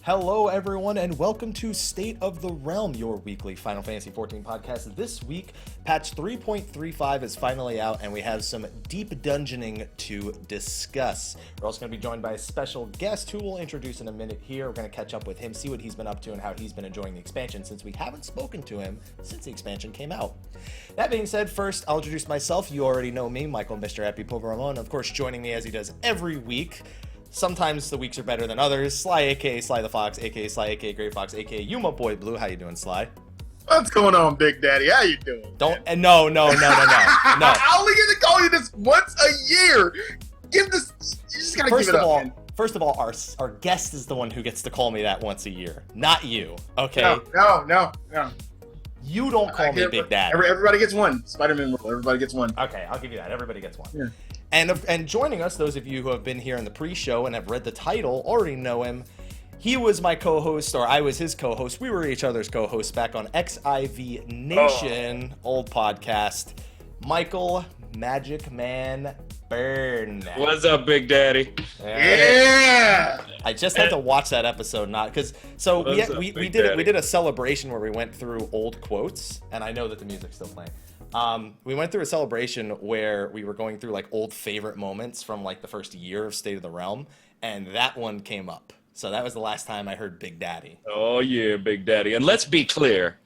Hello, everyone, and welcome to State of the Realm, your weekly Final Fantasy XIV podcast. This week, patch 3.35 is finally out, and we have some deep dungeoning to discuss. We're also going to be joined by a special guest who we'll introduce in a minute here. We're going to catch up with him, see what he's been up to, and how he's been enjoying the expansion, since we haven't spoken to him since the expansion came out. That being said, first, I'll introduce myself. You already know me, Michael Mr. Happy Poveramon. Of course, joining me as he does every week. Sometimes the weeks are better than others. Slyh, aka Slythefox, aka Slyakagreyfox, aka you, my boy Blue. How you doing, Slyh? What's going on, Big Daddy? How you doing? Don't no. I only get to call you this once a year. Give this. You just gotta give it up. First of all, our guest is the one who gets to call me that once a year, not you. Okay? No. You don't call me Big Daddy. Everybody gets one. Spider-Man rule. Everybody gets one. Okay, I'll give you that. Everybody gets one. Yeah. And joining us, those of you who have been here in the pre-show and have read the title already know him. He was my co-host, or I was his co-host. We were each other's co-hosts back on FFXIV Nation, old podcast. Michael Magickmann Burn. What's up, Big Daddy? Yeah. I just had to watch that episode, we did a celebration where we went through old quotes, and I know that the music's still playing. We went through a celebration where we were going through like old favorite moments from like the first year of State of the Realm, and that one came up. So that was the last time I heard Big Daddy. Oh yeah, Big Daddy. And let's be clear,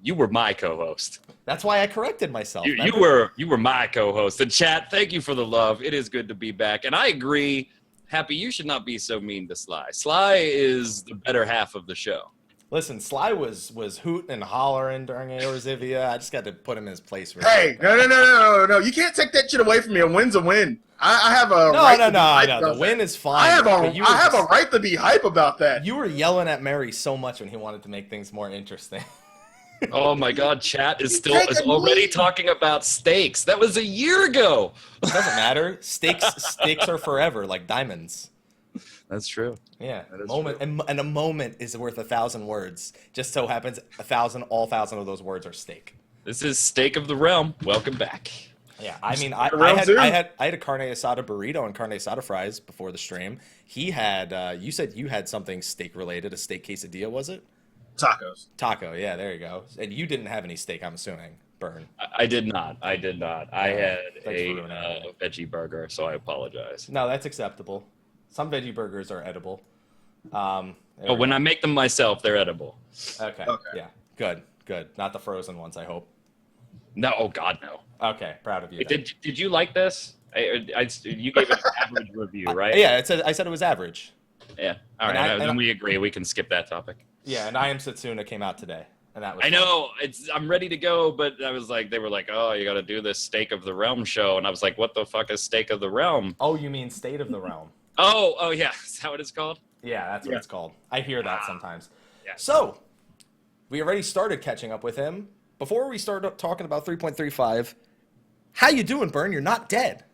you were my co-host. That's why I corrected myself. You were my co-host. And chat, thank you for the love. It is good to be back. And I agree, Happy, you should not be so mean to Slyh. Slyh is the better half of the show. Listen, Slyh was hooting and hollering during Eorzivia. I just got to put him in his place. Hey, no. You can't take that shit away from me. A win's a win. I have a right to be hype about the win that. is fine. I have a right to be hype about that. You were yelling at Mary so much when he wanted to make things more interesting. Oh my God, chat is already talking about stakes. That was a year ago. It doesn't matter. Stakes are forever, like diamonds. That's true. Yeah, and a moment is worth 1,000 words. Just so happens all 1,000 of those words are steak. This is Stake of the Realm. Welcome back. Yeah, I mean, I had a carne asada burrito and carne asada fries before the stream. He had, you said you had something steak related, a steak quesadilla, was it? Tacos. Taco, yeah, there you go. And you didn't have any steak, I'm assuming. Burn. I did not. I had a veggie burger, so I apologize. No, that's acceptable. Some veggie burgers are edible. But when I make them myself, they're edible. Okay. Yeah. Good. Not the frozen ones, I hope. No. Oh God, no. Okay. Proud of you. Did you like this? You gave it an average review, right? Yeah. I said it was average. Yeah. All right. Then we agree. We can skip that topic. Yeah. And I Am Setsuna came out today, and that was. I know. I'm ready to go, but I was like, they were like, oh, you got to do this Stake of the Realm show, and I was like, what the fuck is Stake of the Realm? Oh, you mean State of the Realm? Oh yeah. Is that what it's called? Yeah, that's what it's called. I hear that sometimes. Yeah. So, we already started catching up with him. Before we start talking about 3.35, how you doing, Burn? You're not dead.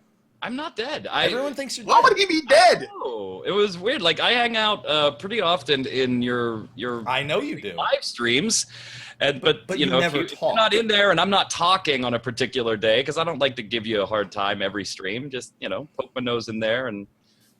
I'm not dead. Everyone thinks you're dead. Why would he be dead? Oh, it was weird. Like, I hang out pretty often in your I know you do. live streams. But you know, never if you're not in there and I'm not talking on a particular day, because I don't like to give you a hard time every stream, just, you know, poke my nose in there and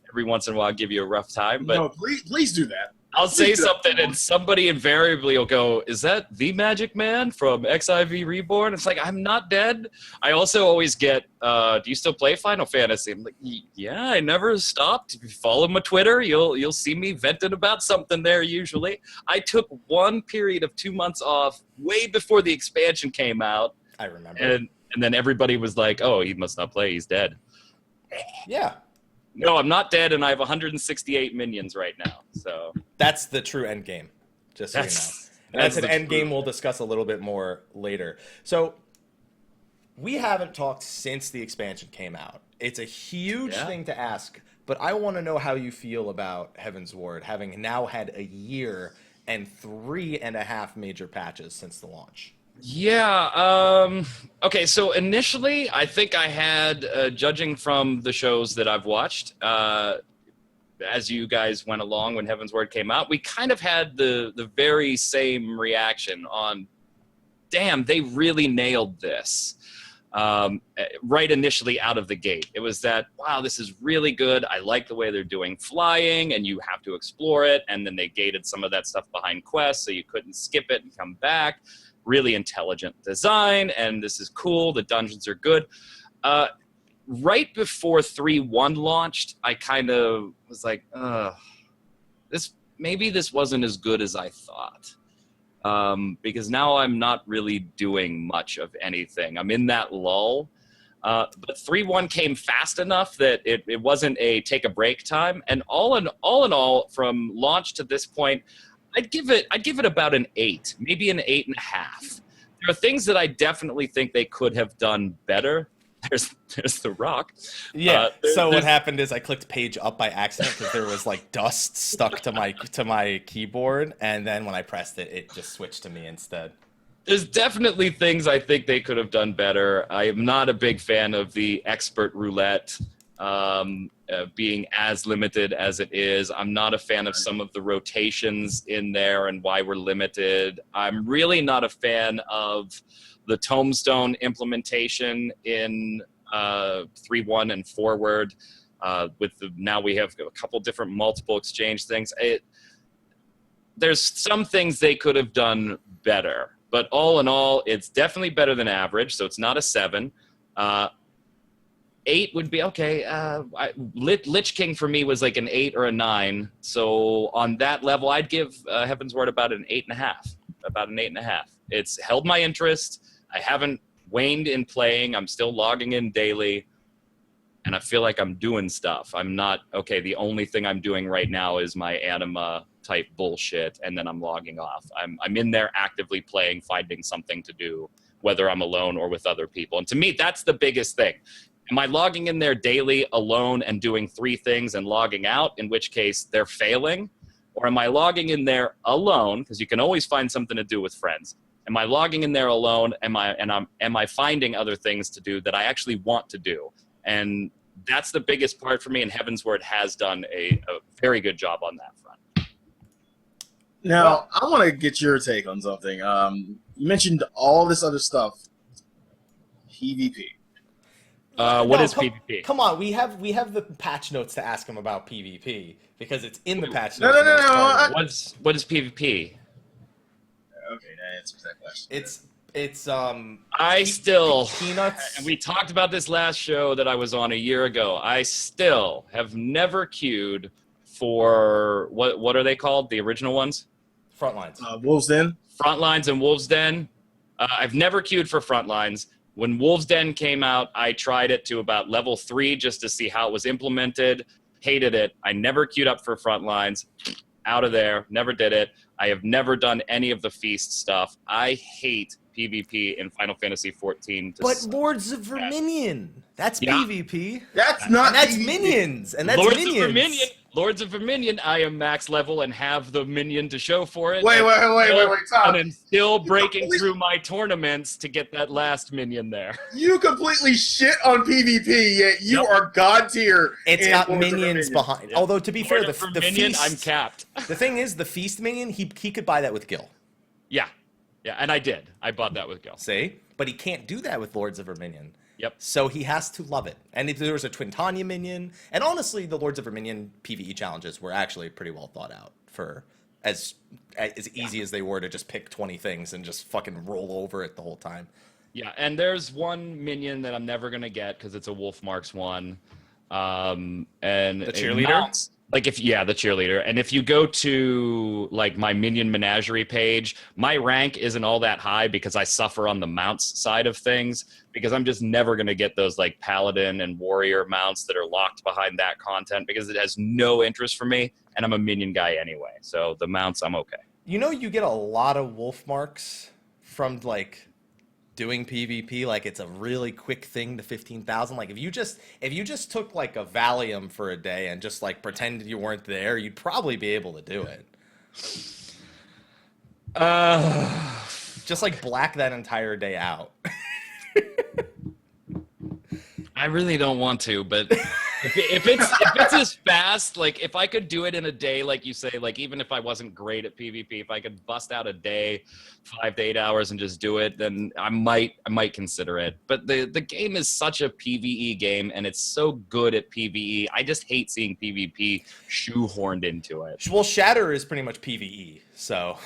every once in a while give you a rough time. But No, please do that. I'll say something and somebody invariably will go, is that the Magickmann from XIV Reborn? It's like, I'm not dead. I also always get, do you still play Final Fantasy? I'm like, yeah, I never stopped. If you follow my Twitter, you'll see me venting about something there usually. I took one period of 2 months off way before the expansion came out. I remember. And then everybody was like, oh, he must not play. He's dead. Yeah. No, I'm not dead, and I have 168 minions right now. So that's the true end game, just so you know. And that's an end game we'll discuss a little bit more later. So we haven't talked since the expansion came out. It's a huge thing to ask, but I want to know how you feel about Heaven's Ward, having now had a year and 3.5 major patches since the launch. Yeah. Okay. So initially, I think I had, judging from the shows that I've watched, as you guys went along when Heaven's Word came out, we kind of had the very same reaction on, damn, they really nailed this. right initially out of the gate. It was that, wow, this is really good. I like the way they're doing flying, and you have to explore it. And then they gated some of that stuff behind quests, so you couldn't skip it and come back. Really intelligent design, and this is cool. The dungeons are good. Right before 3.1 launched, I kind of was like, maybe this wasn't as good as I thought. Because now I'm not really doing much of anything. I'm in that lull. But 3.1 came fast enough that it wasn't a take a break time. And all in all, from launch to this point, I'd give it about an 8, maybe an 8.5. There are things that I definitely think they could have done better. There's the rock. Yeah. So what happened is I clicked page up by accident because there was like dust stuck to my keyboard, and then when I pressed it, it just switched to me instead. There's definitely things I think they could have done better. I am not a big fan of the expert roulette being as limited as it is. I'm not a fan of some of the rotations in there and why we're limited. I'm really not a fan of the tombstone implementation in 3.1 and forward. Now we have a couple different multiple exchange things. There's some things they could have done better, but all in all, it's definitely better than average. So it's not a 7. 8 would be okay. Lich King for me was like an 8 or a 9. So on that level, I'd give Heaven's Word about an 8.5. About an 8.5. It's held my interest. I haven't waned in playing. I'm still logging in daily, and I feel like I'm doing stuff. I'm not, okay, the only thing I'm doing right now is my anima type bullshit, and then I'm logging off. I'm in there actively playing, finding something to do, whether I'm alone or with other people. And to me, that's the biggest thing. Am I logging in there daily alone and doing 3 things and logging out, in which case they're failing? Or am I logging in there alone, because you can always find something to do with friends? Am I logging in there alone? Am I finding other things to do that I actually want to do? And that's the biggest part for me, and Heaven's Word has done a very good job on that front. Now, I want to get your take on something. You mentioned all this other stuff. PvP. What is PvP? Come on, we have the patch notes to ask him about PvP because it's in the patch No, notes. no. What is PvP? Okay, that answers that question. It's I still peanuts. And we talked about this last show that I was on a year ago. I still have never queued for what are they called? The original ones? Frontlines. Wolves Den. Frontlines and Wolves Den. I've never queued for Frontlines. When Wolves Den came out, I tried it to about level 3 just to see how it was implemented. Hated it. I never queued up for Frontlines. Out of there. Never did it. I have never done any of the feast stuff. I hate PvP in Final Fantasy XIV. But Lords of Verminion. That's PvP. That's not. And that's PvP. minions. And that's Lords minions. Lords of Verminion, I am max level and have the minion to show for it. Wait, Tom. And I'm still breaking through my tournaments to get that last minion there. You completely shit on PvP, yet you are god tier. It's in got Lords of minions Verminion. behind. Although, to be fair, the minion, feast... I'm capped. The thing is, the feast minion, he could buy that with Gil. Yeah, and I did. I bought that with Gil. See? But he can't do that with Lords of Verminion. Yep. So he has to love it. And if there was a Twin Tanya minion, and honestly, the Lords of Verminion PvE challenges were actually pretty well thought out for as easy as they were to just pick 20 things and just fucking roll over it the whole time. Yeah, and there's one minion that I'm never gonna get because it's a Wolf Marks one. And the cheerleader? The cheerleader. And if you go to like my minion menagerie page, my rank isn't all that high because I suffer on the mounts side of things, because I'm just never going to get those like paladin and warrior mounts that are locked behind that content because it has no interest for me, and I'm a minion guy anyway. So the mounts, I'm okay. You know, you get a lot of wolf marks from like doing PvP, like it's a really quick thing to 15,000. Like if you just took like a Valium for a day and just like pretended you weren't there, you'd probably be able to do it. Just like black that entire day out. I really don't want to, but If it's as fast, like if I could do it in a day, like you say, like even if I wasn't great at PvP, if I could bust out a day, 5 to 8 hours and just do it, then I might consider it. But the game is such a PvE game, and it's so good at PvE. I just hate seeing PvP shoehorned into it. Well, Shatter is pretty much PvE, so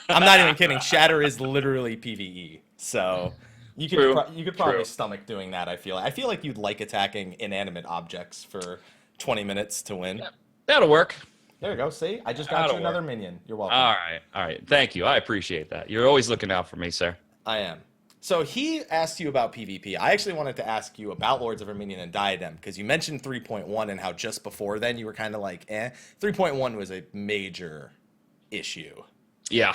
I'm not even kidding. Shatter is literally PvE, so. You could probably stomach doing that, I feel. I feel like you'd like attacking inanimate objects for 20 minutes to win. Yeah, that'll work. There you go. See? I just got you another minion. You're welcome. All right. Thank you. I appreciate that. You're always looking out for me, sir. I am. So he asked you about PvP. I actually wanted to ask you about Lords of Verminion and Diadem, because you mentioned 3.1 and how just before then you were kind of like, 3.1 was a major issue. Yeah.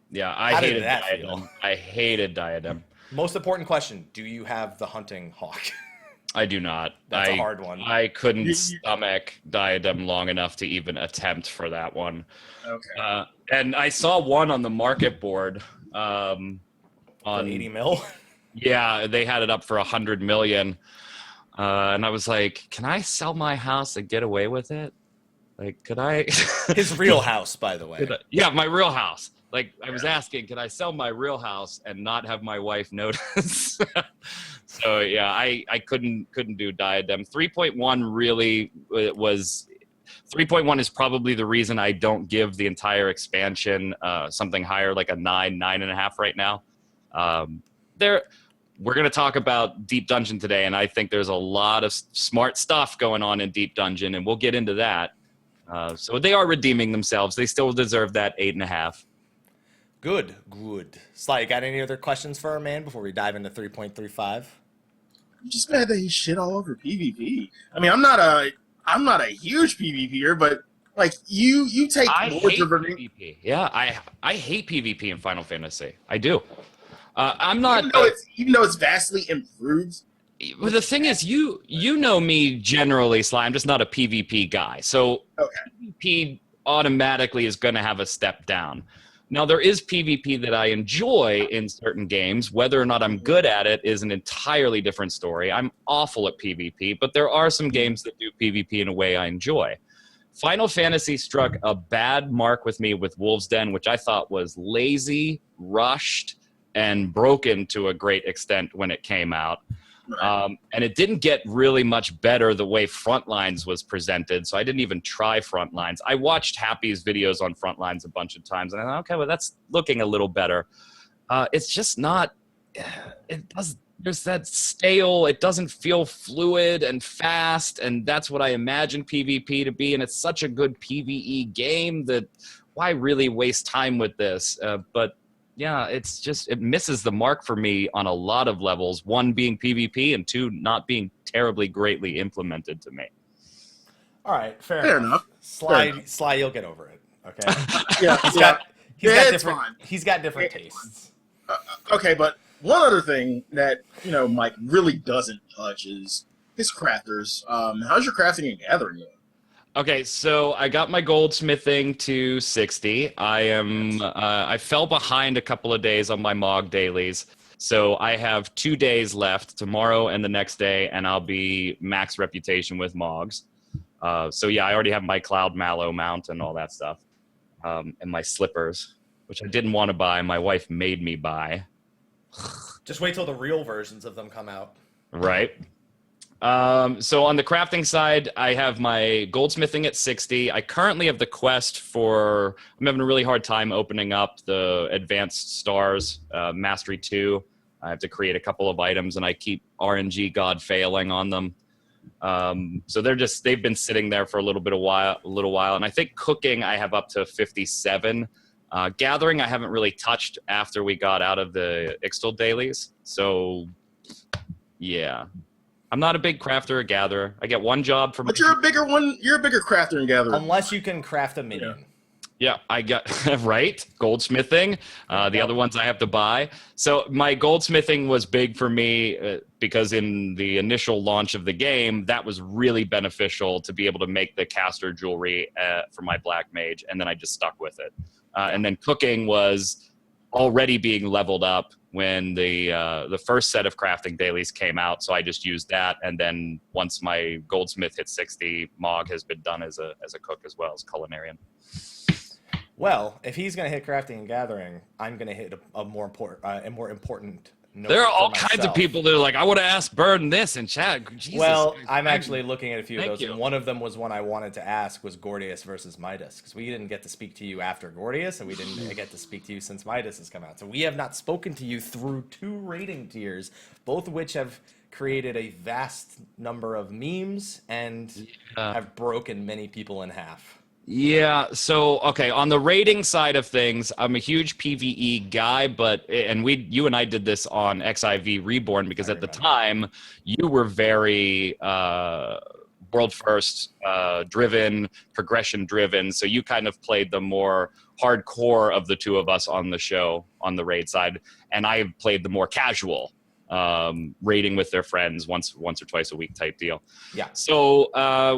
Yeah, I How did hated that Diadem. feel? I hated Diadem. Most important question, do you have the hunting hawk? I do not. That's a hard one. I couldn't stomach Diadem long enough to even attempt for that one. Okay. And I saw one on the market board. On 80 mil? Yeah, they had it up for 100 million. And I was like, can I sell my house and get away with it? Like, could I? His real house, by the way. Yeah, my real house. Like, I was asking, could I sell my real house and not have my wife notice? So yeah, I couldn't do Diadem. 3.1 really was. 3.1 is probably the reason I don't give the entire expansion something higher, like a 9.5 right now. We're going to talk about Deep Dungeon today, and I think there's a lot of smart stuff going on in Deep Dungeon, and we'll get into that. So they are redeeming themselves. They still deserve that 8.5. Good. Sly, you got any other questions for our man before we dive into 3.35? I'm just mad that he shit all over PvP. I mean, I'm not a huge PvPer, but like you take Lords of Verminion. PvP. Yeah, I hate PvP in Final Fantasy. I do. I'm not. Even though it's vastly improved. But the thing is, you know me generally, Sly. I'm just not a PvP guy. So PvP automatically is going to have a step down. Now, there is PvP that I enjoy in certain games. Whether or not I'm good at it is an entirely different story. I'm awful at PvP, but there are some games that do PvP in a way I enjoy. Final Fantasy struck a bad mark with me with Wolf's Den, which I thought was lazy, rushed, and broken to a great extent when it came out. And it didn't get really much better the way Frontlines was presented, so I didn't even try Frontlines. I watched Happy's videos on Frontlines a bunch of times, and I thought, okay, well, that's looking a little better. It's just not... There's that stale, it doesn't feel fluid and fast, and that's what I imagine PvP to be, and it's such a good PvE game that why really waste time with this? But yeah, it misses the mark for me on a lot of levels. One being PvP, and two not being terribly greatly implemented to me. All right, fair enough. Sly, you'll get over it. Okay. He's got different tastes. Okay, but one other thing that Mike really doesn't touch is his crafters. How's your crafting and gathering going? Okay, so I got my goldsmithing to 60. I fell behind a couple of days on my Mog dailies. So I have 2 days left, tomorrow and the next day, and I'll be max reputation with Mogs. So yeah, I already have my Cloud Mallow mount and all that stuff. And my slippers, which I didn't want to buy. My wife made me buy. Just wait till the real versions of them come out. Right. So on the crafting side, I have my goldsmithing at 60. I currently have the quest for, I'm having a really hard time opening up the advanced stars, mastery 2. I have to create a couple of items and I keep RNG God failing on them. So they've been sitting there for a little while. And I think cooking, I have up to 57. Gathering, I haven't really touched after we got out of the Ixtal dailies. So yeah. I'm not a big crafter or gatherer. I get one job from. But you're a bigger one. You're a bigger crafter and gatherer. Unless you can craft a minion. Yeah, I got right goldsmithing. The other ones I have to buy. So my goldsmithing was big for me because in the initial launch of the game, that was really beneficial to be able to make the caster jewelry for my black mage, and then I just stuck with it. And then cooking was already being leveled up when the first set of crafting dailies came out, so I just used that. And then once my goldsmith hit 60, Mog has been done as a cook as well as culinarian. Well, if he's going to hit crafting and gathering, I'm going to hit a more important note. There are all kinds of people that are like, I would have asked Burden this in chat. Jesus. Well, I'm actually looking at a few of those, you. and one of them was one I wanted to ask was Gordius versus Midas, because we didn't get to speak to you after Gordius, and we didn't get to speak to you since Midas has come out. So we have not spoken to you through 2 rating tiers, both of which have created a vast number of memes and have broken many people in half. Yeah, so okay, on the rating side of things, I'm a huge PvE guy, and you and I did this on XIV Reborn because at the time you were very world first driven, progression driven, so you kind of played the more hardcore of the two of us on the show on the raid side, and I played the more casual raiding with their friends once or twice a week type deal. Yeah. So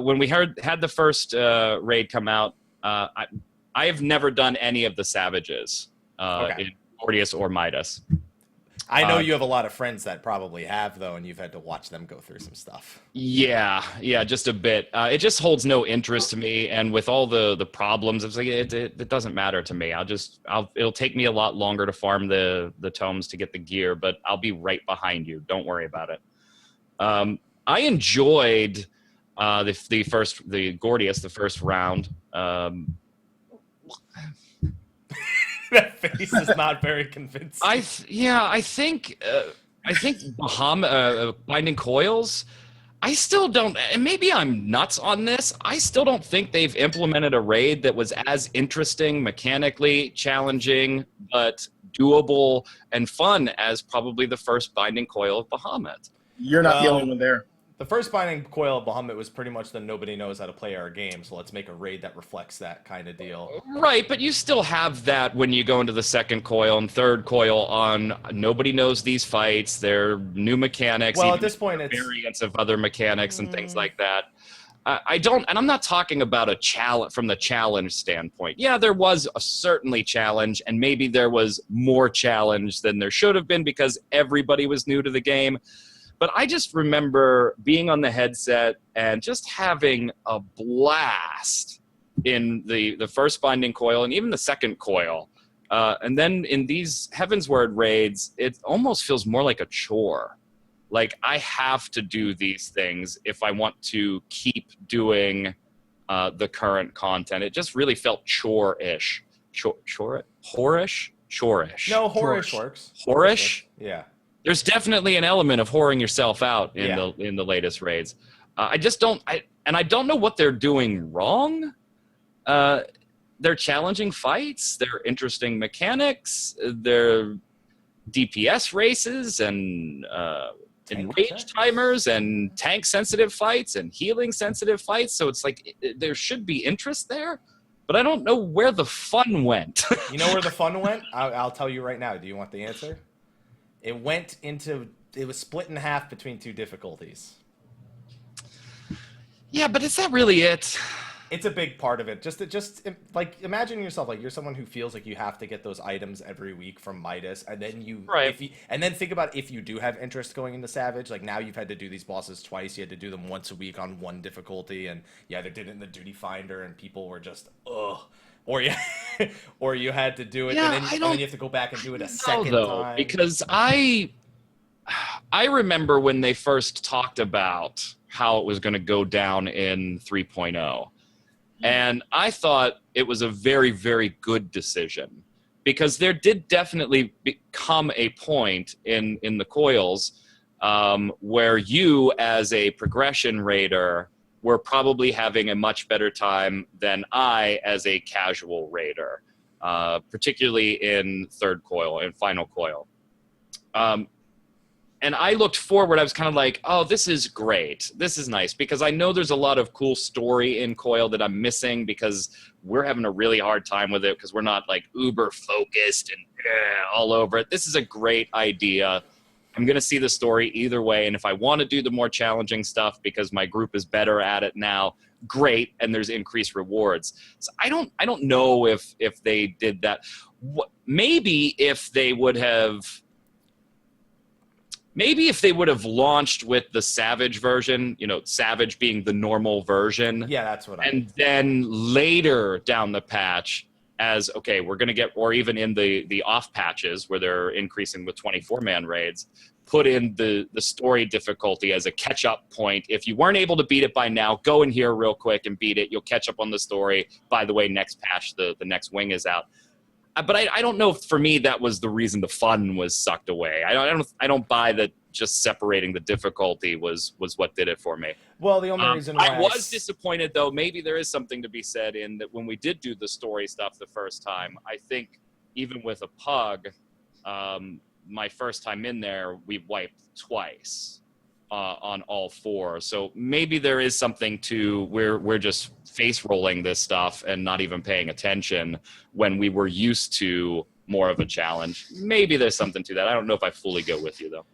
when we had the first raid come out, I have never done any of the Savages in Gordius or Midas. I know you have a lot of friends that probably have, though, and you've had to watch them go through some stuff. Yeah, just a bit. It just holds no interest to me, and with all the problems, it's like it doesn't matter to me. It'll take me a lot longer to farm the tomes to get the gear, but I'll be right behind you. Don't worry about it. I enjoyed the Gordius, the first round. That face is not very convincing. I think Bahamut, Binding Coils, I still don't, and maybe I'm nuts on this, I still don't think they've implemented a raid that was as interesting, mechanically challenging, but doable and fun as probably the first Binding Coil of Bahamut. You're not the only one there. The first Binding Coil of Bahamut was pretty much the nobody knows how to play our game, so let's make a raid that reflects that kind of deal. Right, but you still have that when you go into the second coil and third coil on nobody knows these fights, they're new mechanics. Well, at this point, it's variants of other mechanics and things like that. I don't, and I'm not talking about a challenge from the challenge standpoint. Yeah, there was a certainly challenge, and maybe there was more challenge than there should have been because everybody was new to the game. But I just remember being on the headset and just having a blast in the first Binding Coil and even the second coil. And then in these Heavensward raids, it almost feels more like a chore. Like I have to do these things if I want to keep doing the current content. It just really felt chore-ish. Chore-ish? Chore-ish. No, whorish works. Whorish? Yeah. There's definitely an element of whoring yourself out in the latest raids. I just don't, I don't know what they're doing wrong. They're challenging fights. They're interesting mechanics. They're DPS races and rage timers and tank sensitive fights and healing sensitive fights. So it's like there should be interest there, but I don't know where the fun went. You know where the fun went? I'll tell you right now. Do you want the answer? It was split in half between 2 difficulties. Yeah, but is that really it? It's a big part of it. Just like imagine yourself like you're someone who feels like you have to get those items every week from Midas, and then and then think about if you do have interest going into Savage. Like now you've had to do these bosses twice. You had to do them once a week on 1 difficulty, and you either did it in the Duty Finder, and people were just ugh. Or you had to do it, and then you have to go back and do it a second time. Because I remember when they first talked about how it was going to go down in 3.0, and I thought it was a very, very good decision because there did definitely become a point in the coils where you, as a progression raider, were probably having a much better time than I as a casual raider, particularly in third coil and final coil. And I looked forward, I was kind of like, oh, this is great. This is nice because I know there's a lot of cool story in coil that I'm missing because we're having a really hard time with it because we're not like uber focused and all over it. This is a great idea. I'm going to see the story either way. And if I want to do the more challenging stuff because my group is better at it now, great. And there's increased rewards. So I don't know if they did that. Maybe if they would have launched with the Savage version, Savage being the normal version. Yeah, that's what And then later down the patch as, okay, we're going to get, or even in the off patches where they're increasing with 24-man raids, put in the story difficulty as a catch-up point. If you weren't able to beat it by now, go in here real quick and beat it. You'll catch up on the story. By the way, next patch, the next wing is out. But I don't know if for me that was the reason the fun was sucked away. I don't buy that just separating the difficulty was what did it for me. Well, the only reason why I was disappointed, though. Maybe there is something to be said in that when we did do the story stuff the first time, I think even with a pug, my first time in there, we wiped twice on all four. So maybe there is something to we're just face rolling this stuff and not even paying attention when we were used to more of a challenge. Maybe there's something to that. I don't know if I fully go with you, though.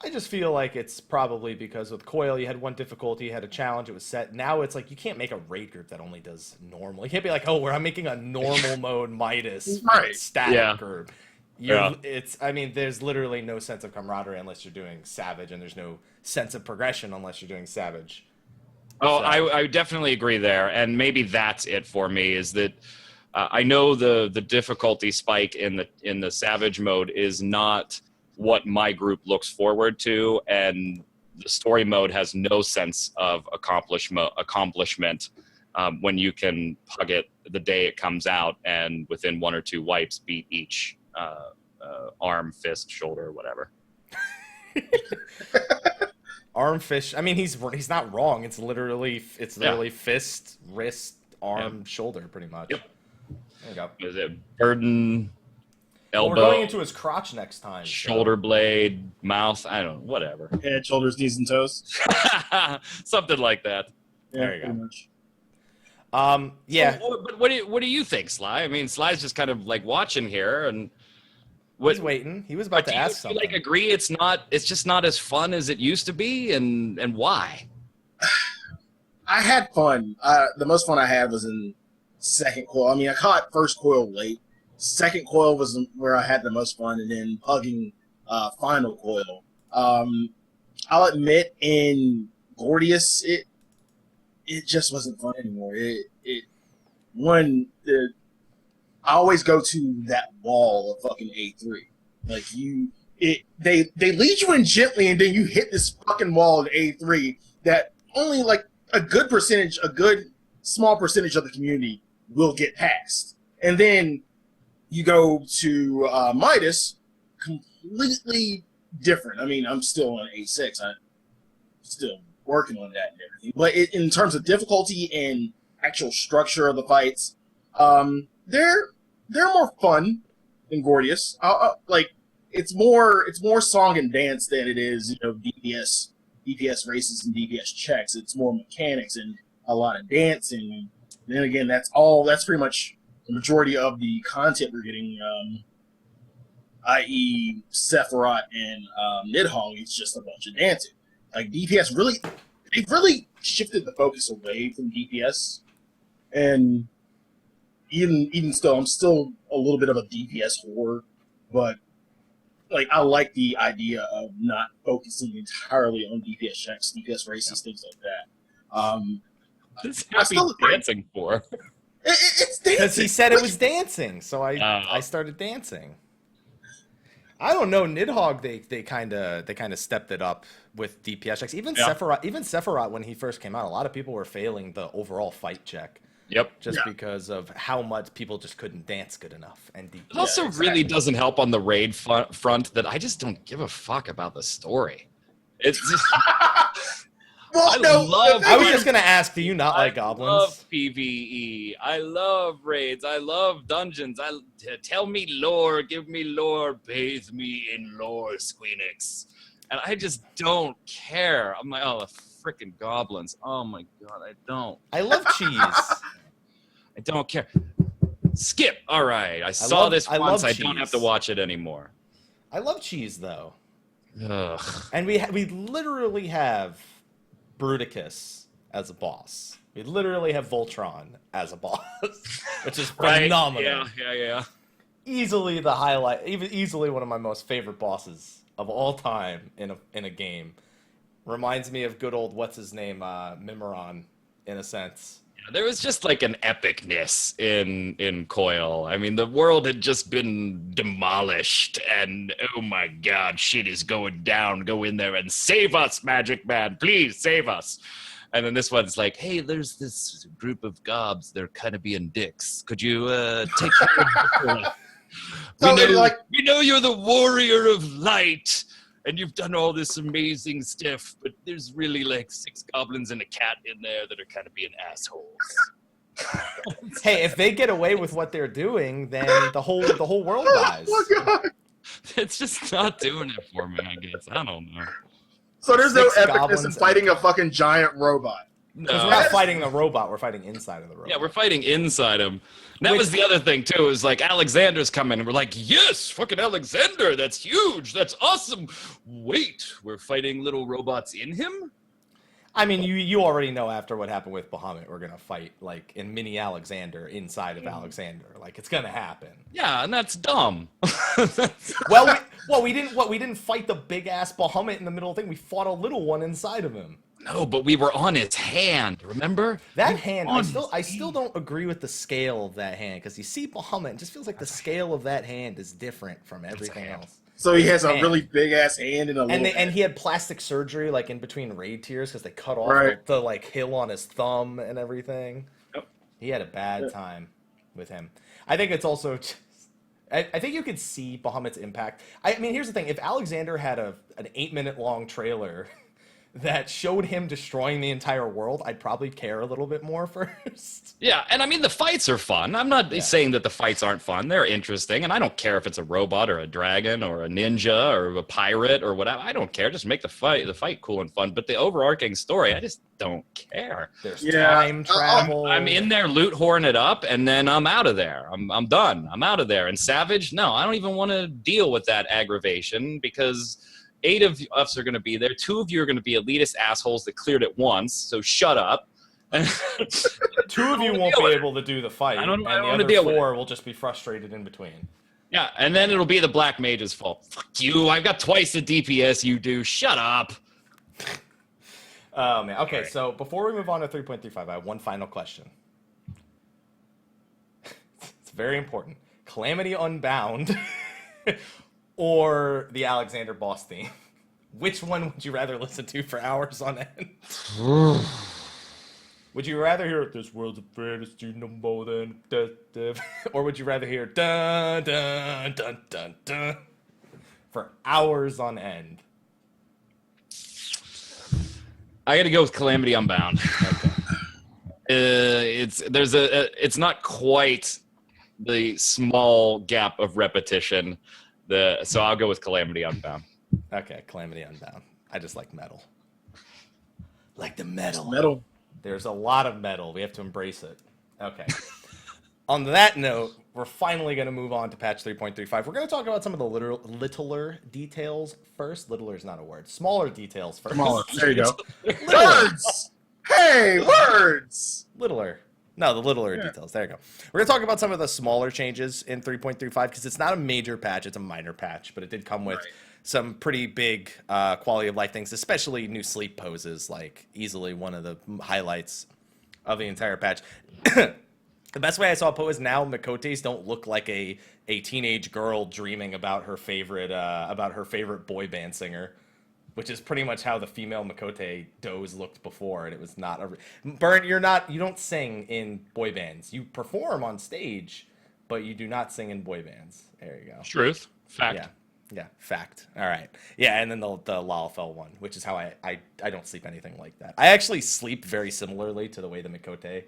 I just feel like it's probably because with Coil, you had one difficulty, you had a challenge, it was set. Now it's like you can't make a raid group that only does normal. You can't be like, I'm making a normal mode Midas static group. There's literally no sense of camaraderie unless you're doing Savage, and there's no sense of progression unless you're doing Savage. Oh, so. I definitely agree there, and maybe that's it for me. Is that I know the difficulty spike in the Savage mode is not what my group looks forward to, and the story mode has no sense of accomplishment when you can pug it the day it comes out, and within one or two wipes beat each arm, fist, shoulder, whatever. Arm, fist. I mean, he's not wrong. It's literally fist, wrist, arm, shoulder, pretty much. Yep. There you go. Is it burden, elbow? Well, we're going into his crotch next time. Shoulder blade, mouth. I don't know. Whatever. Head, shoulders, knees, and toes. Something like that. Yeah, there you go. Much. Yeah. So, but what do you think, Sly? I mean, Sly's just kind of like watching here, and he's waiting. He was about to ask something. Do you agree it's just not as fun as it used to be, and why? I had fun. The most fun I had was in second coil. I mean, I caught first coil late. Second coil was where I had the most fun, and then pugging final coil. I'll admit, in Gordius, it just wasn't fun anymore. I always go to that wall of fucking A3. Like they lead you in gently, and then you hit this fucking wall of A3 that only like a good small percentage of the community will get past. And then you go to Midas, completely different. I mean, I'm still on A6. I'm still working on that and everything. But in terms of difficulty and actual structure of the fights, they're more fun than Gordius. Like it's more song and dance than it is DPS races and DPS checks. It's more mechanics and a lot of dancing. And then again, that's pretty much the majority of the content we're getting, i.e. Sephiroth and Nidhogg. It's just a bunch of dancing. Like DPS they've really shifted the focus away from DPS, and even still, I'm still a little bit of a DPS whore, but like I like the idea of not focusing entirely on DPS checks, DPS races, things like that. What's happy dancing for? It's dancing. Because he said it was dancing, so I started dancing. I don't know. Nidhogg, they kind of stepped it up with DPS checks. Even Sephiroth, when he first came out, a lot of people were failing the overall fight check. Yep. Just because of how much people just couldn't dance good enough. And DPS. It also really doesn't help on the raid front that I just don't give a fuck about the story. It's just. I was just gonna ask, do you not like goblins? I love PvE. I love raids. I love dungeons. Tell me lore, give me lore, bathe me in lore, Squeenix. And I just don't care. I'm like, the freaking goblins. Oh my god, I don't. I love cheese. I don't care. Skip. All right, I saw this once. I don't have to watch it anymore. I love cheese though. Ugh. And we literally have Bruticus as a boss. We literally have Voltron as a boss, which is phenomenal. Yeah. Easily the highlight, easily one of my most favorite bosses of all time in a game. Reminds me of good old what's his name, Mimiron, in a sense. Yeah, there was just like an epicness in Coil. I mean, the world had just been demolished, and oh my God, shit is going down. Go in there and save us, Magickmann. Please save us. And then this one's like, hey, there's this group of gobs. They're kind of being dicks. Could you take care of we know you're the warrior of light, and you've done all this amazing stuff, but there's really like 6 goblins and a cat in there that are kind of being assholes. Hey, if they get away with what they're doing, then the whole world dies. Oh my God. It's just not doing it for me, I guess. I don't know. So there's no 6 epicness in goblins fighting a fucking giant robot. Because we're not fighting the robot, we're fighting inside of the robot. Yeah, we're fighting inside him. That was the other thing, too. It was like, Alexander's coming, and we're like, yes, fucking Alexander, that's huge, that's awesome. Wait, we're fighting little robots in him? I mean, you already know after what happened with Bahamut, we're going to fight, like, in mini Alexander inside of Alexander. Like, it's going to happen. Yeah, and that's dumb. We didn't fight the big-ass Bahamut in the middle of the thing. We fought a little one inside of him. No, but we were on his hand, remember? That hand, I still don't agree with the scale of that hand, because you see Bahamut, it just feels like the scale of that hand is different from everything else. So he has a really big ass hand and a little and he had plastic surgery like in between raid tiers because they cut off the like hill on his thumb and everything. Yep. He had a bad time with him. I think it's also just, I think you could see Bahamut's impact. I mean, here's the thing: if Alexander had an 8-minute long trailer that showed him destroying the entire world, I'd probably care a little bit more first. Yeah, and I mean, the fights are fun. I'm not saying that the fights aren't fun. They're interesting, and I don't care if it's a robot or a dragon or a ninja or a pirate or whatever. I don't care. Just make the fight cool and fun. But the overarching story, I just don't care. There's time travel. I'm in there loot whoring it up, and then I'm out of there. I'm done. I'm out of there. And Savage, no, I don't even want to deal with that aggravation because 8 of us are going to be there. 2 of you are going to be elitist assholes that cleared it once, so shut up. 2 of you won't be able to do the fight, and the other 4 will just be frustrated in between. Yeah, and then it'll be the Black Mage's fault. Fuck you, I've got twice the DPS you do. Shut up. Oh, man. Okay, so before we move on to 3.35, I have one final question. It's very important. Calamity Unbound or the Alexander boss theme? Which one would you rather listen to for hours on end? Would you rather hear "This world's a fantasy no more than or would you rather hear "dun dun dun dun dun" for hours on end? I got to go with Calamity Unbound. Okay. It's not quite the small gap of repetition. So I'll go with Calamity Unbound. Okay, Calamity Unbound. I just like metal. Like the metal. Metal. There's a lot of metal. We have to embrace it. Okay. On that note, we're finally going to move on to patch 3.35. We're going to talk about some of the littler details first. Littler is not a word. Smaller details first. Smaller. There you go. Words! Hey, words! Littler. No, the littler details. There you go. We're going to talk about some of the smaller changes in 3.35 because it's not a major patch. It's a minor patch, but it did come with some pretty big quality of life things, especially new sleep poses, like easily one of the highlights of the entire patch. The best way I saw it put was now Mikotes don't look like a teenage girl dreaming about her favorite boy band singer, which is pretty much how the female Mikote does looked before, and it was not Burnt, you don't sing in boy bands. You perform on stage, but you do not sing in boy bands. There you go. Truth. Fact. Yeah, fact. All right. Yeah, and then the Lalafell one, which is how I don't sleep anything like that. I actually sleep very similarly to the way the Mikote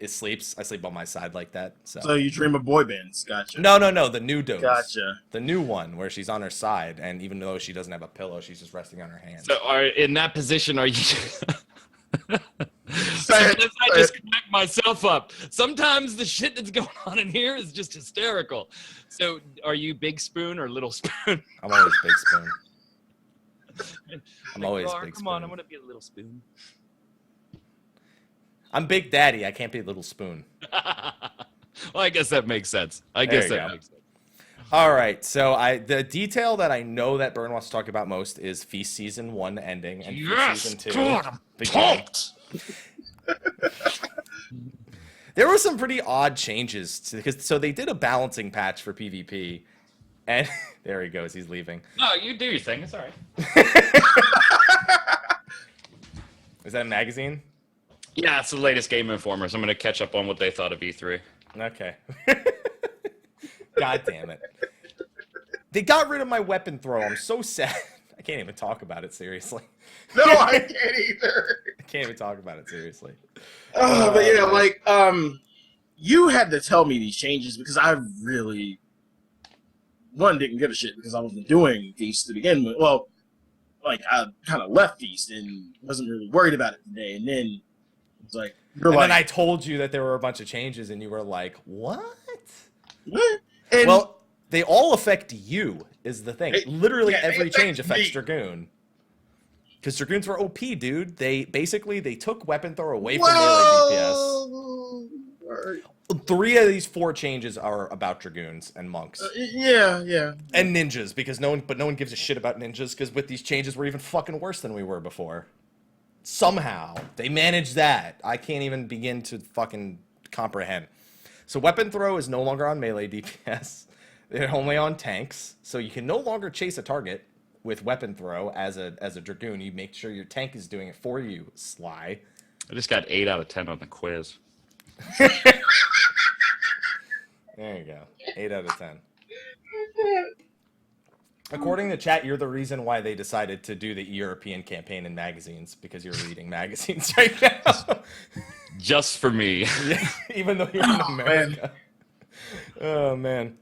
sleeps. I sleep on my side like that. So you dream of boy bands. Gotcha. No. The new dose. Gotcha. The new one where she's on her side, and even though she doesn't have a pillow, she's just resting on her hand. So in that position, are you... Sometimes I just crack myself up. Sometimes the shit that's going on in here is just hysterical. So are you big spoon or little spoon? I'm always big spoon. I'm always Rar, Big come on, Spoon. I want to be a little spoon. I'm Big Daddy. I can't be Little Spoon. Well, I guess that makes sense. There you go. Makes sense. All right, so the detail that I know that Byrne wants to talk about most is Feast Season 1 ending and Feast Season 2 beginning. There were some pretty odd changes so they did a balancing patch for PvP, and there he goes, he's leaving. No, you do your thing. It's all right. Is that a magazine? Yeah, it's the latest Game Informer, so I'm going to catch up on what they thought of E3. Okay. God damn it. They got rid of my weapon throw. I'm so sad. I can't even talk about it seriously. No, I can't either. I can't even talk about it seriously. But yeah, like, you had to tell me these changes because I really, didn't give a shit because I wasn't doing Feast to begin with. Well, like, I kind of left Feast and wasn't really worried about it today. And then it's like, then I told you that there were a bunch of changes and you were like, what? What? And well, they all affect you, is the thing. Literally every change affects me. Dragoon. Because Dragoons were OP, dude. They took weapon throw away from melee DPS. Right. 3 of these 4 changes are about Dragoons and monks. Yeah. And ninjas, because no one gives a shit about ninjas, because with these changes we're even fucking worse than we were before. Somehow. They managed that. I can't even begin to fucking comprehend. So weapon throw is no longer on melee DPS. They're only on tanks. So you can no longer chase a target with weapon throw as a Dragoon. You make sure your tank is doing it for you, Sly. I just got 8 out of 10 on the quiz. There you go. 8 out of 10. According to chat, you're the reason why they decided to do the European campaign in magazines, because you're reading magazines right now. Just for me. Yeah, even though you're in America. Oh, man.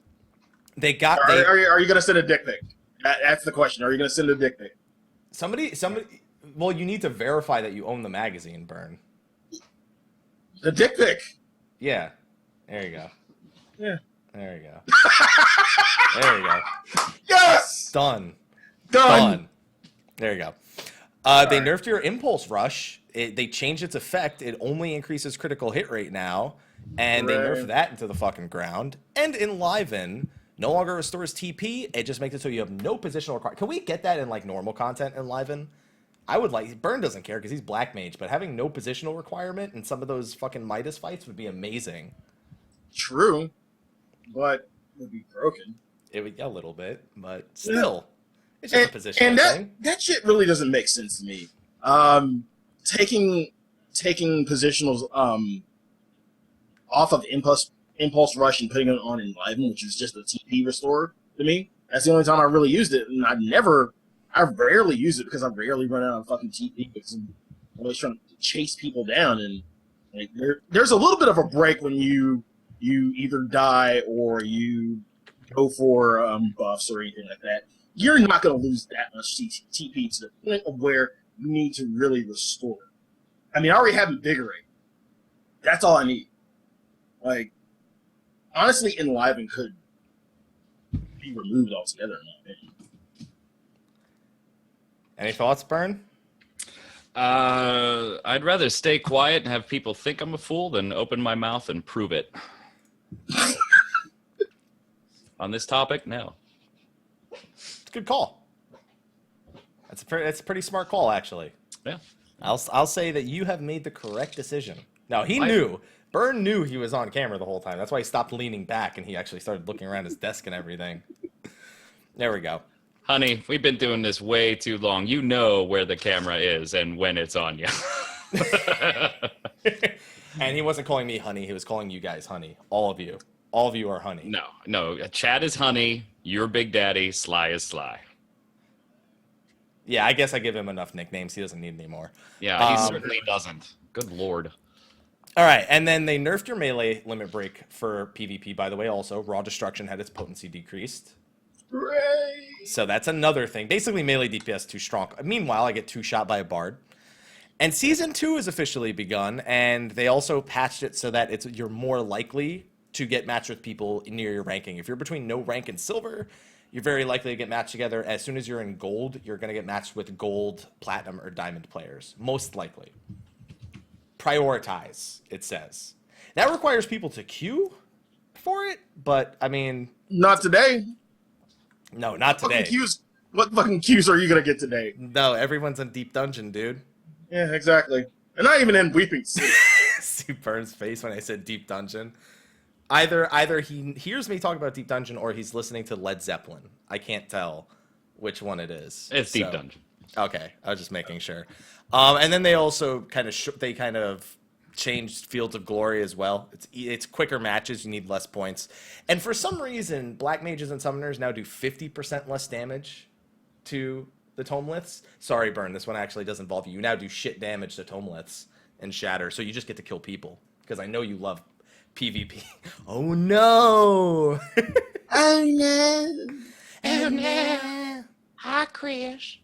They got... Are you going to send a dick pic? That's the question. Are you going to send a dick pic? Somebody... Well, you need to verify that you own the magazine, Byrne. The dick pic. Yeah. There you go. Yeah. There you go. There you go. Yes! Done. There you go. They nerfed your Impulse Rush. They changed its effect. It only increases critical hit rate now. And they nerfed that into the fucking ground. And Enliven no longer restores TP. It just makes it so you have no positional requirement. Can we get that in like normal content, Enliven? I would like... Byrne doesn't care because he's Black Mage, but having no positional requirement in some of those fucking Midas fights would be amazing. True. But it would be broken. It would a little bit, but still. It's just a positional thing. That shit really doesn't make sense to me. Taking positionals off of Impulse Rush and putting it on Enliven, which is just a TP restore to me. That's the only time I really used it, and I rarely use it because I rarely run out of fucking TP because I'm always trying to chase people down, and like there's a little bit of a break when you either die or you go for buffs or anything like that. You're not going to lose that much TP to the point of where you need to really restore. I mean, I already have Invigorate. That's all I need. Like, honestly, Enliven could be removed altogether, in my opinion. Any thoughts, Byrne? I'd rather stay quiet and have people think I'm a fool than open my mouth and prove it. On this topic, no. It's a good call. That's a pretty smart call, actually. Yeah. I'll say that you have made the correct decision. Now, he knew. Byrne knew he was on camera the whole time. That's why he stopped leaning back and he actually started looking around his desk and everything. There we go. Honey, we've been doing this way too long. You know where the camera is and when it's on you. And he wasn't calling me honey. He was calling you guys honey. All of you. All of you are honey. No. Chad is honey. You're Big Daddy. Sly is Sly. Yeah, I guess I give him enough nicknames. He doesn't need any more. Yeah, he certainly doesn't. Good Lord. All right, and then they nerfed your melee limit break for PvP, by the way, also. Raw Destruction had its potency decreased. Hooray! So that's another thing. Basically, melee DPS too strong. Meanwhile, I get 2-shot by a bard. And Season 2 has officially begun, and they also patched it so that you're more likely to get matched with people near your ranking. If you're between no rank and silver, you're very likely to get matched together. As soon as you're in gold, you're going to get matched with gold, platinum, or diamond players. Most likely. Prioritize, it says. That requires people to queue for it, but, I mean... Not today. No, not today. What fucking queues are you going to get today? No, everyone's in Deep Dungeon, dude. Yeah, exactly. And not even in Weeping Sea. See Burns' face when I said Deep Dungeon. Either he hears me talk about Deep Dungeon or he's listening to Led Zeppelin. I can't tell which one it is. It's Deep Dungeon. Okay, I was just making sure. And then they also kind of changed Fields of Glory as well. It's quicker matches. You need less points. And for some reason, Black Mages and Summoners now do 50% less damage to the Tomeliths. Sorry, Burn. This one actually does involve you. You now do shit damage to Tomeliths and Shatter, so you just get to kill people because I know you love PvP. Oh no! Oh no! Oh no! Hi, Chris.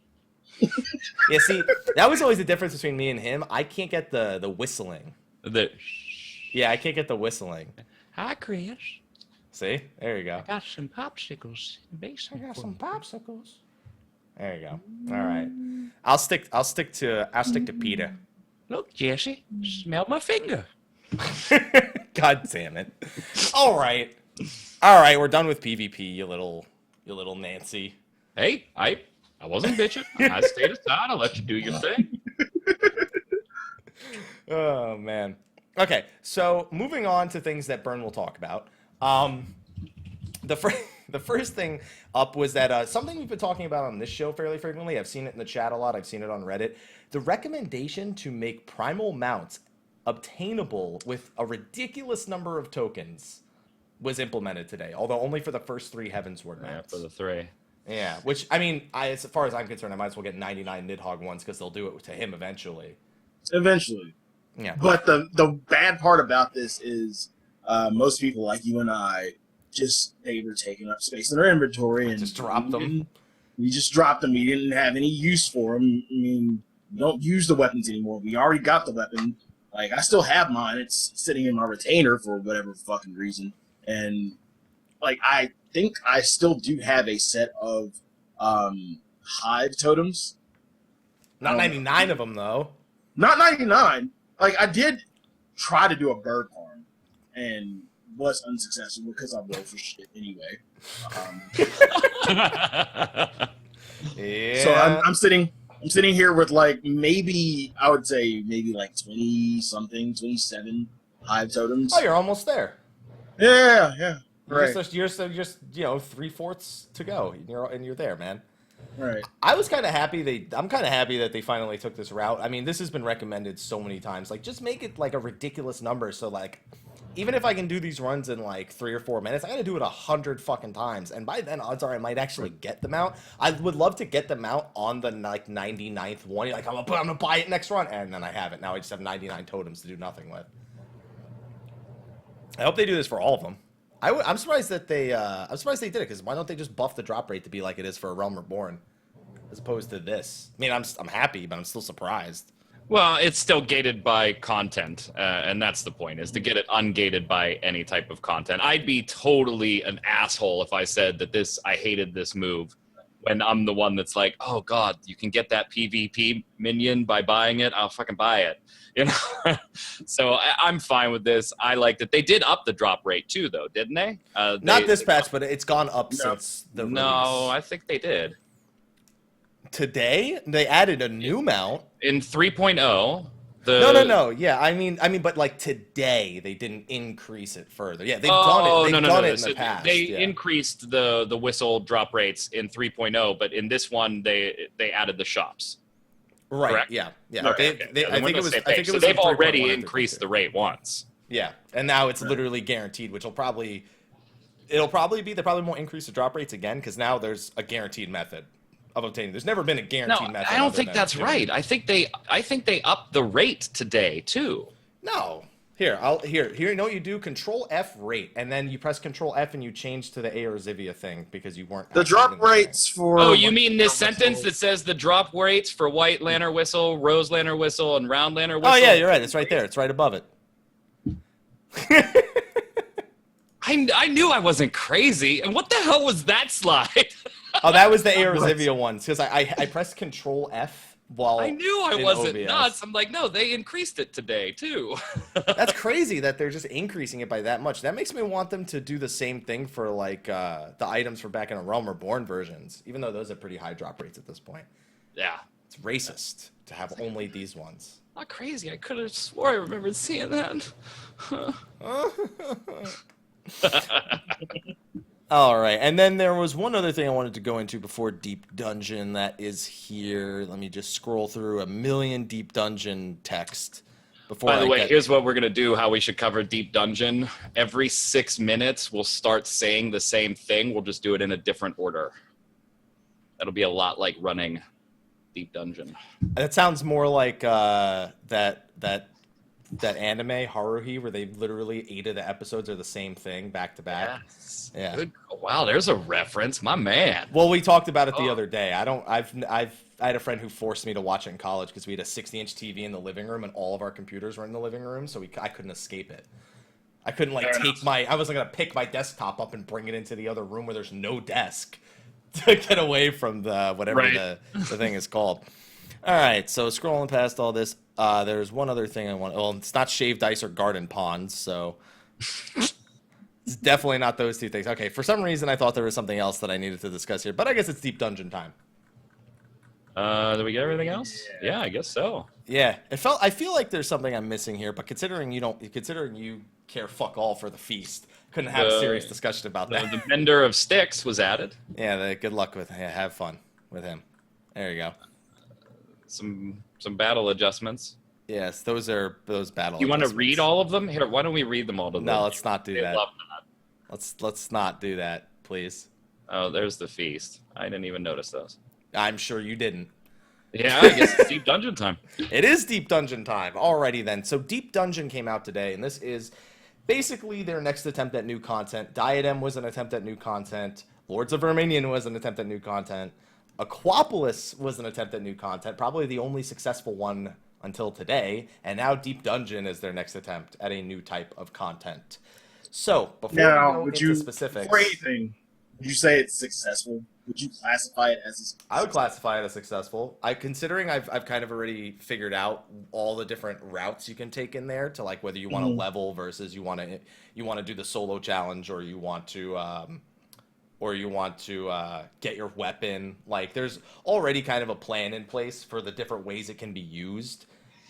Yeah, see, that was always the difference between me and him. I can't get the whistling. Yeah, I can't get the whistling. Hi, Chris. See? There you go. Got some popsicles. I got some popsicles. There you go. All right. I'll stick to Peter. Look, Jesse, smell my finger. God damn it. All right. We're done with PvP, you little Nancy. Hey, I wasn't bitching. I stayed aside. I let you do your thing. Oh man. Okay, so moving on to things that Burn will talk about. The first thing up was that something we've been talking about on this show fairly frequently. I've seen it in the chat a lot. I've seen it on Reddit. The recommendation to make primal mounts obtainable with a ridiculous number of tokens was implemented today, although only for the first 3 Heavensward mounts. Yeah, for the 3. Yeah, which, I mean, as far as I'm concerned, I might as well get 99 Nidhogg ones because they'll do it to him eventually. Eventually. Yeah. But the bad part about this is most people like you and I they were taking up space in our inventory and just dropped them. We just dropped them. We didn't have any use for them. I mean, we don't use the weapons anymore. We already got the weapon. Like, I still have mine. It's sitting in my retainer for whatever fucking reason. And, like, I think I still do have a set of hive totems. Not 99 of them, though. Not 99. Like, I did try to do a bird farm and was unsuccessful because I roll for shit anyway. Yeah. So I'm sitting here with like maybe I would say maybe like 27 hive totems. Oh, you're almost there. Yeah. Right. You're just 3/4 to go, and you're there, man. Right. I'm kind of happy that they finally took this route. I mean, this has been recommended so many times. Like, just make it like a ridiculous number. So like, even if I can do these runs in like 3 or 4 minutes, I got to do it 100 fucking times. And by then, odds are I might actually get them out. I would love to get them out on the like 99th one. Like, I'm gonna buy it next run, and then I have it. Now I just have 99 totems to do nothing with. I hope they do this for all of them. I'm surprised that they did it, because why don't they just buff the drop rate to be like it is for a Realm Reborn, as opposed to this? I mean, I'm happy, but I'm still surprised. Well, it's still gated by content, and that's the point, is to get it ungated by any type of content. I'd be totally an asshole if I said that I hated this move, when I'm the one that's like, oh god, you can get that PvP minion by buying it, I'll fucking buy it. You know? So I'm fine with this. I like that. They did up the drop rate too, though, didn't they? Not this patch, but it's gone up since the release. No, I think they did. Today they added a new mount in 3.0. No. Yeah, I mean, but like today they didn't increase it further. Yeah, they've done it. They've done it in the past. They increased the whistle drop rates in 3.0, but in this one they added the shops. Right. Correct? Yeah. Okay. I think it was. So they've already increased the rate once. Yeah, and now it's literally guaranteed, which it'll probably be. They probably won't increase the drop rates again, because now there's a guaranteed method of obtaining. There's never been a guaranteed method. I don't think that's right. I think they upped the rate today too. No. Here. You know what you do? Control F rate, and then you press Control F and you change to the A or Zivia thing because you weren't. The drop rates for. Oh, you mean this sentence that says the drop rates for White Lantern Whistle, Rose Lantern Whistle, and Round Lantern Whistle? Oh yeah, you're right. It's right there. It's right above it. I knew I wasn't crazy. And what the hell was that slide? Oh, that was the Aerosivia ones, because I pressed Control F while I knew I in wasn't OBS. nuts. I'm like, no, they increased it today too. That's crazy that they're just increasing it by that much. That makes me want them to do the same thing for like the items for Back in a Realm Reborn versions, even though those have pretty high drop rates at this point. Yeah. It's racist to have only these ones. Not crazy. I could have swore I remembered seeing that. All right, and then there was one other thing I wanted to go into before Deep Dungeon that is here. Let me just scroll through a million Deep Dungeon text before. By the way, here's what we're gonna do. How we should cover Deep Dungeon. Every 6 minutes, we'll start saying the same thing. We'll just do it in a different order. That'll be a lot like running Deep Dungeon. That sounds more like that anime Haruhi, where they literally 8 of the episodes are the same thing back to back. Yes. Yeah. Good. Wow, there's a reference, my man. Well, we talked about it the other day. I had a friend who forced me to watch it in college because we had a 60-inch TV in the living room and all of our computers were in the living room, so I couldn't escape it. I couldn't I wasn't gonna pick my desktop up and bring it into the other room where there's no desk to get away from the whatever the thing is called. All right, so scrolling past all this, there's one other thing I want. Well, it's not shaved ice or garden ponds, so it's definitely not those two things. Okay, for some reason I thought there was something else that I needed to discuss here, but I guess it's Deep Dungeon time. Did we get everything else? Yeah, I guess so. Yeah, I feel like there's something I'm missing here, but considering you care fuck all for the feast, couldn't have a serious discussion about that. The Mender of Sticks was added. Yeah, good luck with. Yeah, have fun with him. There you go. Some battle adjustments. Yes, those battle. You want to read all of them? Here, why don't we read them all to them? No, let's not do that. Love that. Let's not do that, please. Oh, there's the feast. I didn't even notice those. I'm sure you didn't. Yeah, I guess it's Deep Dungeon time. It is Deep Dungeon time. Alrighty then. So Deep Dungeon came out today, and this is basically their next attempt at new content. Diadem was an attempt at new content. Lords of Verminion was an attempt at new content. Aquapolis was an attempt at new content, probably the only successful one until today, and now Deep Dungeon is their next attempt at a new type of content. So, before we go into specifics... Before anything, would you say it's successful? Would you classify it as I would classify it as successful. Considering I've kind of already figured out all the different routes you can take in there to like whether you want to level versus you want to do the solo challenge or you want to get your weapon. Like there's already kind of a plan in place for the different ways it can be used.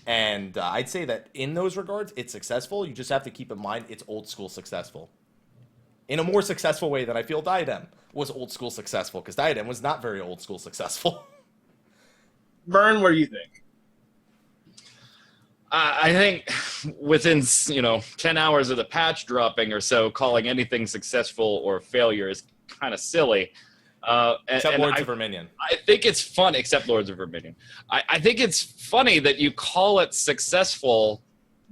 And I'd say that in those regards, it's successful. You just have to keep in mind it's old school successful. In a more successful way than I feel Diadem was old school successful, because Diadem was not very old school successful. Vern, what do you think? I think within 10 hours of the patch dropping or so, calling anything successful or failure is kind of silly. Except Lords of Verminion. I think it's fun, except Lords of Verminion. I think it's funny that you call it successful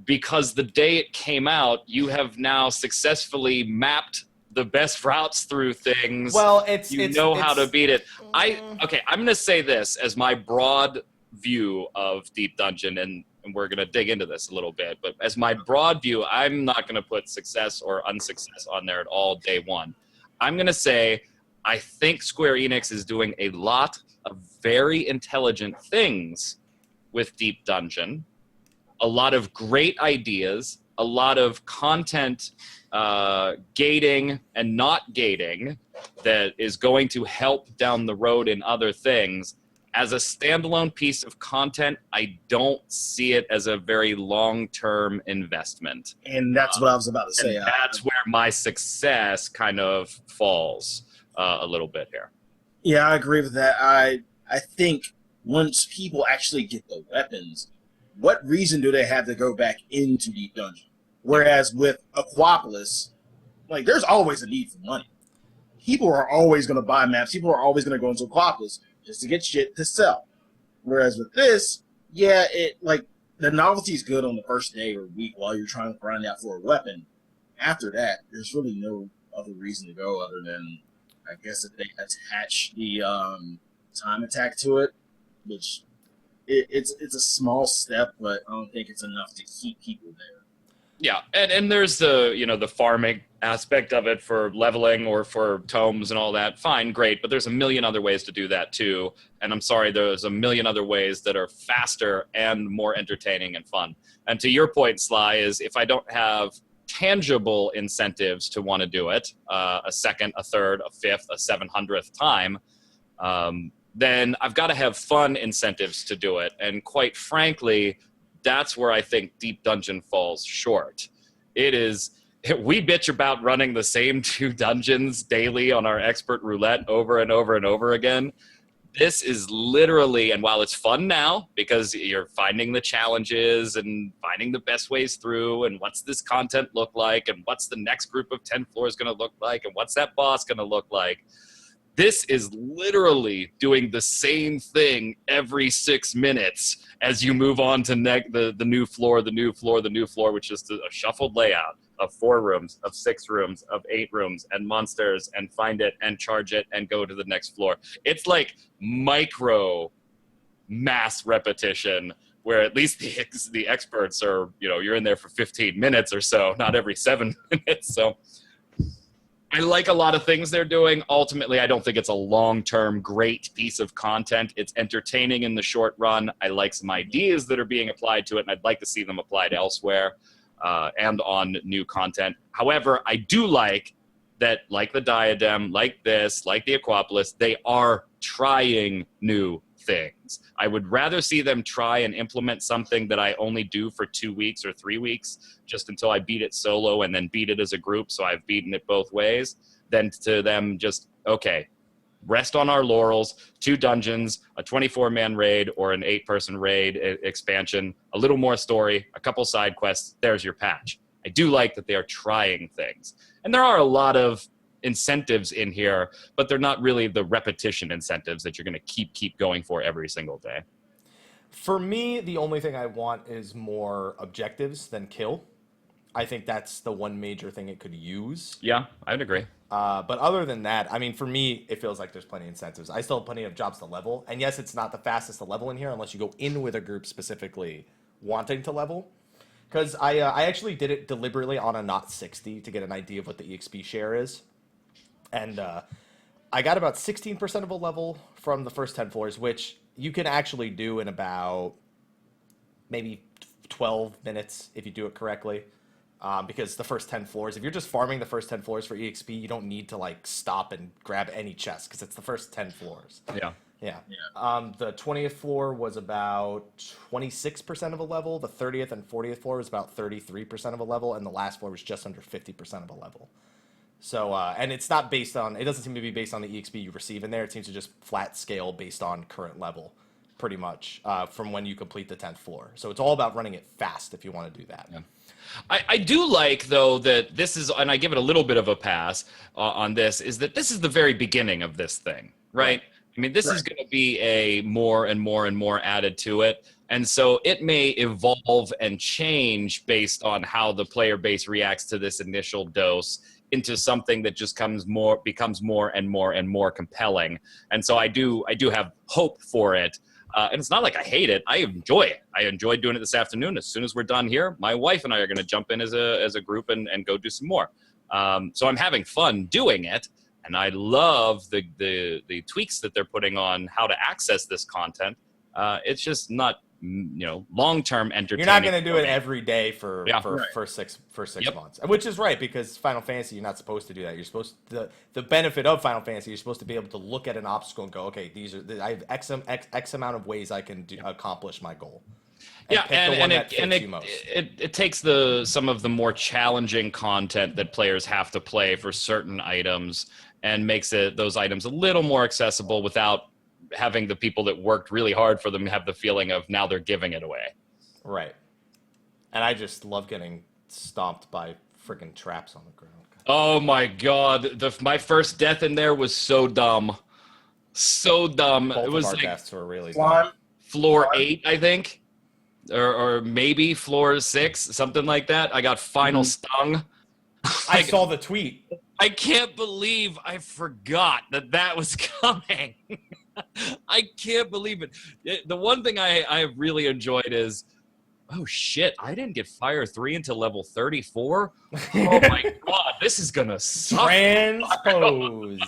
because the day it came out, you have now successfully mapped the best routes through things. Well, you know how to beat it. I'm going to say this as my broad view of Deep Dungeon, and we're going to dig into this a little bit, but as my broad view, I'm not going to put success or unsuccess on there at all day one. I'm going to say I think Square Enix is doing a lot of very intelligent things with Deep Dungeon, a lot of great ideas, a lot of content gating and not gating that is going to help down the road in other things. As a standalone piece of content, I don't see it as a very long-term investment. And that's what I was about to say. And that's where my success kind of falls a little bit here. Yeah, I agree with that. I think once people actually get the weapons, what reason do they have to go back into Deep Dungeon? Whereas with Aquapolis, like there's always a need for money. People are always going to buy maps. People are always going to go into Aquapolis just to get shit to sell. Whereas with this, yeah, it like the novelty is good on the first day or week while you're trying to grind out for a weapon. After that, there's really no other reason to go other than, I guess, if they attach the time attack to it, which it's a small step, but I don't think it's enough to keep people there. Yeah, and there's the farming aspect of it for leveling or for tomes and all that. Fine, great, but there's a million other ways to do that too. And I'm sorry, there's a million other ways that are faster and more entertaining and fun. And to your point, Sly, is if I don't have tangible incentives to want to do it, a second, a third, a fifth, a 700th time, then I've got to have fun incentives to do it. And quite frankly, that's where I think Deep Dungeon falls short. We bitch about running the same 2 dungeons daily on our expert roulette over and over and over again. This is literally, and while it's fun now because you're finding the challenges and finding the best ways through and what's this content look like and what's the next group of 10 floors going to look like and what's that boss going to look like, this is literally doing the same thing every 6 minutes as you move on to the new floor, which is a shuffled layout of 4 rooms, of 6 rooms, of 8 rooms, and monsters, and find it, and charge it, and go to the next floor. It's like micro mass repetition, where at least the experts are, you're in there for 15 minutes or so, not every 7 minutes. So I like a lot of things they're doing. Ultimately, I don't think it's a long-term great piece of content. It's entertaining in the short run. I like some ideas that are being applied to it, and I'd like to see them applied elsewhere and on new content. However, I do like that, like the Diadem, like this, like the Aquapolis, they are trying new things. I would rather see them try and implement something that I only do for 2 weeks or 3 weeks, just until I beat it solo and then beat it as a group, so I've beaten it both ways, than to them just, okay, rest on our laurels, 2 dungeons, a 24-man raid or an 8-person raid expansion, a little more story, a couple side quests, there's your patch. I do like that they are trying things. And there are a lot of incentives in here, but they're not really the repetition incentives that you're going to keep going for every single day. For me, the only thing I want is more objectives than kill. I think that's the one major thing it could use. Yeah, I'd agree. But other than that, I mean, for me, it feels like there's plenty of incentives. I still have plenty of jobs to level. And yes, it's not the fastest to level in here unless you go in with a group specifically wanting to level. Because I actually did it deliberately on a not 60 to get an idea of what the EXP share is. And I got about 16% of a level from the first 10 floors, which you can actually do in about maybe 12 minutes if you do it correctly. Because the first 10 floors, if you're just farming the first 10 floors for EXP, you don't need to like stop and grab any chests because it's the first 10 floors. Yeah. The 20th floor was about 26% of a level. The 30th and 40th floor was about 33% of a level. And the last floor was just under 50% of a level. So, and it's not based on, it doesn't seem to be based on the EXP you receive in there. It seems to just flat scale based on current level, pretty much, from when you complete the 10th floor. So it's all about running it fast if you want to do that. Yeah. I do like, though, that this is, and I give it a little bit of a pass on this, is that this is the very beginning of this thing, right? I mean, this is going to be a more and more and more added to it. And so it may evolve and change based on how the player base reacts to this initial dose into something that just becomes more and more and more compelling. And so I do have hope for it. And it's not like I hate it. I enjoy it. I enjoyed doing it this afternoon. As soon as we're done here, my wife and I are going to jump in as a group and go do some more. So I'm having fun doing it. And I love the tweaks that they're putting on how to access this content. It's just not, long-term entertainment. You're not going to do it every day for 6 months, which is right, because Final Fantasy, you're not supposed to do that. You're supposed to, the benefit of Final Fantasy, you're supposed to be able to look at an obstacle and go, okay, I have X amount of ways I can accomplish my goal. And it takes some of the more challenging content that players have to play for certain items and makes those items a little more accessible without having the people that worked really hard for them have the feeling of now they're giving it away. Right. And I just love getting stomped by freaking traps on the ground. Oh my God. My first death in there was so dumb. So dumb. Both it was of our like deaths were really dumb. Floor 8, I think. Or maybe floor 6, something like that. I got final stung. I saw the tweet. I can't believe I forgot that was coming. I can't believe it. The one thing I have really enjoyed is oh shit, I didn't get Fire 3 until level 34? Oh my god, this is gonna suck. Transpose.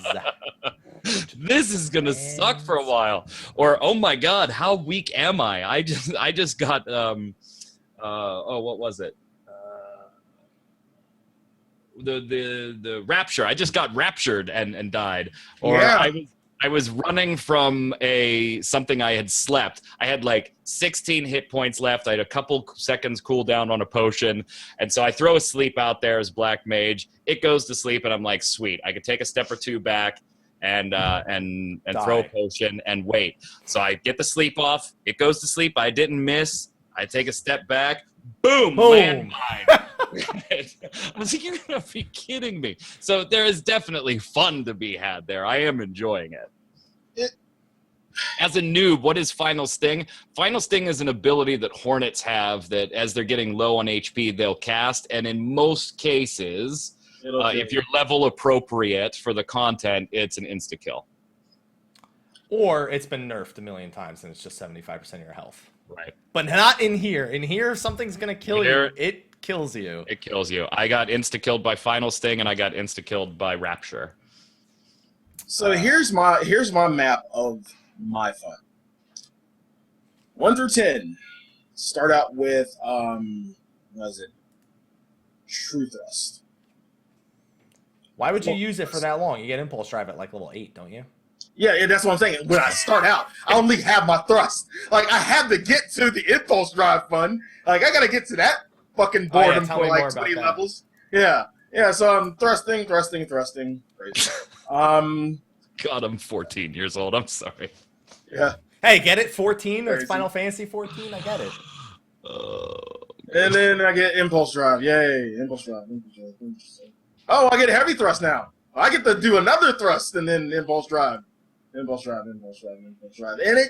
This is gonna suck for a while. Or oh my god, how weak am I? I just got what was it? The rapture. I just got raptured and died. Or Yeah. I was running from something I had slept. I had like 16 hit points left. I had a couple seconds cooldown on a potion. And so I throw a sleep out there as Black Mage. It goes to sleep and I'm like, sweet. I could take a step or two back and throw a potion and wait. So I get the sleep off. It goes to sleep. I didn't miss. I take a step back. Boom! Landmine. I was like, you're gonna be kidding me. So there is definitely fun to be had there. I am enjoying it. As a noob, what is Final Sting? Final Sting is an ability that Hornets have that as they're getting low on HP, they'll cast. And in most cases, if you're level appropriate for the content, it's an insta-kill. Or it's been nerfed a million times and it's just 75% of your health. Right. But not in here. In here, if something's going to kill you, it kills you. It kills you. I got insta-killed by Final Sting and I got insta-killed by Rapture. So here's my map of my fun. 1 through 10. Start out with what is it? True Thrust. Why would you use it for that long? You get Impulse Drive at like level 8, don't you? Yeah, that's what I'm saying. When I start out, I only have my thrust. Like, I have to get to the Impulse Drive fun. Like, I gotta get to that fucking boredom for like 20 levels. Yeah, so I'm thrusting. Crazy. God, I'm 14 years old. I'm sorry. Yeah. Hey, get it? 14? Crazy. It's Final Fantasy 14? I get it. And then I get Impulse Drive. Yay, Impulse Drive. Oh, I get Heavy Thrust now. I get to do another thrust and then Impulse Drive. And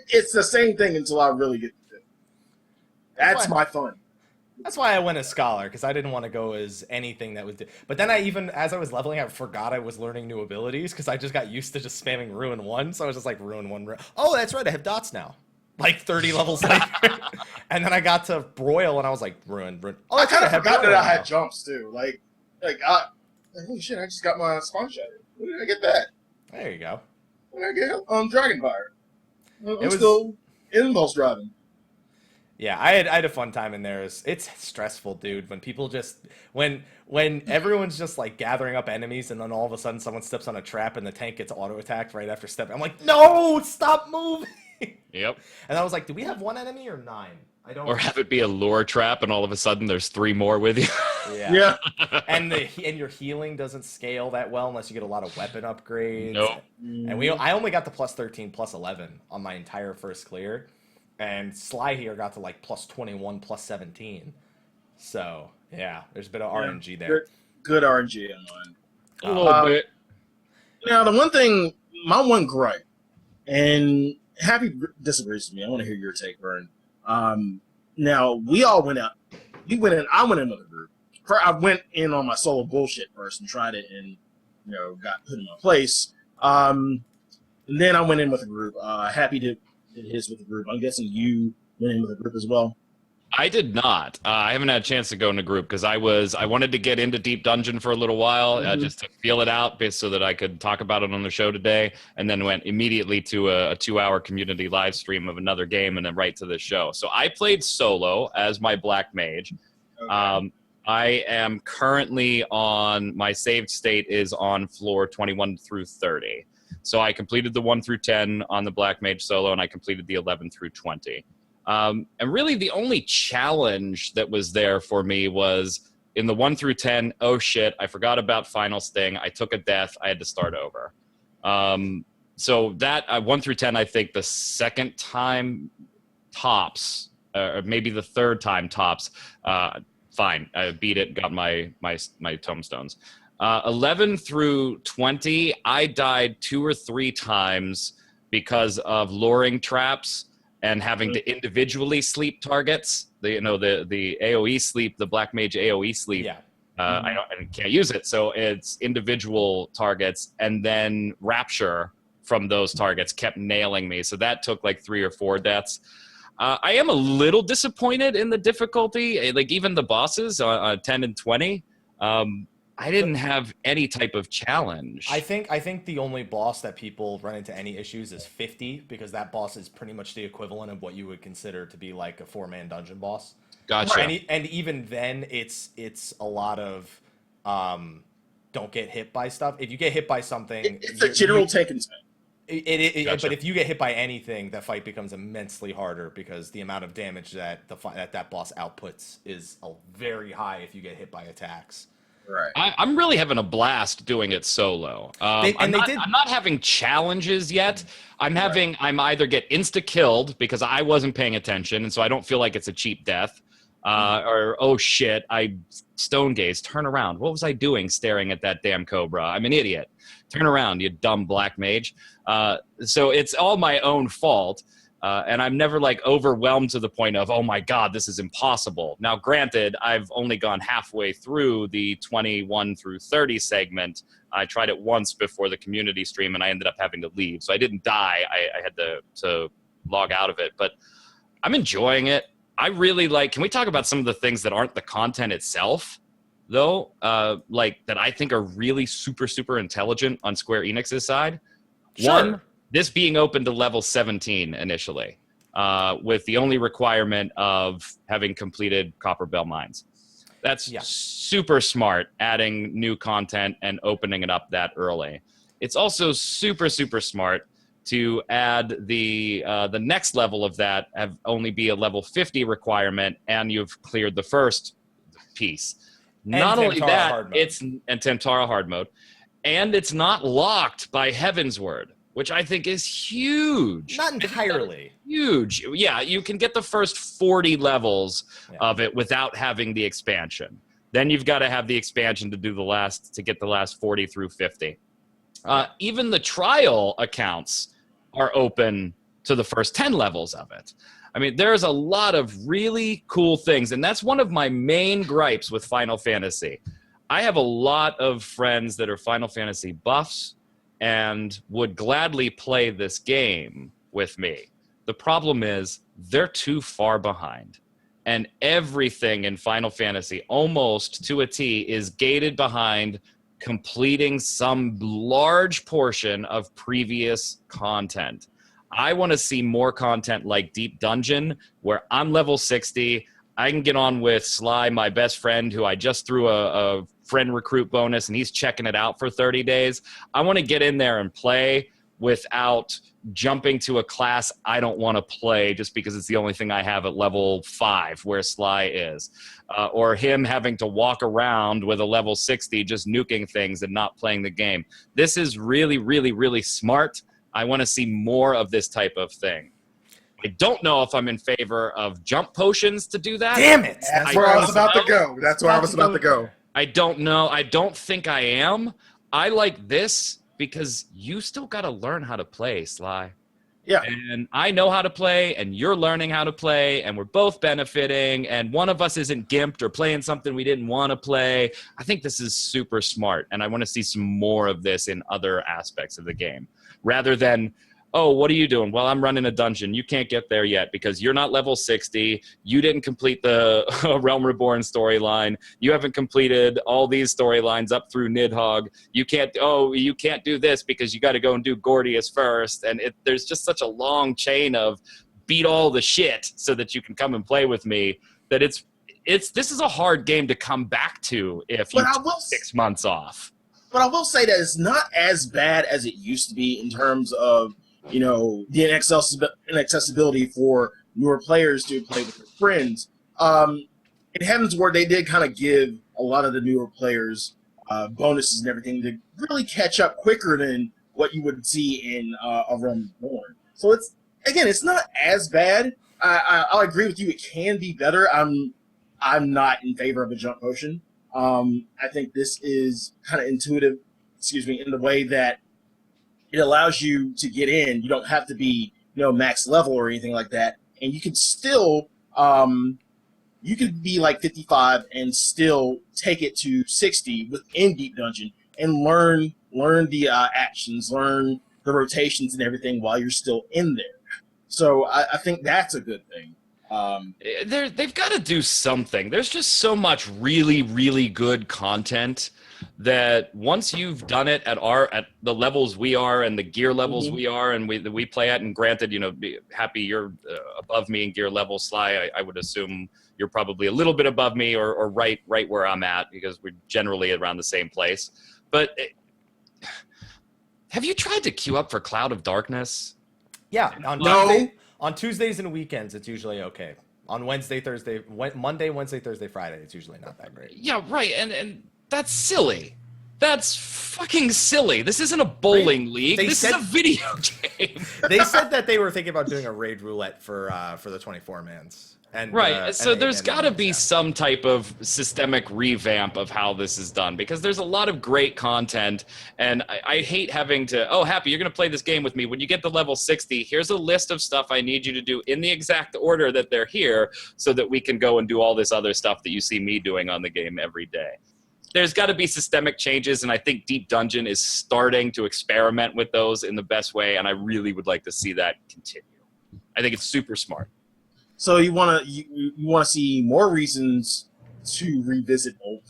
it's the same thing until I really get to it. That's my fun. That's why I went as Scholar, because I didn't want to go as anything that was... But then as I was leveling, I forgot I was learning new abilities, because I just got used to just spamming Ruin 1, so I was just like, Ruin 1... Oh, that's right, I have dots now. Like 30 levels later. And then I got to Broil, and I was like, Ruin. Oh, I kind of forgot that I had jumps, too. Holy shit, I just got my Spawn Shatter. When did I get that? There you go. When did I get Dragonfire? I'm still Impulse Driving. Yeah, I had a fun time in there. It's stressful, dude. When people when everyone's just like gathering up enemies, and then all of a sudden someone steps on a trap and the tank gets auto attacked right after stepping. I'm like, no, stop moving. Yep. And I was like, do we have 1 enemy or 9? I don't. Or have it be a lure trap, and all of a sudden there's 3 more with you. Yeah. And your healing doesn't scale that well unless you get a lot of weapon upgrades. Nope. And I only got to plus 13, plus 11 on my entire first clear. And Slyh here got to like plus 21, plus 17. So, yeah, there's a bit of RNG there. Good RNG on mine. A little bit. Now, the one thing, my one gripe, and Happy disagrees with me. I want to hear your take, Vern. Now, we all went out. I went in another group. I went in on my solo bullshit first and tried it and, got put in my place. And then I went in with a group. Happy did his with the group. I'm guessing you went in with a group as well. I did not. I haven't had a chance to go in a group because I wanted to get into Deep Dungeon for a little while, just to feel it out, so that I could talk about it on the show today, and then went immediately to a 2-hour community live stream of another game, and then right to this show. So I played solo as my Black Mage. Okay. I am currently my saved state is on floor 21 through 30. So I completed the 1 through 10 on the Black Mage solo, and I completed the 11 through 20. And really the only challenge that was there for me was in the 1 through 10, oh shit, I forgot about Final Sting. I took a death. I had to start over. So that 1 through 10, I think the second time tops, or maybe the third time tops, fine. I beat it, got my tombstones. 11 through 20, I died 2 or 3 times because of luring traps and having to individually sleep targets. The AoE sleep, the Black Mage AoE sleep. Yeah. I can't use it, so it's individual targets, and then Rapture from those targets kept nailing me. So that took like 3 or 4 deaths. I am a little disappointed in the difficulty. Like even the bosses on 10 and 20, I didn't have any type of challenge. I think the only boss that people run into any issues is 50, because that boss is pretty much the equivalent of what you would consider to be like a 4-man dungeon boss. Gotcha. And even then, it's a lot of don't get hit by stuff. If you get hit by something, it's a general take and spend. Gotcha. But if you get hit by anything, that fight becomes immensely harder, because the amount of damage that that boss outputs is very high if you get hit by attacks. Right. I'm really having a blast doing it solo. I'm not having challenges yet. I'm either get insta killed because I wasn't paying attention, and so I don't feel like it's a cheap death, or oh shit, I stone gaze. Turn around. What was I doing staring at that damn cobra? I'm an idiot. Turn around, you dumb black mage. So it's all my own fault. And I'm never like overwhelmed to the point of, oh my God, this is impossible. Now, granted, I've only gone halfway through the 21 through 30 segment. I tried it once before the community stream and I ended up having to leave. So I didn't die. I had to log out of it, but I'm enjoying it. I really like, can we talk about some of the things that aren't the content itself though? Like that I think are really super, super intelligent on Square Enix's side. Sure. One, this being open to level 17 initially, with the only requirement of having completed Copper Bell Mines. That's super smart, adding new content and opening it up that early. It's also super, super smart to add the next level of that have only be a level 50 requirement, and you've cleared the first piece. Not only that, it's and Temtara hard mode, and it's not locked by Heavensward, which I think is huge. Not entirely. Huge. Yeah, you can get the first 40 levels of it without having the expansion. Then you've got to have the expansion to get the last 40 through 50. Even the trial accounts are open to the first 10 levels of it. I mean, there's a lot of really cool things, and that's one of my main gripes with Final Fantasy. I have a lot of friends that are Final Fantasy buffs and would gladly play this game with me. The problem is they're too far behind. And everything in Final Fantasy, almost to a T, is gated behind completing some large portion of previous content. I want to see more content like Deep Dungeon, where I'm level 60. I can get on with Slyh, my best friend, who I just threw a friend recruit bonus, and he's checking it out for 30 days. I want to get in there and play without jumping to a class I don't want to play just because it's the only thing I have at level 5 where Slyh is. Or him having to walk around with a level 60 just nuking things and not playing the game. This is really, really, really smart. I want to see more of this type of thing. I don't know if I'm in favor of jump potions to do that. Damn it! That's where I was about to go. That's where I was about to go. I don't know. I don't think I am. I like this because you still got to learn how to play, Slyh. Yeah. And I know how to play, and you're learning how to play, and we're both benefiting, and one of us isn't gimped or playing something we didn't want to play. I think this is super smart, and I want to see some more of this in other aspects of the game. Rather than, oh, what are you doing? Well, I'm running a dungeon. You can't get there yet because you're not level 60. You didn't complete the Realm Reborn storyline. You haven't completed all these storylines up through Nidhogg. You can't do this because you got to go and do Gordius first. And there's just such a long chain of beat all the shit so that you can come and play with me that this is a hard game to come back to if you took 6 months off. But I will say that it's not as bad as it used to be in terms of, you know, the inaccessibility for newer players to play with their friends. In Heavensward, they did kind of give a lot of the newer players bonuses and everything to really catch up quicker than what you would see in a Realm Reborn. So it's not as bad. I'll agree with you. It can be better. I'm not in favor of a jump potion. I think this is kind of intuitive, in the way that it allows you to get in. You don't have to be, max level or anything like that. And you can still, you could be like 55 and still take it to 60 within Deep Dungeon and learn the actions, learn the rotations and everything while you're still in there. So I think that's a good thing. They've got to do something. There's just so much really, really good content that once you've done it at the levels we are and the gear levels we are and we play at, and granted, be happy you're above me in gear level, Sly. I would assume you're probably a little bit above me or right where I'm at, because we're generally around the same place. But have you tried to queue up for Cloud of Darkness? Yeah, on Tuesdays and weekends, it's usually okay. On Monday, Wednesday, Thursday, Friday, it's usually not that great. Yeah, right. And that's silly. That's fucking silly. This isn't a bowling league. This is a video game. They said that they were thinking about doing a raid roulette for the 24-mans. So there's got to be some type of systemic revamp of how this is done, because there's a lot of great content, and I hate having to, Happy, you're going to play this game with me. When you get to level 60, here's a list of stuff I need you to do in the exact order that they're here, so that we can go and do all this other stuff that you see me doing on the game every day. There's got to be systemic changes, and I think Deep Dungeon is starting to experiment with those in the best way, and I really would like to see that continue. I think it's super smart. So you want to see more reasons to revisit old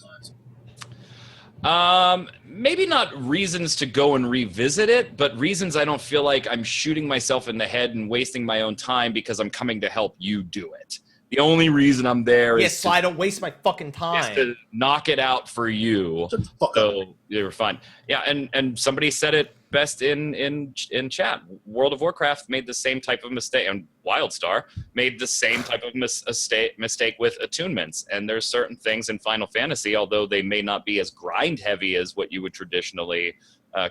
content? Maybe not reasons to go and revisit it, but reasons I don't feel like I'm shooting myself in the head and wasting my own time because I'm coming to help you do it. The only reason I'm there is so I don't waste my fucking time. To knock it out for you. So you're fine. Yeah, and somebody said it best in chat. World of Warcraft made the same type of mistake, and WildStar made the same type of mistake with attunements. And there's certain things in Final Fantasy, although they may not be as grind heavy as what you would traditionally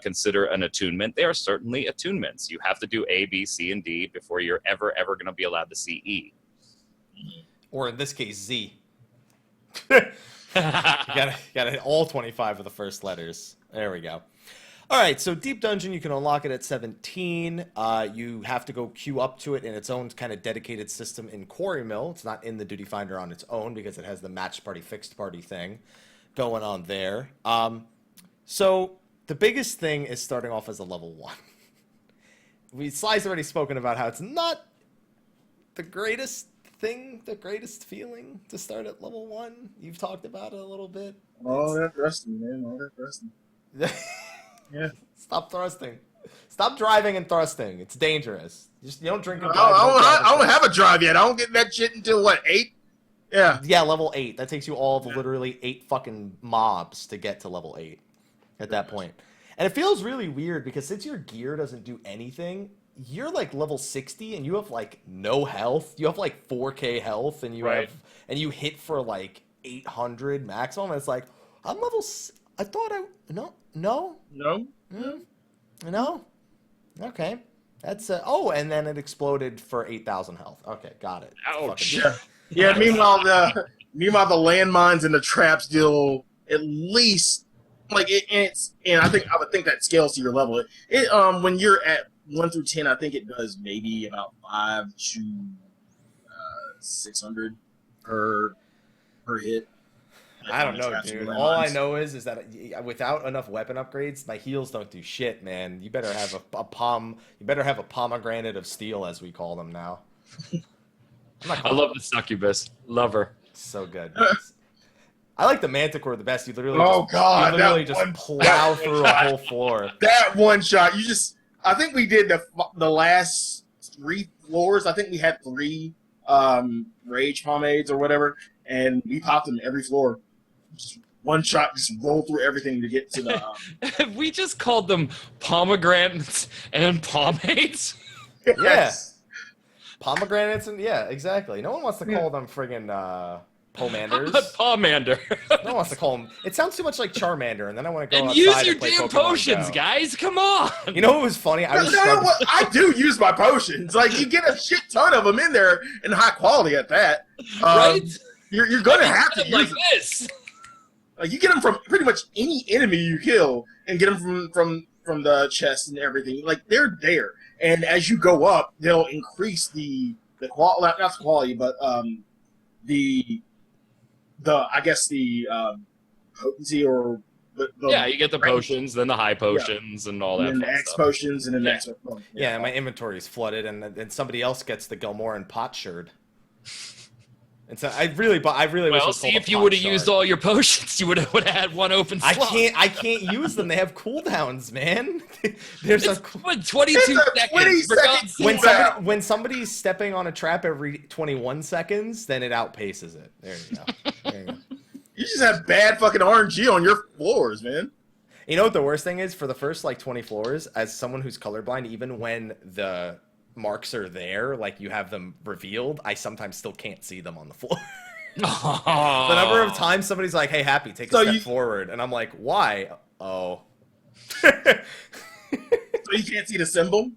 consider an attunement, they are certainly attunements. You have to do A, B, C, and D before you're ever going to be allowed to see E. Or in this case, Z. you gotta hit all 25 of the first letters. There we go. All right, so Deep Dungeon, you can unlock it at 17. You have to go queue up to it in its own kind of dedicated system in Quarry Mill. It's not in the Duty Finder on its own because it has the match party, fixed party thing going on there. So the biggest thing is starting off as a level 1. Sly's already spoken about how it's not the greatest feeling to start at level 1. You've talked about it a little bit. That's thrusting, man. That's thrusting. Yeah. Stop thrusting. Stop driving and thrusting. It's dangerous. You don't drink and drive. I don't have a drive yet. I don't get that shit until what, 8? Yeah. Yeah, level 8. That takes you all of literally 8 fucking mobs to get to level 8 at that point. And it feels really weird because since your gear doesn't do anything, you're like level 60 and you have like no health. You have like 4k health and you have you hit for like 800 maximum. And it's like, I'm level I thought I no. Okay. That's and then it exploded for 8,000 health. Okay, got it. Ouch. Yeah. Meanwhile the landmines and the traps deal at least like and I would think that scales to your level. It when you're at 1 through 10, I think it does maybe about 5 to 600 per hit. I don't know, dude. All I know is that without enough weapon upgrades, my heals don't do shit, man. You better have a pomegranate of steel, as we call them now. I love the succubus. Love her. So good. I like the Manticore the best. You literally just plow through a whole floor. That one shot, I think we did the last 3 floors. I think we had 3 rage pomades or whatever, and we popped them every floor. Just one shot, just roll through everything to get to the. We just called them pomegranates and pomades. Yes. Yeah, pomegranates and exactly. No one wants to call them friggin' pomanders. Pomander. No one wants to call them. It sounds too much like Charmander, and then I want to go outside use your and play damn Pokemon potions, Go. guys. Come on. You know what was funny? I do use my potions. Like you get a shit ton of them in there, and high quality at that. Right? You're gonna have to use like them. this. Like you get them from pretty much any enemy you kill, and get them from the chest and everything. Like they're there, and as you go up, they'll increase the quality, not the quality, but the I guess the potency or Yeah, you get the potions, then the high potions, and all that. And then the X stuff. potions, and then the X potions. Yeah, my inventory is flooded, and then somebody else gets the Gilmoran potsherd. And so I really wish it was see called if a you would have potsherd. used all your potions, you would have had one open slot. I can't use them. They have cooldowns, man. There's It's a 22 20 seconds. For God's seconds. sake. when somebody's stepping on a trap every 21 seconds, then it outpaces it. There you go. There you go. You just have bad fucking RNG on your floors, man. You know what the worst thing is? For the first like 20 floors, as someone who's colorblind, even when the marks are there, like you have them revealed, I sometimes still can't see them on the floor. The number of times somebody's like, "Hey, Happy, take a step forward," and I'm like, "Why?" Oh. So you can't see the symbol?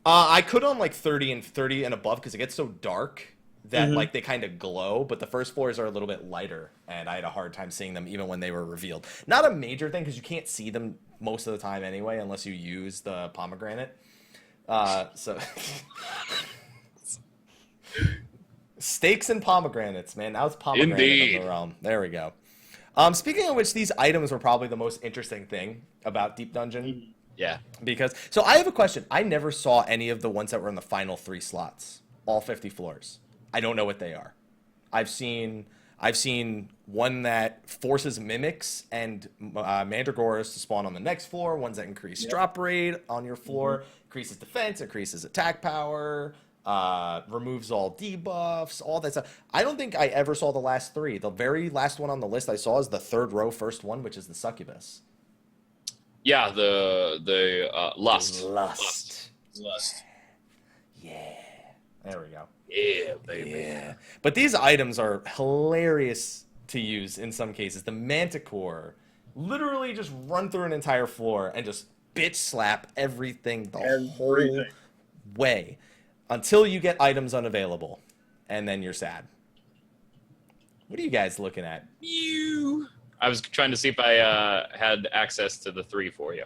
I could on like 30 and above because it gets so dark that like they kind of glow, but the first floors are a little bit lighter, and I had a hard time seeing them even when they were revealed. Not a major thing because you can't see them most of the time anyway, unless you use the pomegranate. So steaks and pomegranates, man. Now it's pomegranate of the realm. There we go. Speaking of which, these items were probably the most interesting thing about Deep Dungeon. Yeah. So I have a question. I never saw any of the ones that were in the final 3 slots, all 50 floors. I don't know what they are. I've seen one that forces mimics and mandragoras to spawn on the next floor, ones that increase drop rate on your floor, increases defense, increases attack power, removes all debuffs, all that stuff. I don't think I ever saw the last 3. The very last one on the list I saw is the 3rd row first one, which is the succubus. Yeah, the lust. Lust. Yeah. There we go. Yeah, baby. Yeah. But these items are hilarious to use in some cases. The Manticore literally just run through an entire floor and just bitch slap everything the whole way until you get items unavailable. And then you're sad. What are you guys looking at? I was trying to see if I had access to the 3 for you.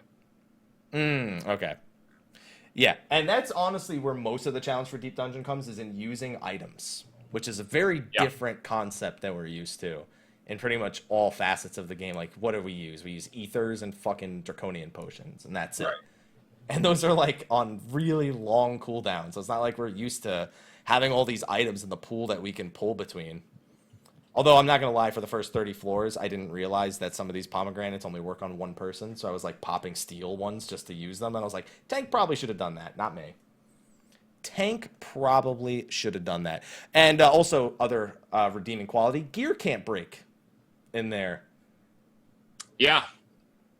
Okay. Yeah, and that's honestly where most of the challenge for Deep Dungeon comes, is in using items, which is a very different concept that we're used to in pretty much all facets of the game. Like, what do we use? We use ethers and fucking draconian potions, and that's it. Right. And those are like on really long cooldowns, so it's not like we're used to having all these items in the pool that we can pull between. Although I'm not going to lie, for the first 30 floors, I didn't realize that some of these pomegranates only work on one person. So I was like popping steel ones just to use them. And I was like, Tank probably should have done that. Not me. Tank probably should have done that. And also other redeeming quality. Gear can't break in there. Yeah.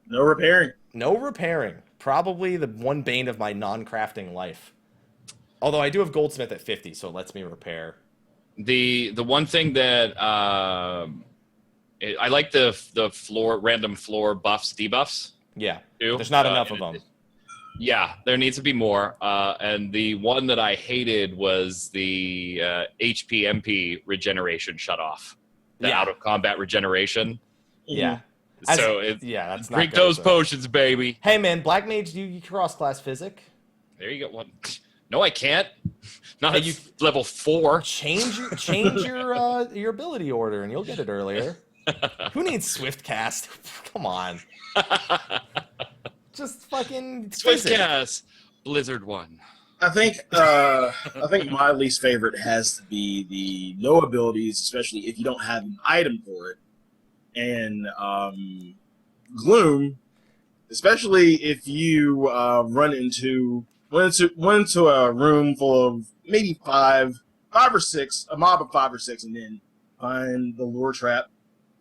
No repairing. No repairing. Probably the one bane of my non-crafting life. Although I do have Goldsmith at 50, so it lets me repair. The one thing that I like the random floor buffs, debuffs. Yeah, too. There's not enough of them. Yeah, there needs to be more. And the one that I hated was the HP MP regeneration shut off. The out of combat regeneration. Yeah. So that's not drink good, those so. potions, baby. Hey man, Black Mage, do you cross class physic? There you go. One. No, I can't. Not at level 4. Change your ability order and you'll get it earlier. Who needs Swift Cast? Come on. Just fucking Swift Cast. Blizzard 1. I think my least favorite has to be the no abilities, especially if you don't have an item for it. And Gloom, especially if you went into a room full of maybe five or six, a mob of 5 or 6, and then find the lure trap,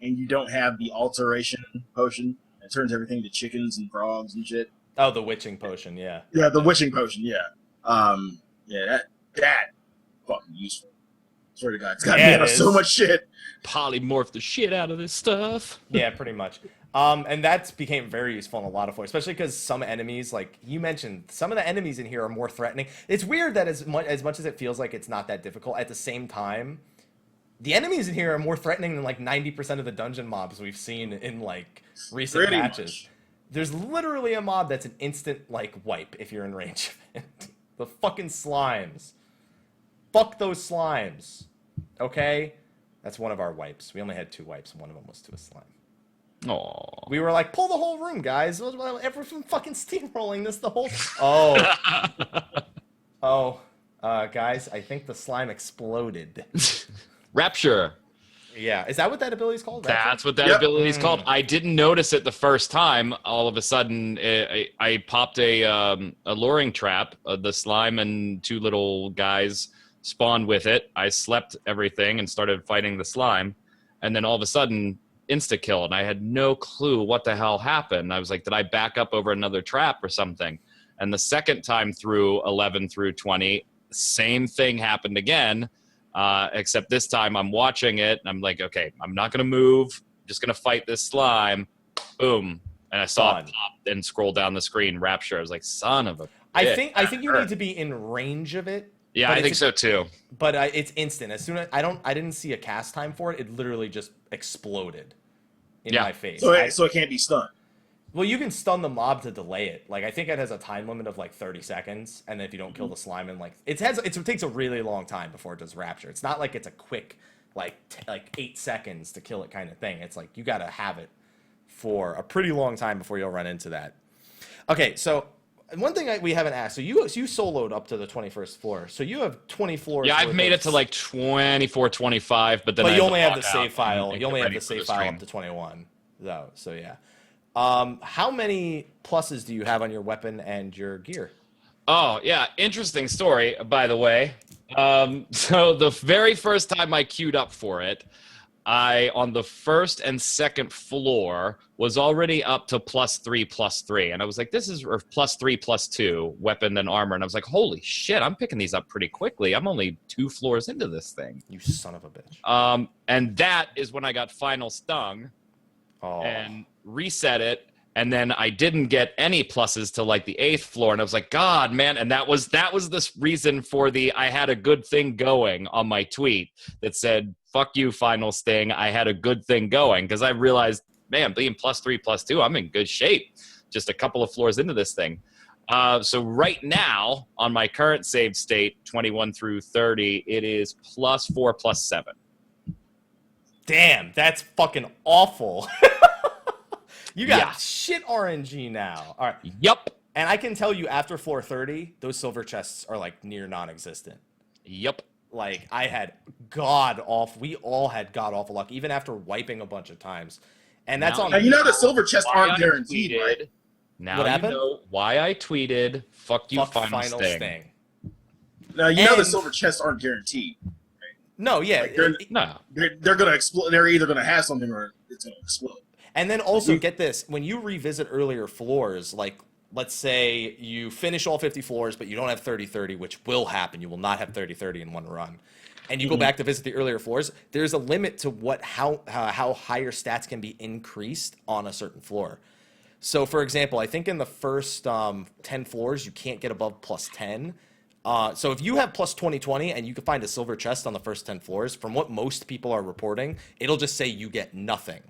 and you don't have the alteration potion that turns everything to chickens and frogs and shit. Oh, the witching potion, yeah. Yeah, the witching potion, yeah. That fucking useful. Swear to God, it's got me out of so much shit. Polymorph the shit out of this stuff. Yeah, pretty much. And that became very useful in a lot of ways, especially because some enemies, like you mentioned, some of the enemies in here are more threatening. It's weird that as much as it feels like it's not that difficult, at the same time, the enemies in here are more threatening than like 90% of the dungeon mobs we've seen in like recent patches. There's literally a mob that's an instant like wipe if you're in range of it. The fucking slimes. Fuck those slimes. Okay? That's one of our wipes. We only had 2 wipes, and one of them was to a slime. Oh. We were like, pull the whole room, guys. Everything fucking steamrolling this the whole. Guys, I think the slime exploded. Rapture. Yeah, is that what that ability is called? That's what that ability is called. I didn't notice it the first time. All of a sudden, I popped a luring trap. The slime and two little guys spawned with it. I slept everything and started fighting the slime. And then all of a sudden, insta-kill. And I had no clue what the hell happened. I was like, did I back up over another trap or something? And the second time through 11 through 20, same thing happened again. Except this time I'm watching it and I'm like, okay, I'm not going to move. I'm just going to fight this slime. Boom. And I saw it pop and scroll down the screen, Rapture. I was like, son of a bitch. I think you need to be in range of it. Yeah, I think so too. But it's instant. As soon as I didn't see a cast time for it. It literally just exploded in my face. So it can't be stunned. Well, you can stun the mob to delay it. Like, I think it has a time limit of like 30 seconds, and then if you don't kill the slime in it takes a really long time before it does Rapture. It's not like it's a quick like 8 seconds to kill it kind of thing. It's like you got to have it for a pretty long time before you'll run into that. Okay, so one thing we haven't asked. So you soloed up to the 21st floor. So you have 20 floors. Yeah, I've made it to like 24, 25, but then you only have the save file. You only have the save file up to 21, though. So yeah. How many pluses do you have on your weapon and your gear? Oh, yeah. Interesting story, by the way. So the very first time I queued up for it, on the first and second floor, was already up to +3/+3. And I was like, this is +3/+2, weapon and armor. And I was like, holy shit, I'm picking these up pretty quickly. I'm only 2 floors into this thing. You son of a bitch. And that is when I got final stung. And reset it, and then I didn't get any pluses till like the 8th floor, and I was like, God, man. And that was the reason for I had a good thing going on my tweet that said, fuck you, final sting. I had a good thing going, because I realized, man, being +3/+2, I'm in good shape. Just a couple of floors into this thing. So right now, on my current save state, 21 through 30, it is +4/+7. Damn, that's fucking awful. You got shit RNG now. All right. Yep. And I can tell you after floor 30, those silver chests are like near non-existent. Yep. Like I had we all had god awful luck, even after wiping a bunch of times. And that's Now, you know the silver chests aren't guaranteed, right? Now you know why I tweeted, fuck you, final sting. Now you know the silver chests aren't guaranteed. Right? No, yeah. Like they're gonna explode. They're either gonna have something or it's gonna explode. And then also get this, when you revisit earlier floors, like let's say you finish all 50 floors, but you don't have 30/30, which will happen. You will not have 30/30 in one run. And you go back to visit the earlier floors, there's a limit to how higher stats can be increased on a certain floor. So for example, I think in the first 10 floors, you can't get above +10. So if you have +20/20 and you can find a silver chest on the first 10 floors, from what most people are reporting, it'll just say you get nothing.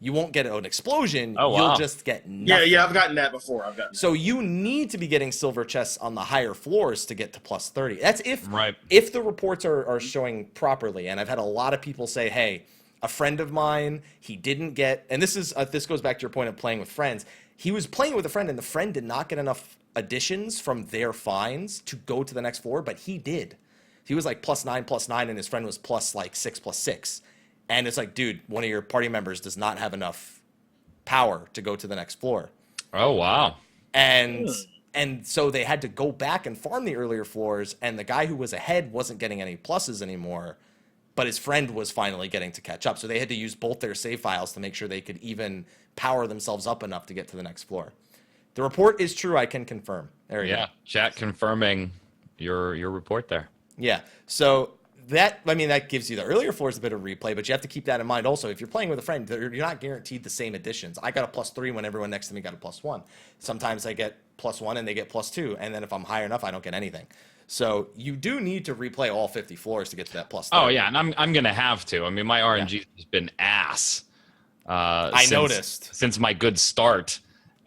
You won't get an explosion. Oh, wow. You'll just get nothing. Yeah, I've gotten that before. So you need to be getting silver chests on the higher floors to get to +30. That's if the reports are showing properly. And I've had a lot of people say, hey, a friend of mine, he didn't get, and this goes back to your point of playing with friends. He was playing with a friend, and the friend did not get enough additions from their finds to go to the next floor, but he did. He was like +9/+9, and his friend was +6/6. And it's like, dude, one of your party members does not have enough power to go to the next floor. Oh, wow. And so they had to go back and farm the earlier floors, and the guy who was ahead wasn't getting any pluses anymore, but his friend was finally getting to catch up. So they had to use both their save files to make sure they could even power themselves up enough to get to the next floor. The report is true, I can confirm. There you go. Chat confirming your report there. Yeah, so that gives you the earlier floors a bit of replay, but you have to keep that in mind also. If you're playing with a friend, you're not guaranteed the same additions. I got a +3 when everyone next to me got a +1. Sometimes I get +1 and they get +2, and then if I'm high enough, I don't get anything. So you do need to replay all 50 floors to get to that +3. Oh yeah, and I'm gonna have to. I mean, my RNG has been ass. I noticed since my good start.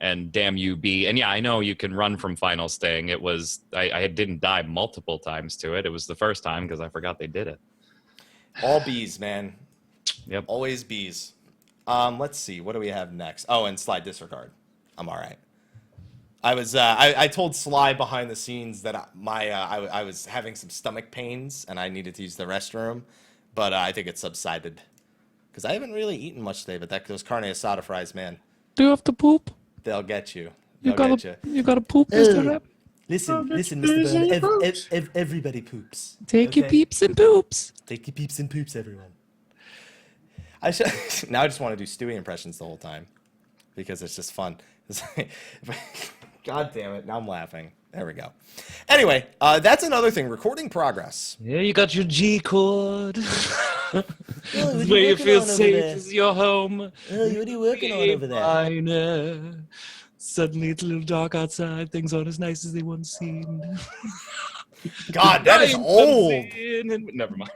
And damn you, B. And yeah, I know you can run from final sting. It was I didn't die multiple times to it. It was the first time because I forgot they did it. All B's, man. Yep. Always B's. Let's see. What do we have next? Oh, and Slyh disregard. I'm all right. I told Slyh behind the scenes that I was having some stomach pains and I needed to use the restroom, but I think it subsided because I haven't really eaten much today. But those carne asada fries, man, Do you have to poop? they'll get you. You They'll gotta, get you gotta poop, Mr. Rep. Listen, Mr. Burn. Everybody poops. Take your peeps and poops. Take your peeps and poops, everyone. Now I just want to do Stewie impressions the whole time because it's just fun. God damn it! Now I'm laughing. There we go. Anyway, that's another thing. Recording progress. Yeah, you got your G chord. What are Where you working feel on over safe there? is your home. What are you working on over there? Minor. Suddenly it's a little dark outside. Things aren't as nice as they once seemed. God, that is Time old. comes in and- Never mind.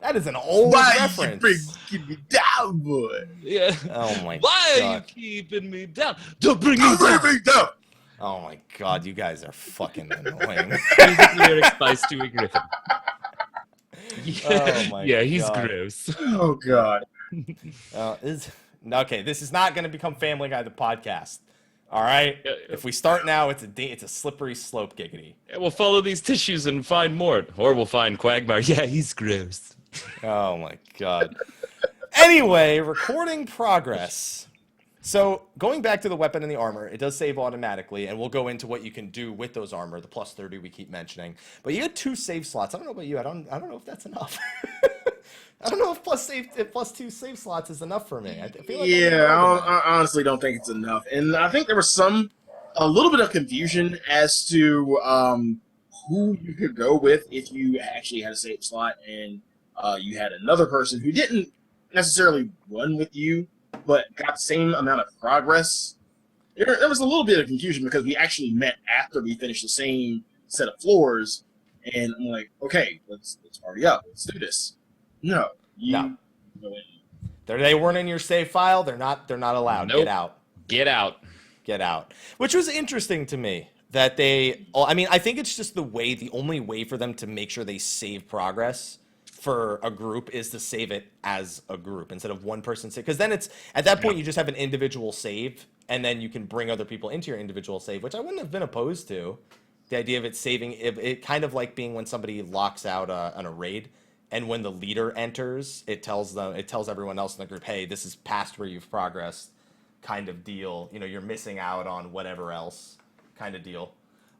That is an old Why reference. you keep me down, boy? Yeah. Oh my Why God. are you keeping me down? To bring you Bring down. me down. Oh my God, you guys are fucking annoying. Music lyrics by Stewie Griffin. Oh my yeah, he's God. gross. Oh God. Okay, this is not going to become Family Guy the podcast. All right. Yeah. If we start now, it's a slippery slope, giggity. Yeah, we'll follow these tissues and find more. Or we'll find Quagmire. Yeah, he's gross. Oh my God. Anyway, recording progress. So going back to the weapon and the armor, it does save automatically, and we'll go into what you can do with those armor, the plus 30 we keep mentioning. But you had 2 save slots. I don't know about you. I don't know if that's enough. I don't know if plus 2 save slots is enough for me. I feel like I honestly don't think it's enough. And I think there was a little bit of confusion as to who you could go with if you actually had a save slot and you had another person who didn't necessarily run with you, but got the same amount of progress. There was a little bit of confusion because we actually met after we finished the same set of floors, and I'm like, okay, let's party up, let's do this. No. No. Go in. They weren't in your save file. They're not allowed. Nope. Get out. Get out. Get out. Which was interesting to me that I think it's just the only way for them to make sure they save progress for a group is to save it as a group instead of one person save. Because then it's, at that point, you just have an individual save, and then you can bring other people into your individual save, which I wouldn't have been opposed to. The idea of it saving, it kind of like being when somebody locks out on a raid, and when the leader enters, it tells everyone else in the group, hey, this is past where you've progressed, kind of deal. You know, you're missing out on whatever else, kind of deal.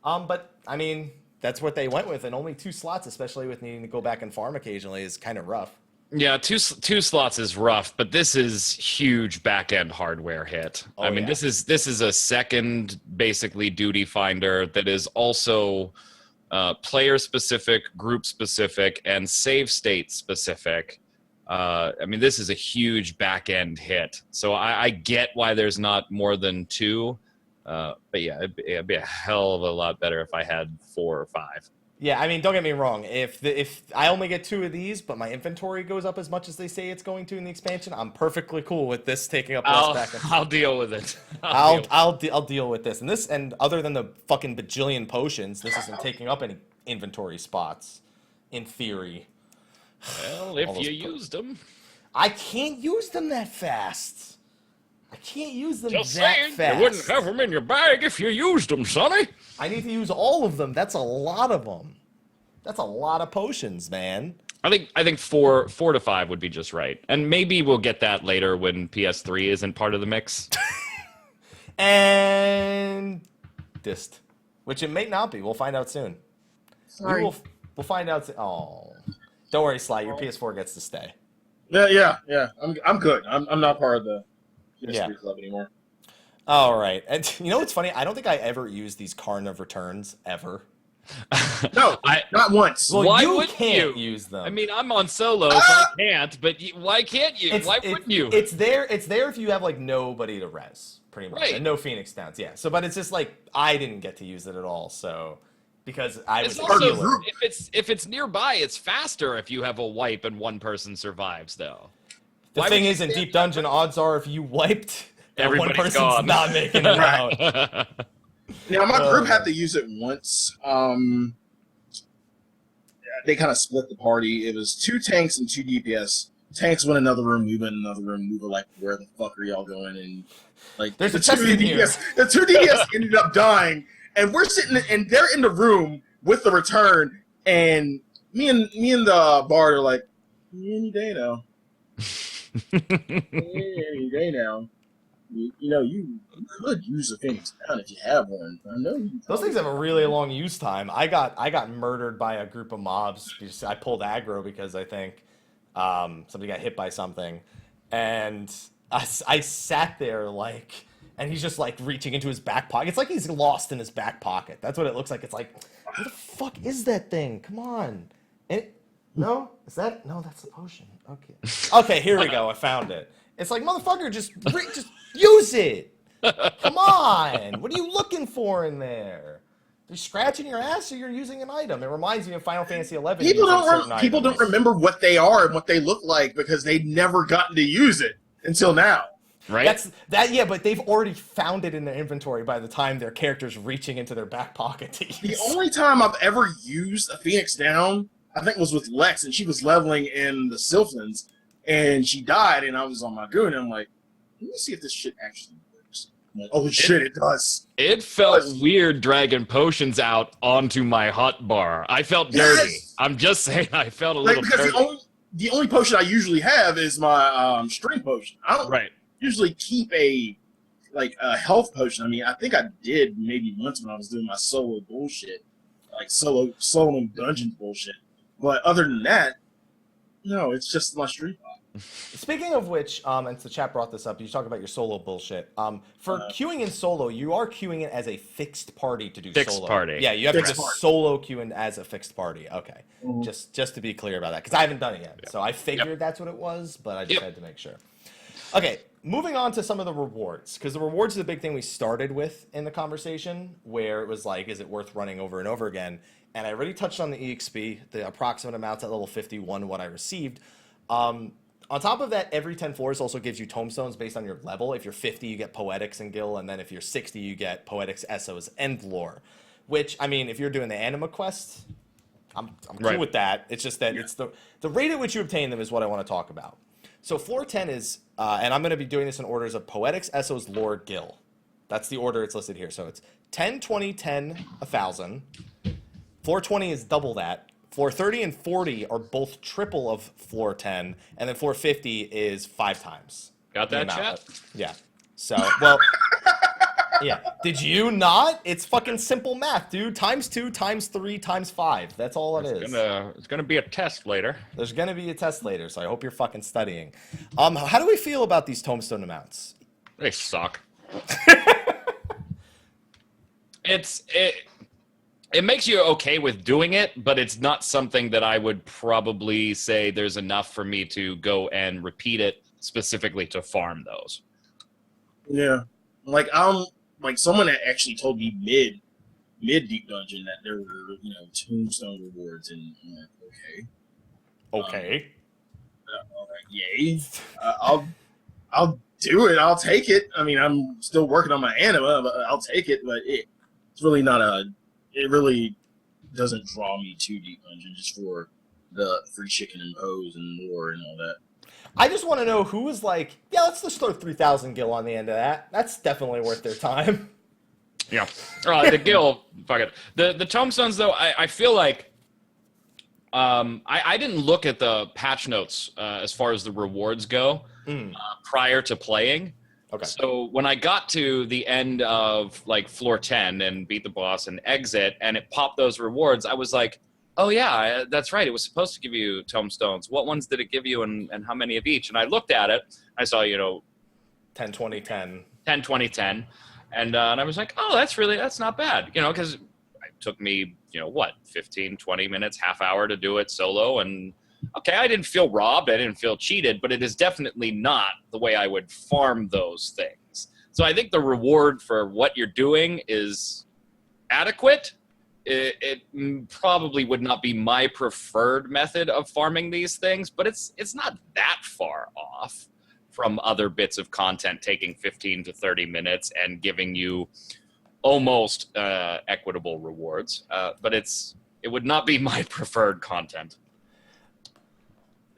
But I mean, that's what they went with, and only 2 slots, especially with needing to go back and farm occasionally, is kind of rough. Yeah, two slots is rough, but this is huge back-end hardware hit. Oh, I mean, yeah. this is a second, basically, duty finder that is also player-specific, group-specific, and save state-specific. I mean, this is a huge back-end hit. So I get why there's not more than 2. But yeah, it'd be a hell of a lot better if I had 4 or 5. Yeah, I mean, don't get me wrong. If I only get 2 of these, but my inventory goes up as much as they say it's going to in the expansion, I'm perfectly cool with this taking up less back. I'll deal with it. I'll deal with this. And other than the fucking bajillion potions, this isn't taking up any inventory spots, in theory. Well, if you used them. I can't use them that fast. I can't use them Just that saying, fast. you wouldn't have them in your bag if you used them, Sonny. I need to use all of them. That's a lot of them. That's a lot of potions, man. I think 4 to 5 would be just right, and maybe we'll get that later when PS3 isn't part of the mix. And dist, which it may not be. We'll find out soon. Sorry. We'll find out. Oh, don't worry, Slyh. Your PS4 gets to stay. Yeah. I'm good. I'm not part of the Yeah. PS3 club anymore. All right. And you know what's funny? I don't think I ever used these Carn of Returns ever. No, not once. Well, Why you wouldn't can't you? use them. I mean, I'm on solo, so I can't. But why can't you? Why wouldn't you? It's there if you have like nobody to res, pretty much, Right. and no Phoenix Downs. Yeah. So, but it's just like I didn't get to use it at all. So, because I was It's a also healer. if it's nearby, it's faster if you have a wipe and one person survives, though. The Why thing would is, you in stand Deep Dungeon, odds are if you wiped, that one Everybody's person's gone. not making it out. Now my group had to use it once. They kind of split the party. It was 2 tanks and 2 DPS tanks went in another room, we went in another room. We were like, "Where the fuck are y'all going?" And like, There's the a chest in here. The two DPS ended up dying, and we're sitting, and they're in the room with the return, and me and the bard are like, "Any day now, any day now." You know, you could use a Phoenix Down if you have one. I know you Those things have a really long use time. I got murdered by a group of mobs. Because I pulled aggro because I think somebody got hit by something, and I sat there like, and he's just like reaching into his back pocket. It's like he's lost in his back pocket. That's what it looks like. It's like, what the fuck is that thing? Come on. No, is that? No, that's the potion. Okay, here we go. I found it. It's like, motherfucker, just use it. Come on. What are you looking for in there? You're scratching your ass or you're using an item. It reminds me of Final Fantasy XI. People don't remember what they are and what they look like because they've never gotten to use it until now. Right? Yeah, but they've already found it in their inventory by the time their character's reaching into their back pocket to use. The only time I've ever used a Phoenix Down, I think, was with Lex, and she was leveling in the Sylphlands, and she died, and I was on my goon, and I'm like, let me see if this shit actually works. I'm like, oh shit, it does. It felt weird dragging potions out onto my hot bar. I felt dirty. Yes. I'm just saying I felt a little because dirty. the only potion I usually have is my string potion. I don't usually keep a health potion. I mean, I think I did maybe once when I was doing my solo bullshit, like solo dungeon bullshit. But other than that, no, it's just my string pot. Speaking of which, and the chat brought this up, you talk about your solo bullshit. For queuing in solo, you are queuing it as a fixed party to do Fixed solo. party. Yeah, you have Fixed to party. solo queue in as a fixed party. Okay, Mhm. just to be clear about that, because I haven't done it yet. So I figured that's what it was, but I just had to make sure. Okay, moving on to some of the rewards, because the rewards is a big thing we started with in the conversation, where it was like, is it worth running over and over again? And I already touched on the EXP, the approximate amounts at level 51, what I received. On top of that, every 10 floors also gives you tombstones based on your level. If you're 50, you get Poetics and Gil, and then if you're 60, you get Poetics, Essos, and Lore. Which, I mean, if you're doing the Anima quest, I'm cool with that. It's just that it's the rate at which you obtain them is what I want to talk about. So floor 10 is, and I'm going to be doing this in orders of Poetics, Essos, Lore, Gil. That's the order it's listed here. So it's 10, 20, 10, 1,000. Floor 20 is double that. Floor 30 and 40 are both triple of floor 10, and then floor 50 is 5 times. Got that, chat? Yeah. So, well, yeah. Did you not? It's fucking simple math, dude. Times 2, times 3, times 5. That's all it is. It's gonna be a test later. There's gonna be a test later, so I hope you're fucking studying. How do we feel about these tombstone amounts? They suck. It makes you okay with doing it, but it's not something that I would probably say there's enough for me to go and repeat it specifically to farm those. Yeah, someone that actually told me mid deep dungeon that there were tombstone rewards, and I'm like, Okay. Yay! I'll do it. I'll take it. I mean, I'm still working on my anima, but I'll take it. But it's really not it really doesn't draw me to deep dungeon just for the free chicken and pose and lore and all that. I just want to know who was like, yeah, let's just throw 3,000 gil on the end of that. That's definitely worth their time. Yeah. The gil, fuck it. The tombstones, though, I feel like I didn't look at the patch notes as far as the rewards go prior to playing. Okay. So when I got to the end of like floor 10 and beat the boss and exit, and it popped those rewards, I was like, oh yeah, that's right. It was supposed to give you tombstones. What ones did it give you, and how many of each? And I looked at it. I saw 10, 20, 10. 10, 20, 10. And I was like, oh, that's not bad. Because it took me, 15, 20 minutes, half hour to do it solo. And okay, I didn't feel robbed. I didn't feel cheated, but it is definitely not the way I would farm those things. So I think the reward for what you're doing is adequate. It probably would not be my preferred method of farming these things, but it's not that far off from other bits of content taking 15 to 30 minutes and giving you almost equitable rewards. But it would not be my preferred content.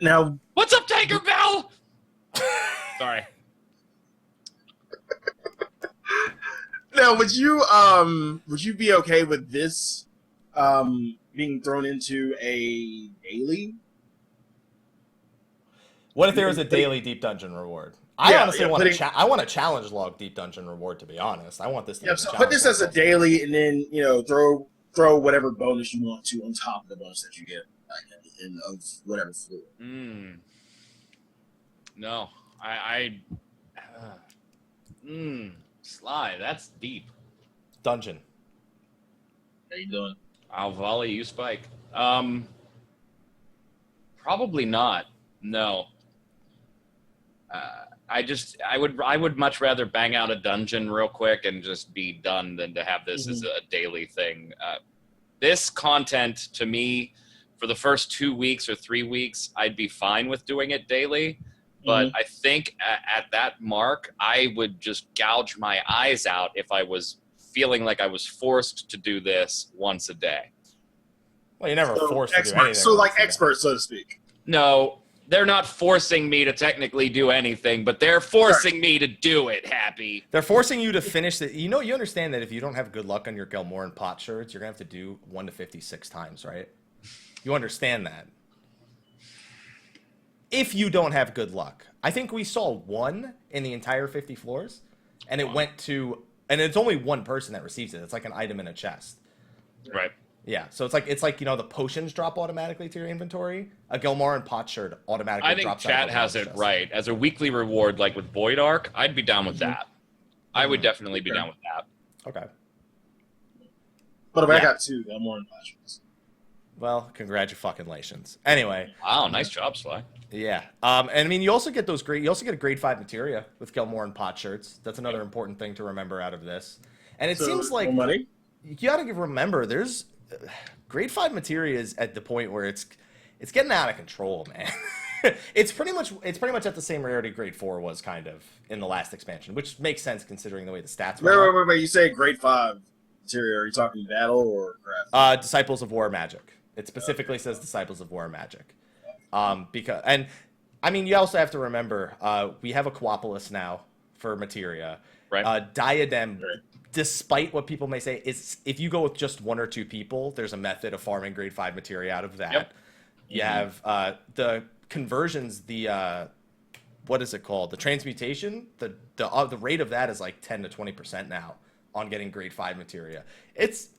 Now, What's up, Tinkerbell? Sorry. now, would you be okay with this being thrown into a daily? What if there was a daily deep dungeon reward? I honestly want I want a challenge log deep dungeon reward, to be honest. I want this to be So put this as a daily, and then throw whatever bonus you want to on top of the bonus that you get at the end of whatever floor. No, Sly, that's deep. Dungeon. How you doing? I'll volley you, Spike. Probably not. No. I would much rather bang out a dungeon real quick and just be done than to have this as a daily thing. This content, to me, for the first 2 weeks or 3 weeks, I'd be fine with doing it daily. But I think at that mark, I would just gouge my eyes out if I was feeling like I was forced to do this once a day. Well, you're never forced to do anything. So like experts, so to speak. No, they're not forcing me to technically do anything, but they're forcing me to do it, Happy. They're forcing you to finish it. You understand that if you don't have good luck on your Gelmoran pot shirts, you're going to have to do 1 to 56 times, right? You understand that. If you don't have good luck. I think we saw 1 in the entire 50 floors, and it went to, and it's only 1 person that receives it. It's like an item in a chest. Right. Yeah, so it's like the potions drop automatically to your inventory. A Gelmoran pot shirt automatically drops. I think chat has it right. As a weekly reward, like with Void Arc, I'd be down with that. I would definitely be down with that. Okay. But if I got 2 Gelmoran pot shirts. Well, congratulations. Anyway. Wow, nice job, Sly. Yeah. And I mean, you also get a grade 5 materia with Gelmoran pot shirts. That's another important thing to remember out of this. And it seems like money? You got to remember there's grade 5 materia is at the point where it's getting out of control, man. it's pretty much at the same rarity grade 4 was kind of in the last expansion, which makes sense considering the way the stats were. Wait, you say grade 5 materia, are you talking battle or craft? Disciples of War Magic. It specifically says Disciples of War Magic. You also have to remember, we have a Quapolis now for materia. Right. Diadem, despite what people may say, is if you go with just 1 or 2 people, there's a method of farming grade 5 materia out of that. Yep. You have the conversions, what is it called? The transmutation, the rate of that is like 10 to 20% now on getting grade 5 materia. It's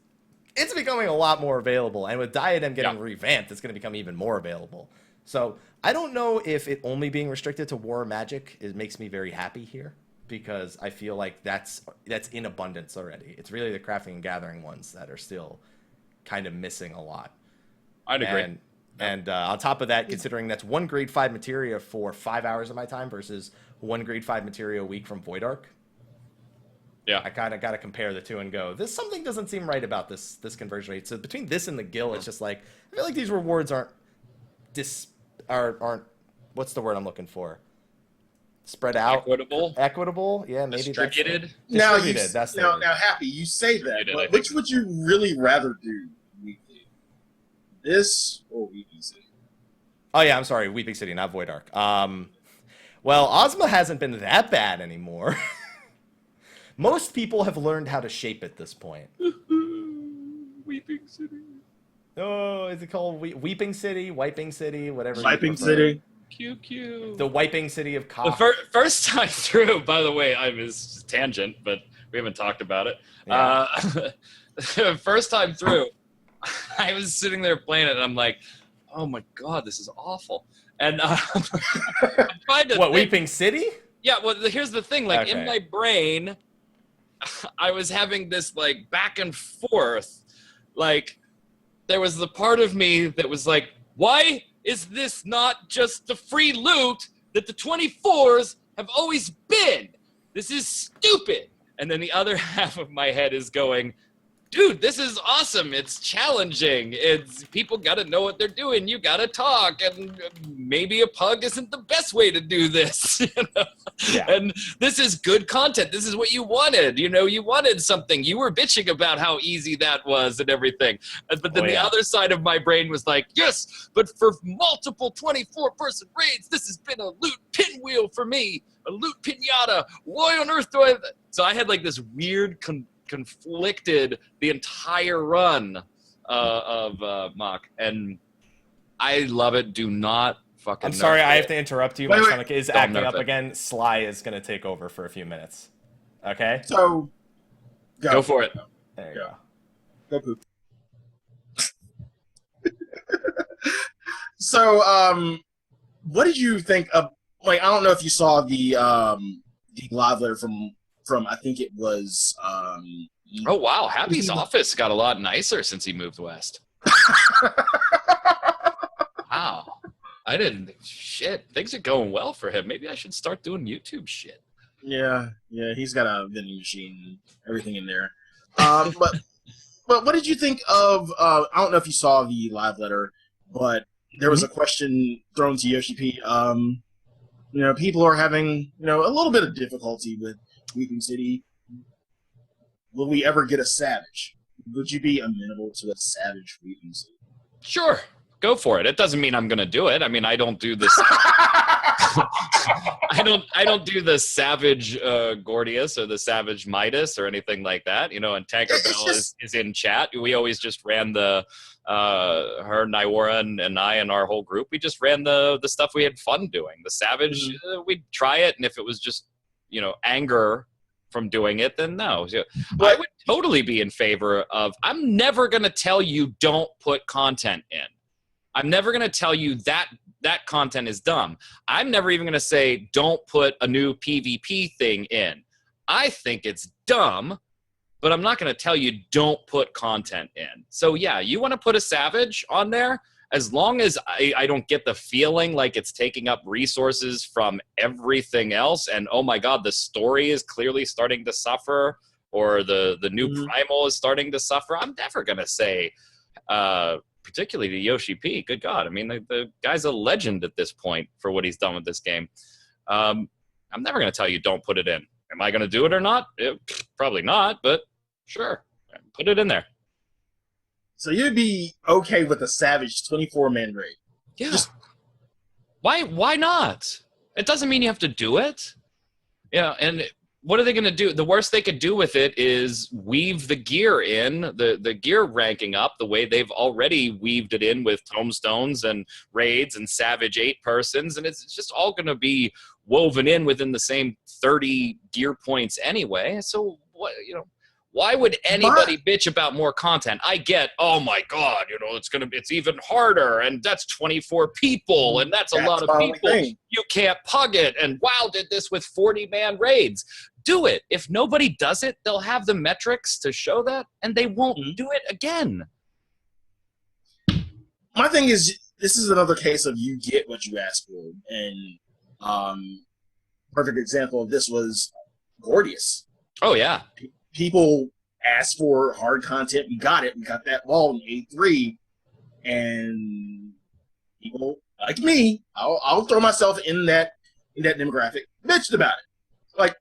becoming a lot more available, and with Diadem getting revamped, it's going to become even more available. So I don't know if it only being restricted to War Magic makes me very happy here, because I feel like that's in abundance already. It's really the crafting and gathering ones that are still kind of missing a lot. I'd agree. And on top of that, considering that's 1 grade 5 materia for 5 hours of my time versus 1 grade 5 materia a week from Void Arc. Yeah. I kind of got to compare the two and go, something doesn't seem right about this conversion rate. So between this and the Guild, it's just like, I feel like these rewards aren't what's the word I'm looking for? Spread out. Equitable. Yeah, maybe. Distributed. Now, Happy, you say that, but which would you really rather do weekly? This or Weeping City? Oh yeah, I'm sorry, Weeping City, not Void Arc. Well, Ozma hasn't been that bad anymore. Most people have learned how to shape at this point. Weeping City. Oh, is it called Weeping City, Wiping City, whatever? Wiping City. QQ. The Wiping City of Cock. The first time through, by the way, I was tangent, but we haven't talked about it. Yeah. First time through, I was sitting there playing it, and I'm like, oh my God, this is awful. And I'm trying to Weeping City? Yeah, well, here's the thing. Like, in my brain, I was having this, like, back and forth. Like, there was the part of me that was like, why is this not just the free loot that the 24s have always been? This is stupid. And then the other half of my head is going, dude, this is awesome. It's challenging. It's people got to know what they're doing. You got to talk, and maybe a pug isn't the best way to do this. You know? Yeah. And this is good content. This is what you wanted. You know, you wanted something. You were bitching about how easy that was and everything. But then the other side of my brain was like, yes, but for multiple 24-person raids, this has been a loot pinwheel for me, a loot pinata. Why on earth do I? So I had like this weird conflicted the entire run of Mock, and I love it. Do not fucking. I'm sorry, nerf I it. have to interrupt you. Wait, My wait. stomach is Don't acting nerf up it. again. Sly is going to take over for a few minutes. Okay? So, Go for it. There you go. Go poop. So, what did you think of? Like, I don't know if you saw the live letter from I think it was. Oh wow, Happy's office got a lot nicer since he moved west. Wow, I didn't. Shit, things are going well for him. Maybe I should start doing YouTube shit. Yeah, he's got a vending machine and everything in there. But what did you think of? I don't know if you saw the live letter, but there was a question thrown to Yoshi P. You know, people are having a little bit of difficulty with Weeping City. Will we ever get a Savage? Would you be amenable to a Savage Weeping City? Sure, go for it. It doesn't mean I'm gonna do it. I mean, I don't do this. I don't do the Savage Gordius or the Savage Midas or anything like that. You know, and Tanker Bell is in chat. We always just ran the her, Nywara, and I and our whole group. We just ran the stuff we had fun doing. The Savage, we'd try it, and if it was just anger from doing it, then no. I would totally be in favor of. I'm never gonna tell you don't put content in. I'm never gonna tell you that content is dumb. I'm never even going to say don't put a new PvP thing in. I think it's dumb, but I'm not going to tell you don't put content in. So yeah, you want to put a Savage on there, as long as I don't get the feeling like it's taking up resources from everything else, and oh my god, the story is clearly starting to suffer, or the new Primal is starting to suffer. I'm never going to say particularly to Yoshi P. Good God. I mean, the guy's a legend at this point for what he's done with this game. I'm never going to tell you don't put it in. Am I going to do it or not? Probably not, but sure. Put it in there. So you'd be okay with a Savage 24-man raid? Yeah. Why not? It doesn't mean you have to do it. Yeah, and what are they going to do? The worst they could do with it is weave the gear in, the gear ranking up the way they've already weaved it in with tomestones and raids and Savage 8 persons, and it's just all going to be woven in within the same 30 gear points anyway. So what, why would anybody bitch about more content? I get, oh my god, it's even harder, and that's 24 people, and that's a lot of people. You can't pug it, and WoW did this with 40-man raids. Do it. If nobody does it, they'll have the metrics to show that, and they won't do it again. My thing is, this is another case of you get what you ask for, and perfect example of this was Gordius. Oh yeah. People asked for hard content. We got it. We got that wall in A3, and people like me, I'll throw myself in that demographic, bitched about it. Like,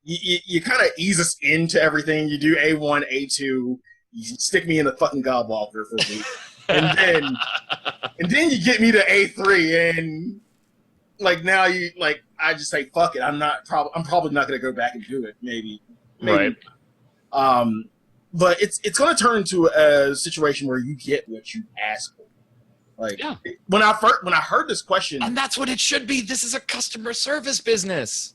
you kind of ease us into everything. You do A1, A2. You stick me in a fucking Godwalker for a week, and then you get me to A3, and like now I just say fuck it. I'm probably not going to go back and do it. Maybe. Right. But it's going to turn to a situation where you get what you ask for. Like, yeah. When I heard this question, and that's what it should be. This is a customer service business.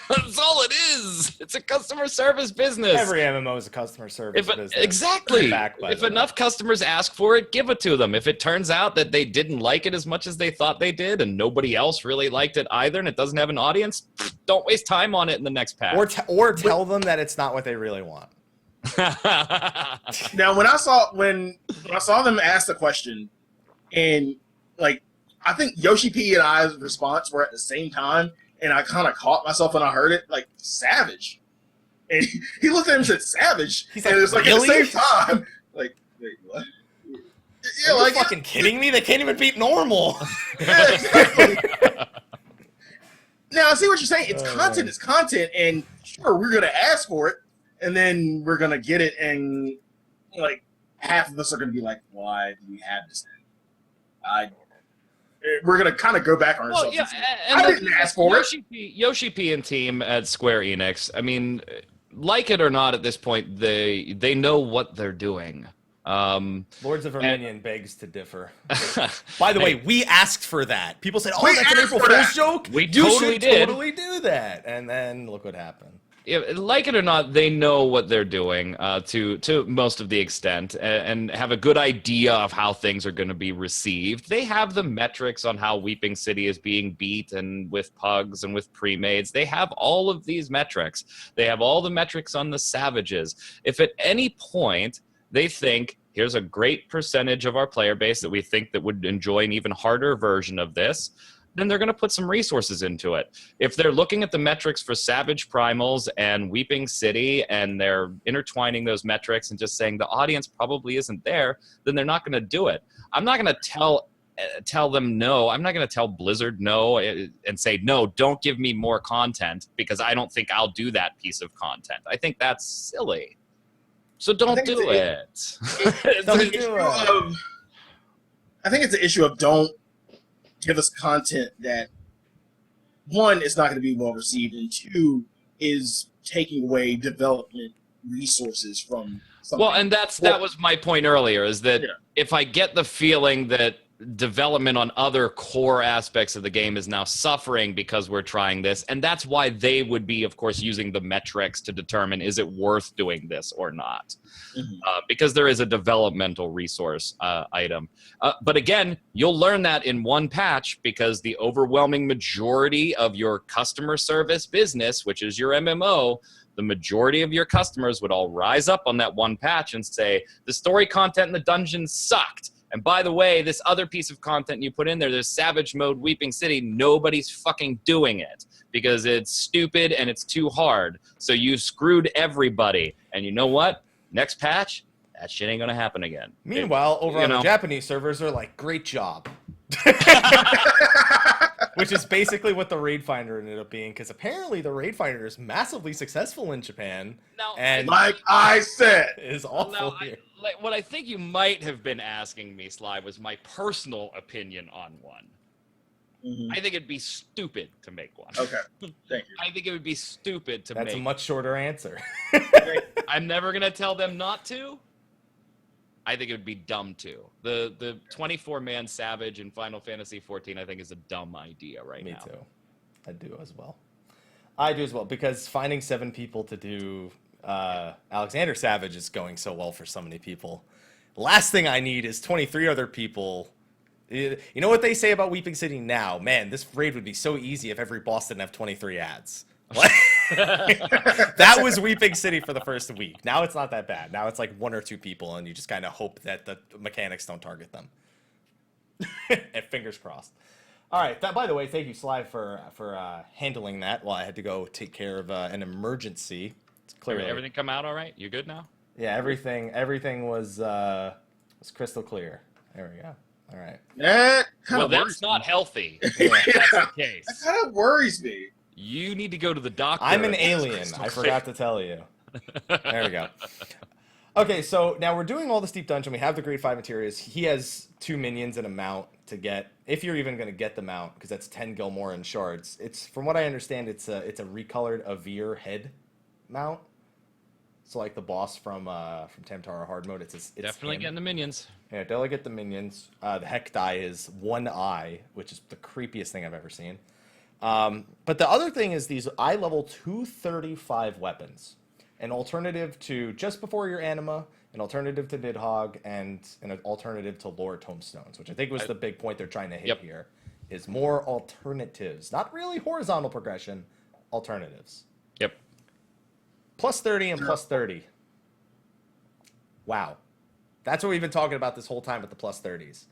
That's all it is. It's a customer service business. Every MMO is a customer service business. Exactly. If enough customers ask for it, give it to them. If it turns out that they didn't like it as much as they thought they did, and nobody else really liked it either, and it doesn't have an audience, don't waste time on it in the next patch. Or tell them that it's not what they really want. Now, when I saw them ask the question, and like I think Yoshi P and I's response were at the same time. And I kind of caught myself when I heard it, like, Savage. And he looked at him and said, savage. He's and like, it's like really? at the same time, like, wait, what? Yeah, Are you like fucking kidding me? They can't even beat normal. yeah, exactly. Now I see what you're saying. It's content. It's content, and sure, we're gonna ask for it, and then we're gonna get it, and like half of us are gonna be like, "Why do we have this thing?" We're gonna kind of go back on ourselves. Well, yeah, and I didn't ask for it. Yoshi P and team at Square Enix. I mean, like it or not, at this point, they know what they're doing. Lords of Verminion begs to differ. By the way, we asked for that. People said, "Oh, We that's an asked April for Fool's that. joke. We You totally should did. totally do that." And then look what happened. Yeah, like it or not, they know what they're doing to most of the extent, and have a good idea of how things are going to be received. They have the metrics on how Weeping City is being beat, and with pugs and with pre-mades. They have all of these metrics. They have all the metrics on the savages. If at any point they think, here's a great percentage of our player base that we think that would enjoy an even harder version of this, then they're going to put some resources into it. If they're looking at the metrics for Savage Primals and Weeping City, and they're intertwining those metrics and just saying the audience probably isn't there, then they're not going to do it. I'm not going to tell them no. I'm not going to tell Blizzard no and say, no, don't give me more content because I don't think I'll do that piece of content. I think that's silly. So don't do it. I think it's an issue of don't give us content that, one, is not going to be well received, and two, is taking away development resources from something. Well, and that was my point earlier, is that if I get the feeling that development on other core aspects of the game is now suffering because we're trying this, and that's why they would be, of course, using the metrics to determine, is it worth doing this or not? Because there is a developmental resource item. But again, you'll learn that in one patch, because the overwhelming majority of your customer service business, which is your MMO, the majority of your customers would all rise up on that one patch and say, the story content in the dungeon sucked. And by the way, this other piece of content you put in there, there's Savage Mode Weeping City, nobody's fucking doing it because it's stupid and it's too hard. So you screwed everybody. And you know what? Next patch, that shit ain't gonna happen again. Meanwhile, over on the Japanese servers, they're like, great job. Which is basically what the Raid Finder ended up being, because apparently the Raid Finder is massively successful in Japan. And like I said, is awful here. What I think you might have been asking me, Sly, was my personal opinion on one. I think it'd be stupid to make one. Okay, thank you. I think it would be stupid to make. That's a much shorter answer. I'm never going to tell them not to. I think it would be dumb to. The 24-man Savage in Final Fantasy XIV, I think, is a dumb idea now. Me too. I do as well. Because finding 7 people to do Alexander Savage is going so well for so many people. Last thing I need is 23 other people. You know what they say about Weeping City now? Man, this raid would be so easy if every boss didn't have 23 ads. That was Weeping City for the first week. Now it's not that bad. Now it's like 1 or 2 people, and you just kind of hope that the mechanics don't target them. And fingers crossed. All right. By the way, thank you, Sly, for handling that while I had to go take care of an emergency. It's clear. Everything come out all right? You good now? Yeah, everything was crystal clear. There we go. All right. That's not healthy. That's the case. That kind of worries me. You need to go to the doctor. I'm an alien. I forgot to tell you. There we go. Okay, so now we're doing all this deep dungeon. We have the grade 5 materials. He has 2 minions and a mount to get, if you're even going to get the mount, because that's 10 Gilmoran shards. It's, from what I understand, it's a recolored Avir head mount. So like the boss from Tamtara hard mode, it's definitely getting the minions. Yeah, definitely get the minions. The heck die is 1 eye, which is the creepiest thing I've ever seen. But the other thing is these eye level 235 weapons, an alternative to Just Before Your Anima, an alternative to Nidhogg, and an alternative to Lore Tomestones, which I think was the big point they're trying to hit here, is more alternatives. Not really horizontal progression, alternatives. Yep. Plus 30 and plus 30. Wow. That's what we've been talking about this whole time with the plus 30s.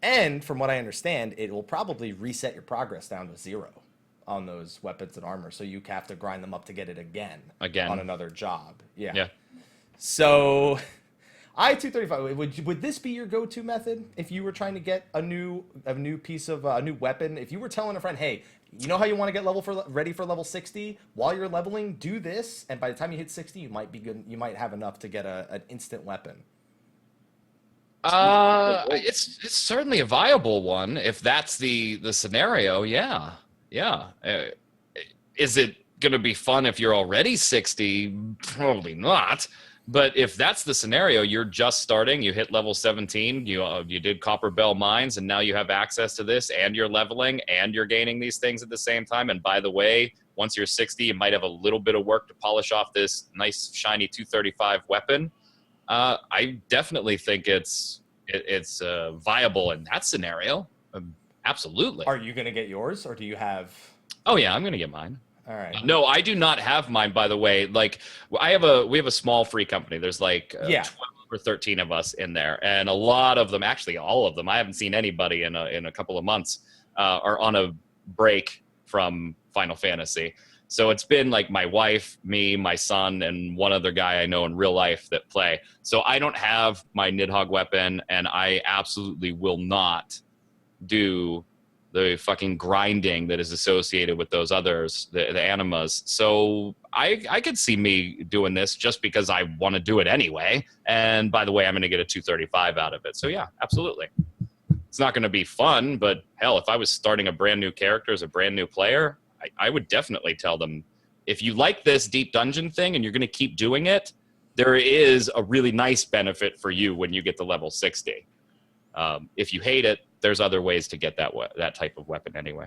And from what I understand, it will probably reset your progress down to 0 on those weapons and armor, so you have to grind them up to get it again Again. on another job. Yeah. So, I-235. Would this be your go-to method if you were trying to get a new piece of a new weapon? If you were telling a friend, hey, you know how you want to get ready for level 60? While you're leveling, do this, and by the time you hit 60, you might be good. You might have enough to get an instant weapon. It's certainly a viable one if that's the scenario. Yeah. Is it gonna be fun if you're already 60? Probably not. But if that's the scenario, you're just starting, you hit level 17, you did Copper Bell Mines, and now you have access to this, and you're leveling, and you're gaining these things at the same time. And by the way, once you're 60, you might have a little bit of work to polish off this nice, shiny 235 weapon. I definitely think it's viable in that scenario. Absolutely. Are you going to get yours, or do you have... Oh, yeah, I'm going to get mine. All right. No, I do not have mine, by the way. Like, we have a small free company. There's like 12 or 13 of us in there, and a lot of them, actually all of them, I haven't seen anybody in a couple of months, are on a break from Final Fantasy. So it's been like my wife, me, my son, and one other guy I know in real life that play. So I don't have my Nidhogg weapon, and I absolutely will not do the fucking grinding that is associated with those others, the animas. So I could see me doing this just because I want to do it anyway. And by the way, I'm going to get a 235 out of it. So yeah, absolutely. It's not going to be fun, but hell, if I was starting a brand new character as a brand new player, I would definitely tell them, if you like this deep dungeon thing and you're going to keep doing it, there is a really nice benefit for you when you get to level 60. If you hate it, there's other ways to get that type of weapon anyway.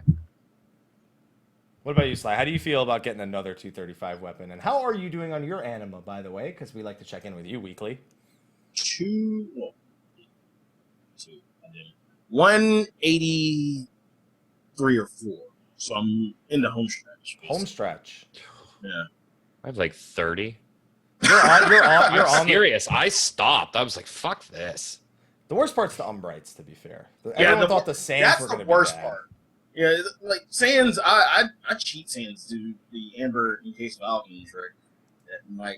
What about you, Sly? How do you feel about getting another 235 weapon? And how are you doing on your anima, by the way? Because we like to check in with you weekly. 183 or 4. So I'm in the home stretch. Home stretch. Yeah. I have like 30. You're I'm on serious. I stopped. I was like, fuck this. The worst part's the Umbrites, to be fair. Everyone thought the Sands were going to be worst bad. part. Yeah, like Sands, I cheat Sands to the Amber Encased Falcon trick. That might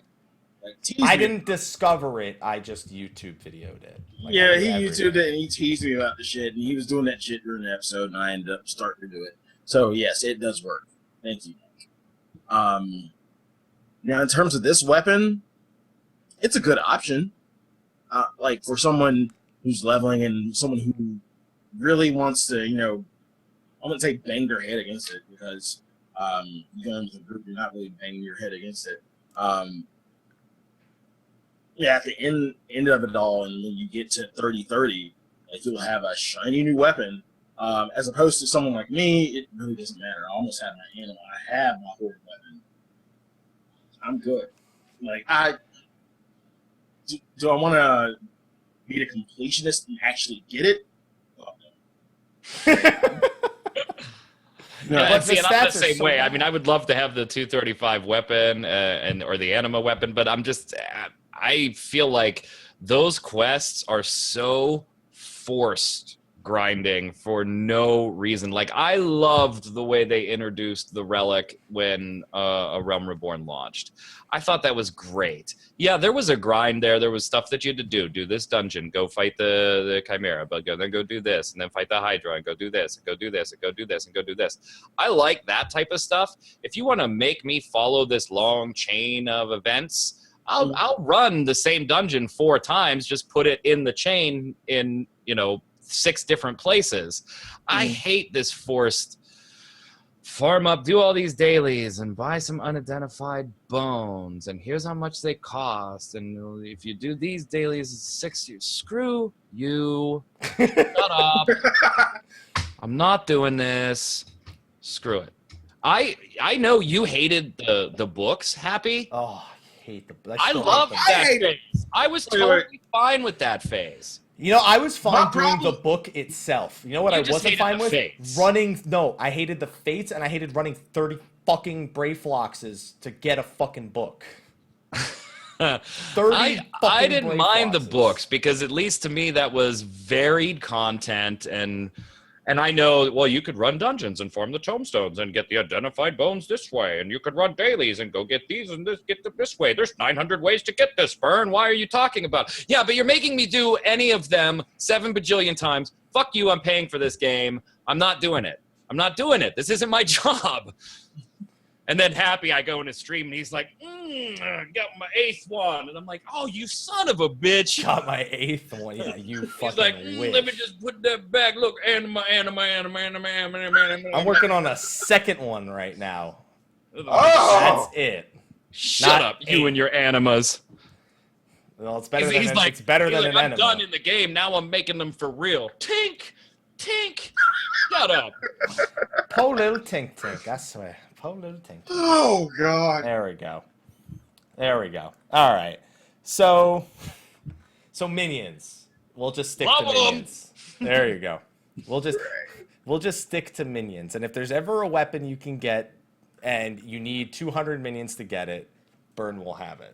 tease I me. didn't discover it. I just YouTube videoed it. Like, Yeah, I do he every YouTubed day. it and he teased me about the shit, and he was doing that shit during the episode, and I ended up starting to do it. So yes, it does work. Thank you. Now in terms of this weapon, it's a good option. Like for someone who's leveling and someone who really wants to, I'm gonna say bang their head against it, because you go into the group, you're not really banging your head against it. At the end of it all, and when you get to 30-30, like you'll have a shiny new weapon. As opposed to someone like me, it really doesn't matter. I almost have my animal. I have my horde weapon. I'm good. Like do I want to be the completionist and actually get it? Oh, no. Yeah, but see, the and I'm stats the are same so way. bad. I mean, I would love to have the 235 weapon or the anima weapon, but I feel like those quests are so forced grinding for no reason. Like, I loved the way they introduced the relic when A Realm Reborn launched. I thought that was great. Yeah, there was a grind there. There was stuff that you had to do. Do this dungeon, go fight the Chimera, but then go do this, and then fight the Hydra, and go do this, and go do this, and go do this, and go do this. I like that type of stuff. If you want to make me follow this long chain of events, I'll run the same dungeon 4 times, just put it in the chain in, 6 different places. I hate this forced farm up, do all these dailies, and buy some unidentified bones, and here's how much they cost, and if you do these dailies, it's 6 years. Screw you. Shut up. I'm not doing this. Screw it. I know you hated the books, Happy. Oh, I hate the. I still love hate them. that phase. I was totally fine with that phase. I was fine My doing the problem- book itself. You know what You I just wasn't hated fine the with? fates. Running. No, I hated the fates, and I hated running 30 fucking Brayfloxes to get a fucking book. 30 I fucking didn't mind the Brayfloxes. books because at least to me that was varied content and And I know, well, you could run dungeons and farm the tombstones and get the identified bones this way. And you could run dailies and go get these and get them this way. There's 900 ways to get this, Burn. Why are you talking about? Yeah, but you're making me do any of them 7 bajillion times. Fuck you, I'm paying for this game. I'm not doing it. I'm not doing it. This isn't my job. And then Happy, I go in his stream, and he's like, got my 8th one. And I'm like, oh, you son of a bitch. Got my 8th one. Yeah, you fucking He's like, wish. let me just put that back. Look, anima. I'm working on a 2nd one right now. Oh! That's it. Shut Not up, you 8. and your animas. Well, it's better He's than like, it's better than like, an I'm enema. done in the game. Now I'm making them for real. Tink. Shut up. Po little tink tink, I swear. Po little tink tink. Oh God. There we go. All right. So minions. We'll just stick Love to 'em. minions. There you go. We'll just stick to minions. And if there's ever a weapon you can get and you need 200 minions to get it, Burn will have it.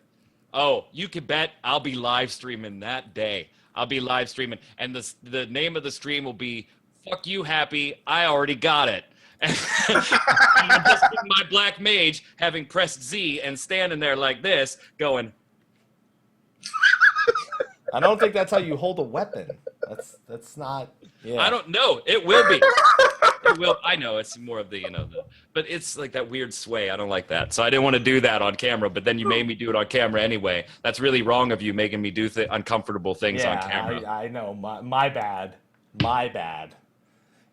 Oh, you can bet I'll be live streaming that day. I'll be live streaming. And the name of the stream will be, fuck you, Happy. I already got it. And I'm just my black mage having pressed Z and standing there like this going, I don't think that's how you hold a weapon. That's not. Yeah. I don't know. It will be. It will. I know it's more of the, but it's like that weird sway. I don't like that. So I didn't want to do that on camera, but then you made me do it on camera anyway. That's really wrong of you, making me do uncomfortable things on camera. I know. My bad. My bad.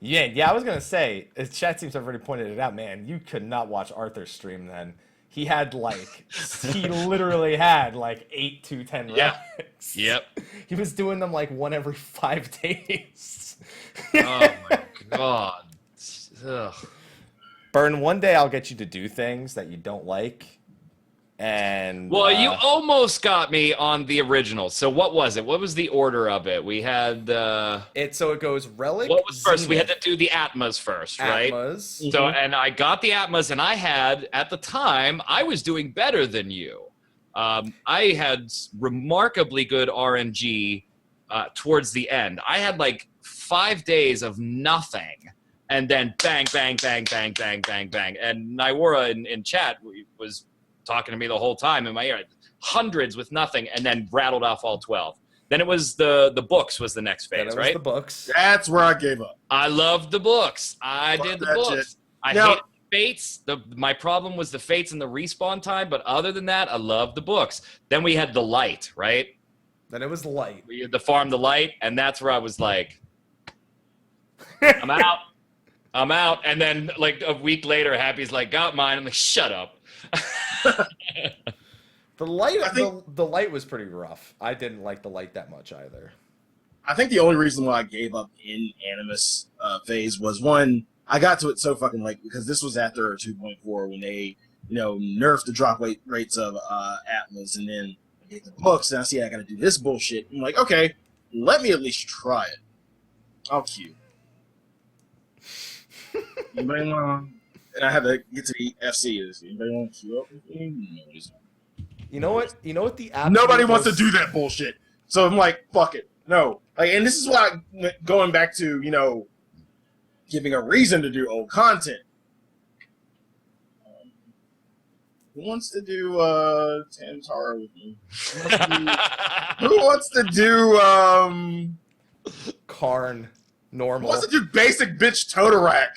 Yeah, I was going to say, chat seems to have already pointed it out, man, you could not watch Arthur's stream then. He literally had like 8 to 10 relics. Yep. He was doing them like one every 5 days. Oh my God. Ugh. Burn, one day I'll get you to do things that you don't like. And well, you almost got me on the original. So what was it? What was the order of it? We had it goes relic. What was first? Zenith, We had to do the Atmas first, right? Atmas. So and I got the Atmas, and I had at the time I was doing better than you. I had remarkably good RNG towards the end. I had like 5 days of nothing, and then bang, bang, bang, bang, bang, bang, bang. And Naiwara in chat was talking to me the whole time in my ear, hundreds with nothing, and then rattled off all 12. Then it was the books was the next phase, right? The books. That's where I gave up. I loved the books. I did the books. Shit. I Now- hated fates. My problem was the fates and the respawn time, but other than that, I loved the books. Then we had the light, right? Then it was light. We had to farm the light, and that's where I was like, I'm out. I'm out. And then like a week later, Happy's like, got mine. I'm like, shut up. The light, I think- the light was pretty rough. I didn't like the light that much either. I think the only reason why I gave up in Animus phase was, one, I got to it so fucking late because this was after 2.4 when they, nerfed the drop rates of Atlas, and then I get the books and I see I got to do this bullshit. I'm like, okay, let me at least try it. I'll queue. Anybody want? And I had to get to the FC. Anybody want to queue up with me? You know what? The absolute Nobody wants to most- do that bullshit. So I'm like, fuck it. No. And this is why, going back to, giving a reason to do old content. Who wants to do Tantara with me? Who wants to do Karn who normal. wants to do basic bitch Totorak?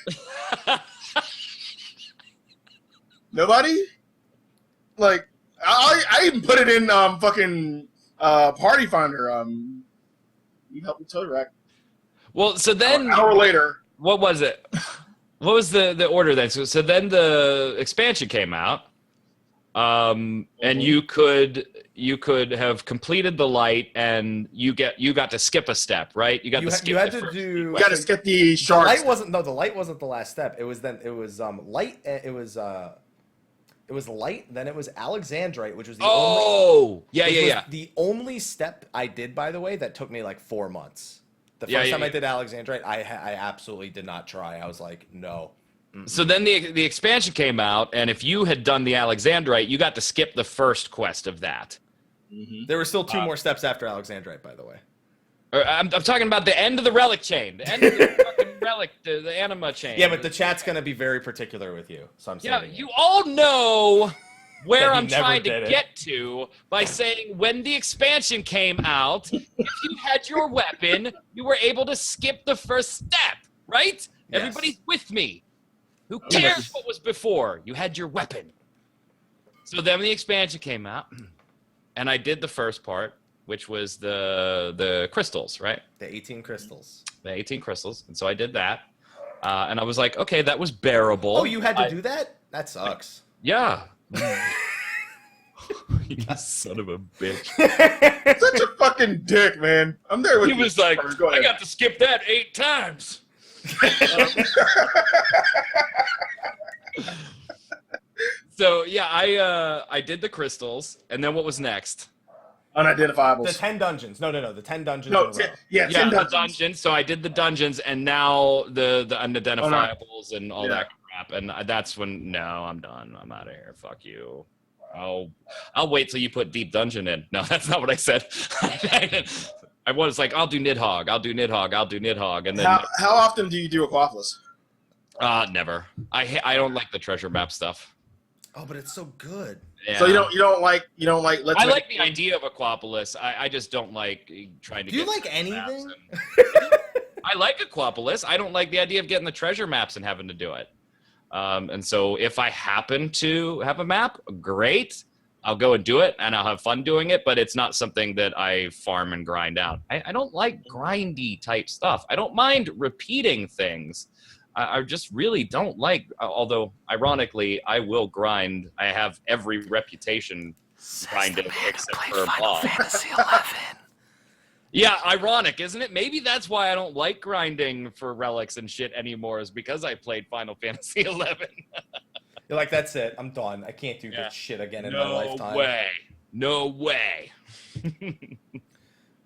Nobody? Like, I even put it in fucking Party Finder. You help with Totorak. Well, so then An hour later. what was it? What was the order then? So then the expansion came out, and you could have completed the light, and you got to skip a step, right? You got to skip. You had the to first do. few You gotta skip the The sharks. light wasn't the light wasn't the last step. It was light. It was light. Then it was Alexandrite, which was the only. Yeah. The only step I did, by the way, that took me like 4 months. The Yeah, first yeah, time I yeah. did Alexandrite, I absolutely did not try. I was like, no. So then the expansion came out, and if you had done the Alexandrite, you got to skip the first quest of that. There were still 2 more steps after Alexandrite, by the way. I'm talking about the end of the relic chain. The end of the fucking relic, the anima chain. Yeah, but the chat's gonna be very particular with you, so I'm Yeah, saying. you all know where That he I'm never trying to did it. get to by saying when the expansion came out, if you had your weapon, you were able to skip the first step, right? Yes. Everybody's with me. Who cares what was before? You had your weapon. So then the expansion came out, and I did the first part, which was the crystals, right? The 18 crystals. The 18 crystals. And so I did that. And I was like, okay, that was bearable. Oh, you had to do that? That sucks. Yeah. You son of a bitch. Such a fucking dick, man. I'm there with He you. was like, Go I ahead. got to skip that 8 times. So yeah, I did the crystals, and then what was next? Unidentifiables. The 10 dungeons. No. The 10 dungeons No, in a row. yeah, 10 Yeah, the dungeons. dungeons. So I did the dungeons, and now the unidentifiables and all that crap. And that's when I'm done. I'm out of here. Fuck you. I'll wait till you put deep dungeon in. No, that's not what I said. I was like, I'll do Nidhogg, and then How often do you do Aquapolis? never. I don't like the treasure map stuff. Oh, but it's so good. Yeah. So you don't like let's I make like the idea of Aquapolis. I just don't like trying to. Do you get like treasure maps anything? I like Aquapolis. I don't like the idea of getting the treasure maps and having to do it. And so if I happen to have a map, great. I'll go and do it, and I'll have fun doing it, but it's not something that I farm and grind out. I don't like grindy type stuff. I don't mind repeating things. I just really don't like, although ironically, I will grind. I have every reputation grinding except for Bob. Fantasy 11. Yeah, ironic, isn't it? Maybe that's why I don't like grinding for relics and shit anymore, is because I played Final Fantasy 11. You're like, that's it. I'm done. I can't do this shit again in my lifetime. No way.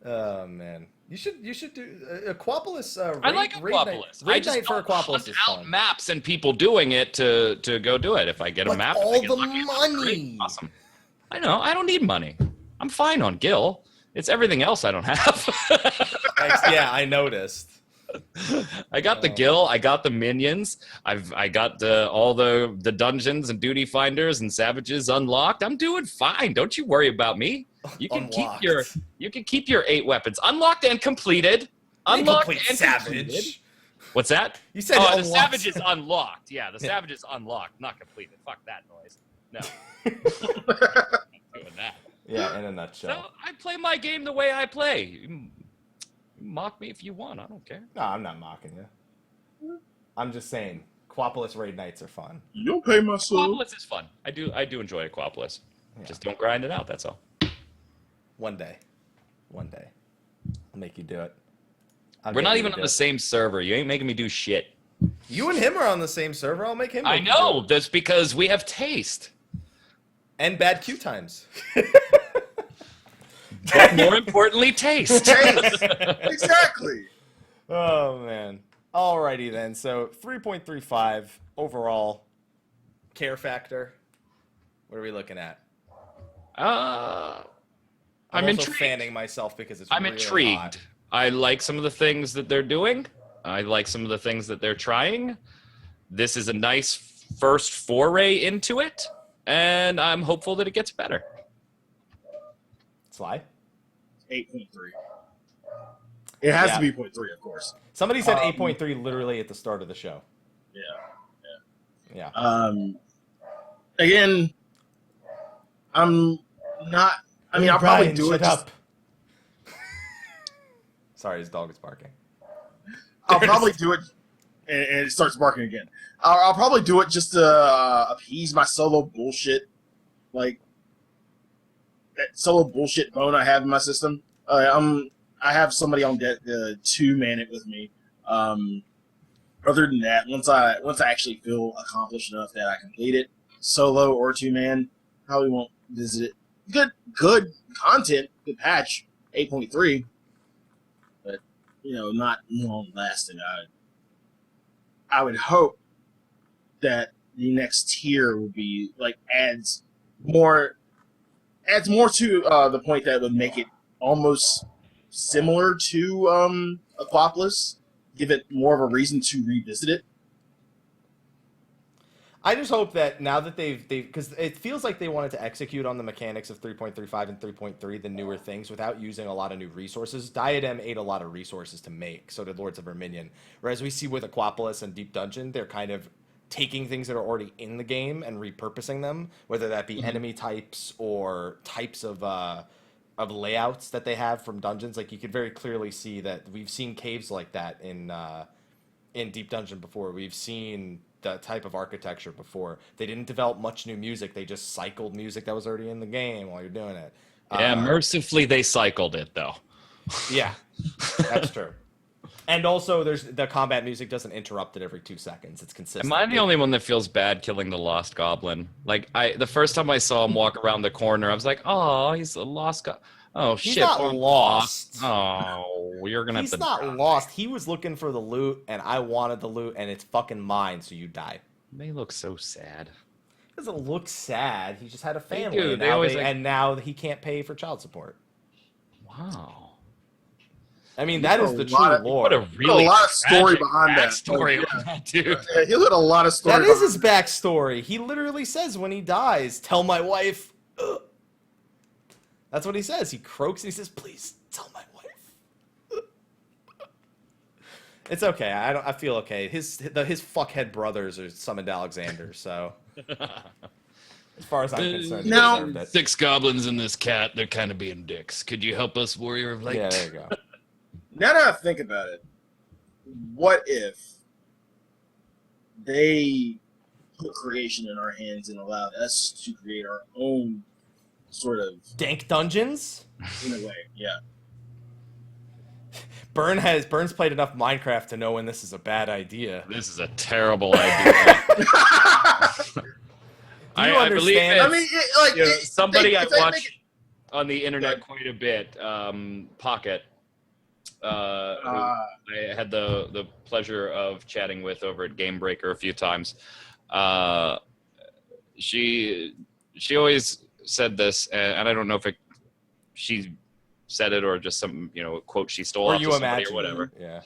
Oh, man. You should do Aquapolis. I like Aquapolis. I Raid just night for don't Aquapolis hunt is out fun. maps and people doing it to go do it. If I get a But map, all if I get the lucky, that's money. great. Awesome. I know. I don't need money. I'm fine on Gil. It's everything else I don't have. Thanks. Yeah, I noticed. I got the Gil. I got the minions. I got all the dungeons and duty finders and savages unlocked. I'm doing fine. Don't you worry about me. You can keep your 8 weapons unlocked and completed. Unlocked Incomplete and savage. completed. What's that? You said the unlocked. savage is unlocked. Yeah, the savage is unlocked, not completed. Fuck that noise. No. Not doing that. Yeah, in a nutshell. So I play my game the way I play. You mock me if you want. I don't care. No, I'm not mocking you. I'm just saying, Aquapolis raid nights are fun. You don't pay my soul. Aquapolis is fun. I do enjoy Aquapolis. Just don't grind it out. That's all. One day. I'll make you do it. We're not even on the same server. You ain't making me do shit. You and him are on the same server. I'll make him. I make you know. do it. That's because we have taste. And bad queue times. But more importantly, taste. Exactly. Oh, man. Alrighty then. So 3.35 overall care factor. What are we looking at? I'm I'm also intrigued. fanning myself because it's I'm really intrigued. hot. I like some of the things that they're doing. I like some of the things that they're trying. This is a nice first foray into it, and I'm hopeful that it gets better. Sly? 8.3. It has Yeah. to be 0.3, of course. Somebody said 8.3 literally at the start of the show. Yeah. Yeah. Again, I'm not. I mean, I'll probably Brian, do it. shut up. Sorry, his dog is barking. I'll probably do it, and it starts barking again. I'll probably do it just to appease my solo bullshit, like that solo bullshit bone I have in my system. I have somebody on deck to 2-man it with me. Other than that, once I actually feel accomplished enough that I complete it, solo or 2-man, probably won't visit it. Good content, good patch, 8.3. But not long lasting. I would hope that the next tier would be adds more to the point that would make it almost similar to Aquapolis give it more of a reason to revisit it. I just hope that now that they've because it feels like they wanted to execute on the mechanics of 3.35 and 3.3, the newer things, without using a lot of new resources. Diadem ate a lot of resources to make, so did Lords of Verminion. Whereas we see with Aquapolis and Deep Dungeon, they're kind of taking things that are already in the game and repurposing them, whether that be enemy types or types of layouts that they have from dungeons. Like, you could very clearly see that we've seen caves like that in Deep Dungeon before. We've seen that type of architecture before. They didn't develop much new music. They just cycled music that was already in the game while you're doing it. Yeah, mercifully they cycled it though. Yeah, that's true. And also, the combat music doesn't interrupt it every 2 seconds. It's consistent. Am I the only one that feels bad killing the Lost Goblin? Like, the first time I saw him walk around the corner, I was like, oh, he's a lost goblin. Oh, He's shit. not lost. Oh, you're going to have He's to not die. lost. He was looking for the loot, and I wanted the loot, and it's fucking mine, so you die. They look so sad. He doesn't look sad. He just had a family, do. and They always, and now he can't pay for child support. Wow. I mean, that is the true lot of- lore. What a really lot of story tragic behind that. backstory Like, on that, dude. Yeah, he had a lot of story. That is his backstory. He literally says when he dies, "Tell my wife." Ugh. That's what he says. He croaks and he says, "Please tell my wife." It's okay. I feel okay. His fuckhead brothers are summoned Alexander, so as far as I'm concerned, he Now- deserved it. 6 goblins and this cat, they're kind of being dicks. Could you help us, Warrior of Light? Yeah, there you go. Now that I think about it, what if they put creation in our hands and allowed us to create our own sort of, Dank Dungeons. in a way, yeah. Burns played enough Minecraft to know when this is a bad idea. This is a terrible idea. Do you I believe understand? it. I mean, Somebody I if they watch make it- on the internet quite a bit, Pocket, who I had the pleasure of chatting with over at Game Breaker a few times. She always said this, and I don't know if she said it or just some quote she stole Or off you of somebody imagine? or whatever. Yeah.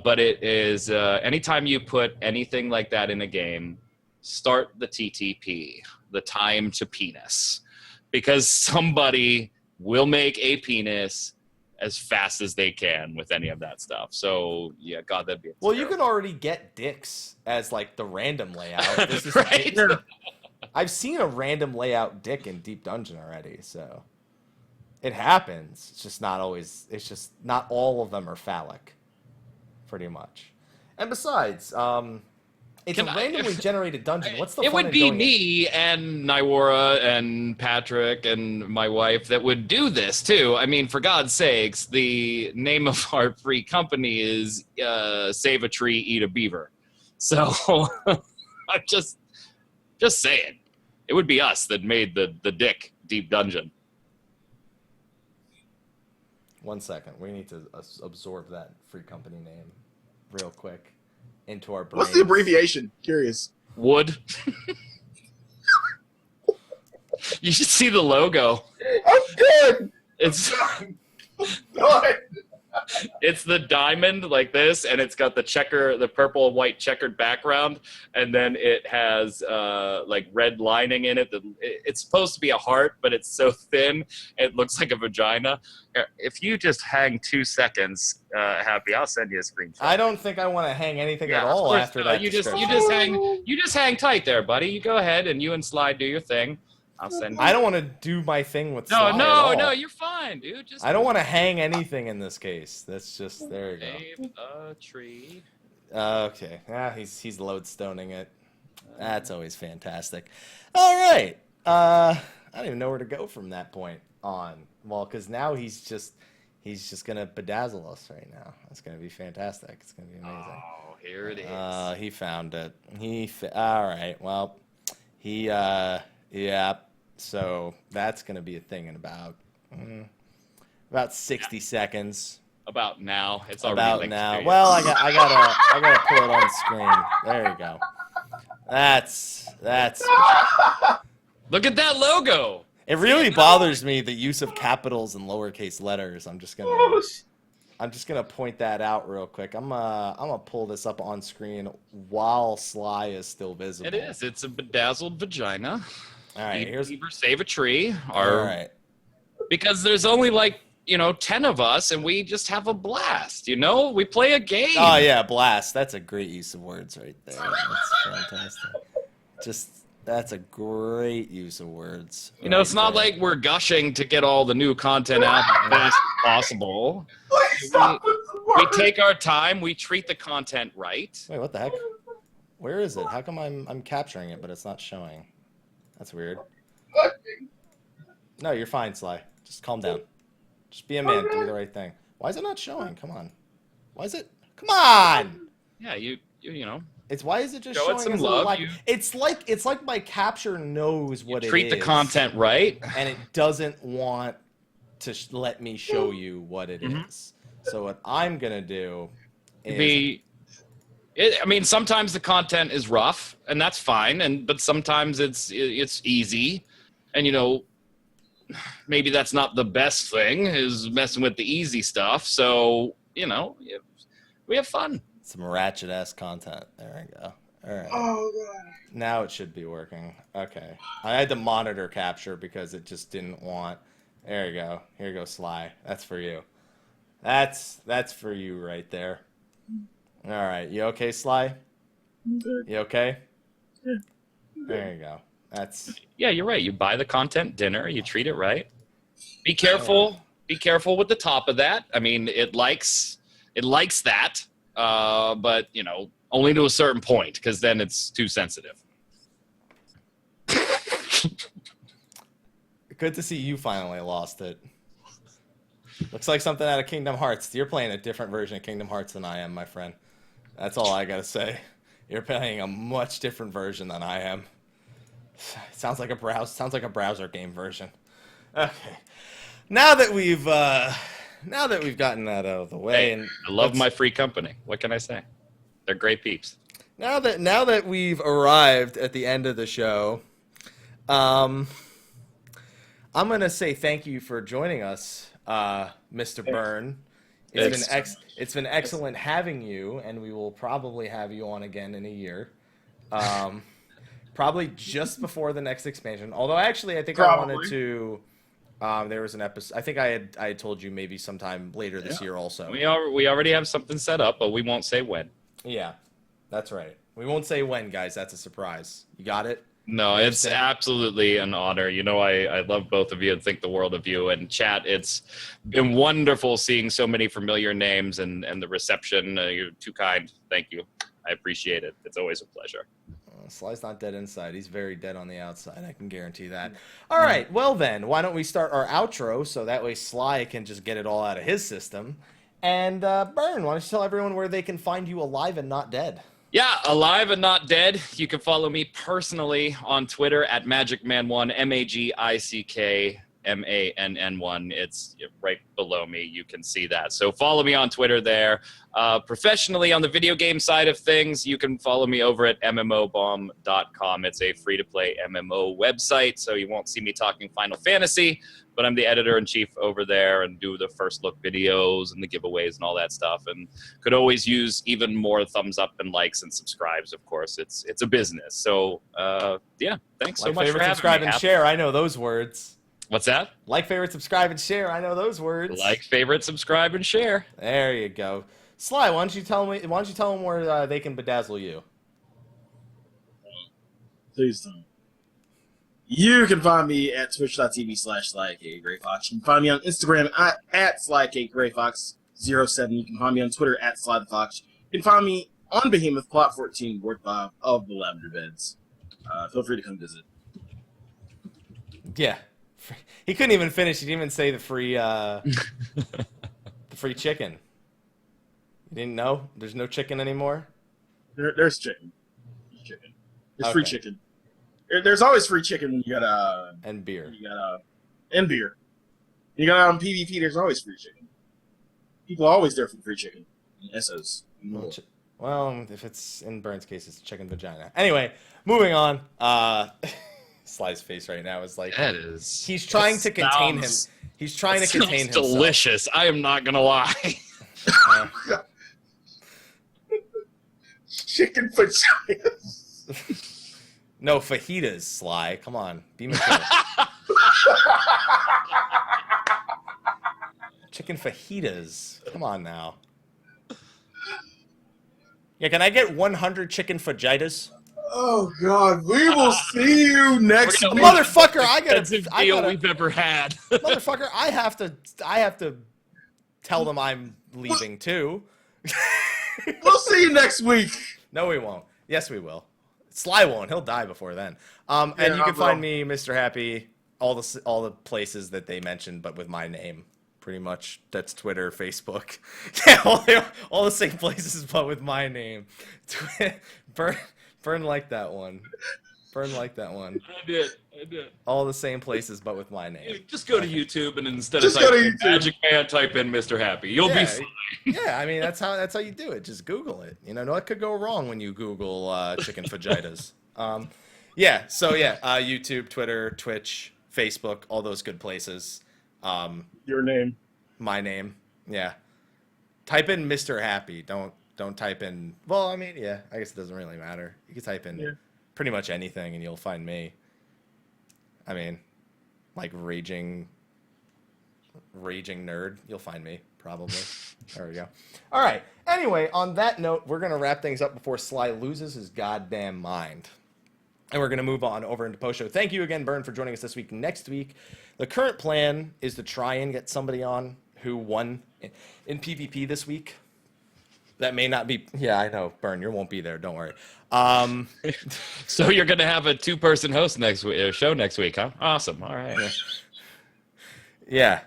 But it is anytime you put anything like that in a game, start the TTP, the time to penis, because somebody will make a penis as fast as they can with any of that stuff. So yeah, God, that'd be Well, you can already get dicks as like the random layout. This is right. I've seen a random layout dick in Deep Dungeon already, so it happens. It's just not always. It's just not all of them are phallic, pretty much. And besides, it's Can a I- randomly generated dungeon. What's the It fun would in be going in? me and Nywara and Patrick and my wife that would do this too. I mean, for God's sakes, the name of our free company is Save a Tree, Eat a Beaver. So I'm just saying, it would be us that made the dick Deep Dungeon. 1 second. We need to absorb that free company name real quick into our brains. What's the abbreviation? Curious. Wood. You should see the logo. I'm good. It's Good. it's the diamond like this, and it's got the purple and white checkered background, and then it has like red lining in it. It's supposed to be a heart, but it's so thin it looks like a vagina. If you just hang 2 seconds, Happy, I'll send you a screenshot. I don't think I want to hang anything at of all course after not. that. You just description. hang tight there, buddy. You go ahead, and you and Sly do your thing. I'll send you. I don't want to do my thing with No, Sly at all. no, you're fine, dude. Just I don't want to hang anything in this case. That's just there you go. save a tree. Okay. He's lodestoning it. That's always fantastic. All right. I don't even know where to go from that point on. Well, because now he's just gonna bedazzle us right now. It's gonna be fantastic. It's gonna be amazing. Oh, here it is. He found it. All right. Well, yeah. So that's gonna be a thing in about 60 seconds. About now. It's already About linked now. to you. Well, I gotta pull it on screen. There you go. That's. Look at that logo. It really bothers me the use of capitals and lowercase letters. I'm just gonna. I'm just gonna point that out real quick. I'm gonna pull this up on screen while Sly is still visible. It is. It's a bedazzled vagina. All right, here's Beaver Save a Tree. all right. Because there's only 10 of us, and we just have a blast. We play a game. Oh yeah, blast. That's a great use of words right there. That's fantastic. That's a great use of words. It's not like we're gushing to get all the new content out as fast as possible. We take our time. We treat the content right. Wait, what the heck? Where is it? How come I'm capturing it, but it's not showing? That's weird. No, you're fine, Sly. Just calm down. Just be a man. Do the right thing. Why is it not showing? Come on. Why is it? Come on. Yeah, you know. It's why is it just Show showing it some as a little love. It's like my capture knows what it is. Treat the content right, and it doesn't want to let me show you what it is. So what I'm gonna do is sometimes the content is rough, and that's fine. But sometimes it's easy, and maybe that's not the best thing is messing with the easy stuff. So we have fun. Some ratchet ass content. There we go. All right. Oh god. Now it should be working. Okay. I had to monitor capture because it just didn't want. There you go. Here you go, Sly. That's for you. That's for you right there. All right. You okay, Sly? You okay? There you go. Yeah, you're right. You buy the content dinner. You treat it right. Be careful. Be careful with the top of that. I mean, it likes that. But only to a certain point, because then it's too sensitive. Good to see you finally lost it. Looks like something out of Kingdom Hearts. You're playing a different version of Kingdom Hearts than I am, my friend. That's all I gotta say. You're playing a much different version than I am. Sounds like a browser game version. Okay. Now that we've gotten that out of the way, and I love my free company. What can I say? They're great peeps. Now that we've arrived at the end of the show, I'm gonna say thank you for joining us, Mr. Byrne. It's been excellent having you, and we will probably have you on again in a year. Probably just before the next expansion. Although actually, I think Probably. I wanted to. There was an episode. I think I had told you maybe sometime later this year also. We already have something set up, but we won't say when. Yeah, that's right. We won't say when, guys. That's a surprise. You got it? No, it's absolutely an honor. I love both of you and think the world of you. And chat, it's been wonderful seeing so many familiar names and the reception. You're too kind. Thank you. I appreciate it. It's always a pleasure. Sly's not dead inside. He's very dead on the outside. I can guarantee that. All right. Well, then, why don't we start our outro so that way Sly can just get it all out of his system. And Byrne, why don't you tell everyone where they can find you alive and not dead? Yeah, alive and not dead. You can follow me personally on Twitter at Magickmann1, Magickmann1. It's right below me. You can see that. So follow me on Twitter there. Professionally, on the video game side of things, you can follow me over at mmobomb.com. It's a free-to-play MMO website, so you won't see me talking Final Fantasy, but I'm the editor-in-chief over there and do the first look videos and the giveaways and all that stuff, and could always use even more thumbs up and likes and subscribes, of course. It's a business. So, yeah, thanks so much for having subscribe, me. and share. I know those words. What's that? Like, favorite, subscribe, and share. I know those words. Like, favorite, subscribe, and share. There you go. Sly, why don't you tell them where they can bedazzle you? Please don't. You can find me at twitch.tv/Slyakagreyfox. You can find me on Instagram at Slyakagreyfox07. You can find me on Twitter at Slythefox. You can find me on Behemoth Plot 14, Ward 5 of the Lavender Beds. Feel free to come visit. Yeah. He couldn't even finish. He didn't even say the free chicken. You didn't know? There's no chicken anymore? There's chicken. There's chicken. There's free Okay. chicken. There's always free chicken when you got And beer. and beer. You got on PvP. There's always free chicken. People are always there for free chicken. And Essos. Well, if it's in Byrne's case, it's chicken vagina. Anyway, moving on. Sly's face right now is like That is. he's trying to contain him. He's trying to contain himself. Delicious. I am not gonna lie. Chicken fajitas. No, fajitas, Sly. Come on, be mature. Chicken fajitas. Come on now. Yeah, can I get 100 chicken fajitas? Oh God, we will see you next week. Motherfucker, Expensive deal we've ever had. Motherfucker, I have to tell them I'm leaving too. We'll see you next week. No, we won't. Yes, we will. Sly won't. He'll die before then. And you can find me, Mr. Happy, all the places that they mentioned, but with my name. Pretty much. That's Twitter, Facebook. Yeah, all the same places, but with my name. Burn like that one. Burn like that one. I did. All the same places, but with my name. Just go to YouTube and instead Just of go to typing YouTube. Magickmann, type in Mr. Happy. You'll be fine. Yeah, I mean that's how you do it. Just Google it. You know, what could go wrong when you Google chicken fajitas? YouTube, Twitter, Twitch, Facebook, all those good places. Your name. My name. Yeah. Type in Mr. Happy. Don't type in. Well, I mean, yeah. I guess it doesn't really matter. You can type in pretty much anything, and you'll find me. I mean, like raging nerd. You'll find me probably. There we go. All right. Anyway, on that note, we're gonna wrap things up before Sly loses his goddamn mind. And we're going to move on over into post show. Thank you again, Byrne, for joining us this week. Next week, the current plan is to try and get somebody on who won in PvP this week. That may not be. Yeah, I know, Byrne. You won't be there. Don't worry. So you're gonna have a 2-person host next week, show next week, huh? Awesome. All right. Yeah,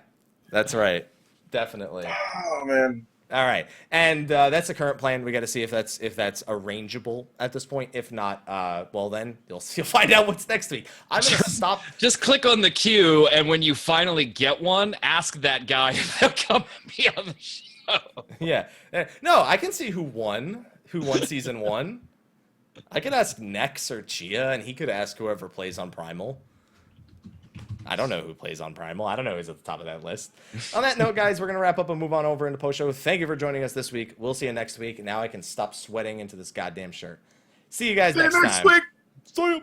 that's right. Definitely. Oh man. All right, and that's the current plan. We got to see if that's arrangeable at this point. If not, well then you'll find out what's next week. I'm gonna stop. Just click on the queue, and when you finally get one, ask that guy if they'll come and be on the show. Yeah, no, I can see who won season 1. I could ask Nex or Chia, and he could ask whoever plays on Primal. I don't know who plays on Primal. I don't know who's at the top of that list. On that note, guys, we're going to wrap up and move on over into post show. Thank you for joining us this week. We'll see you next week. Now I can stop sweating into this goddamn shirt. See you guys next time. Week. See you.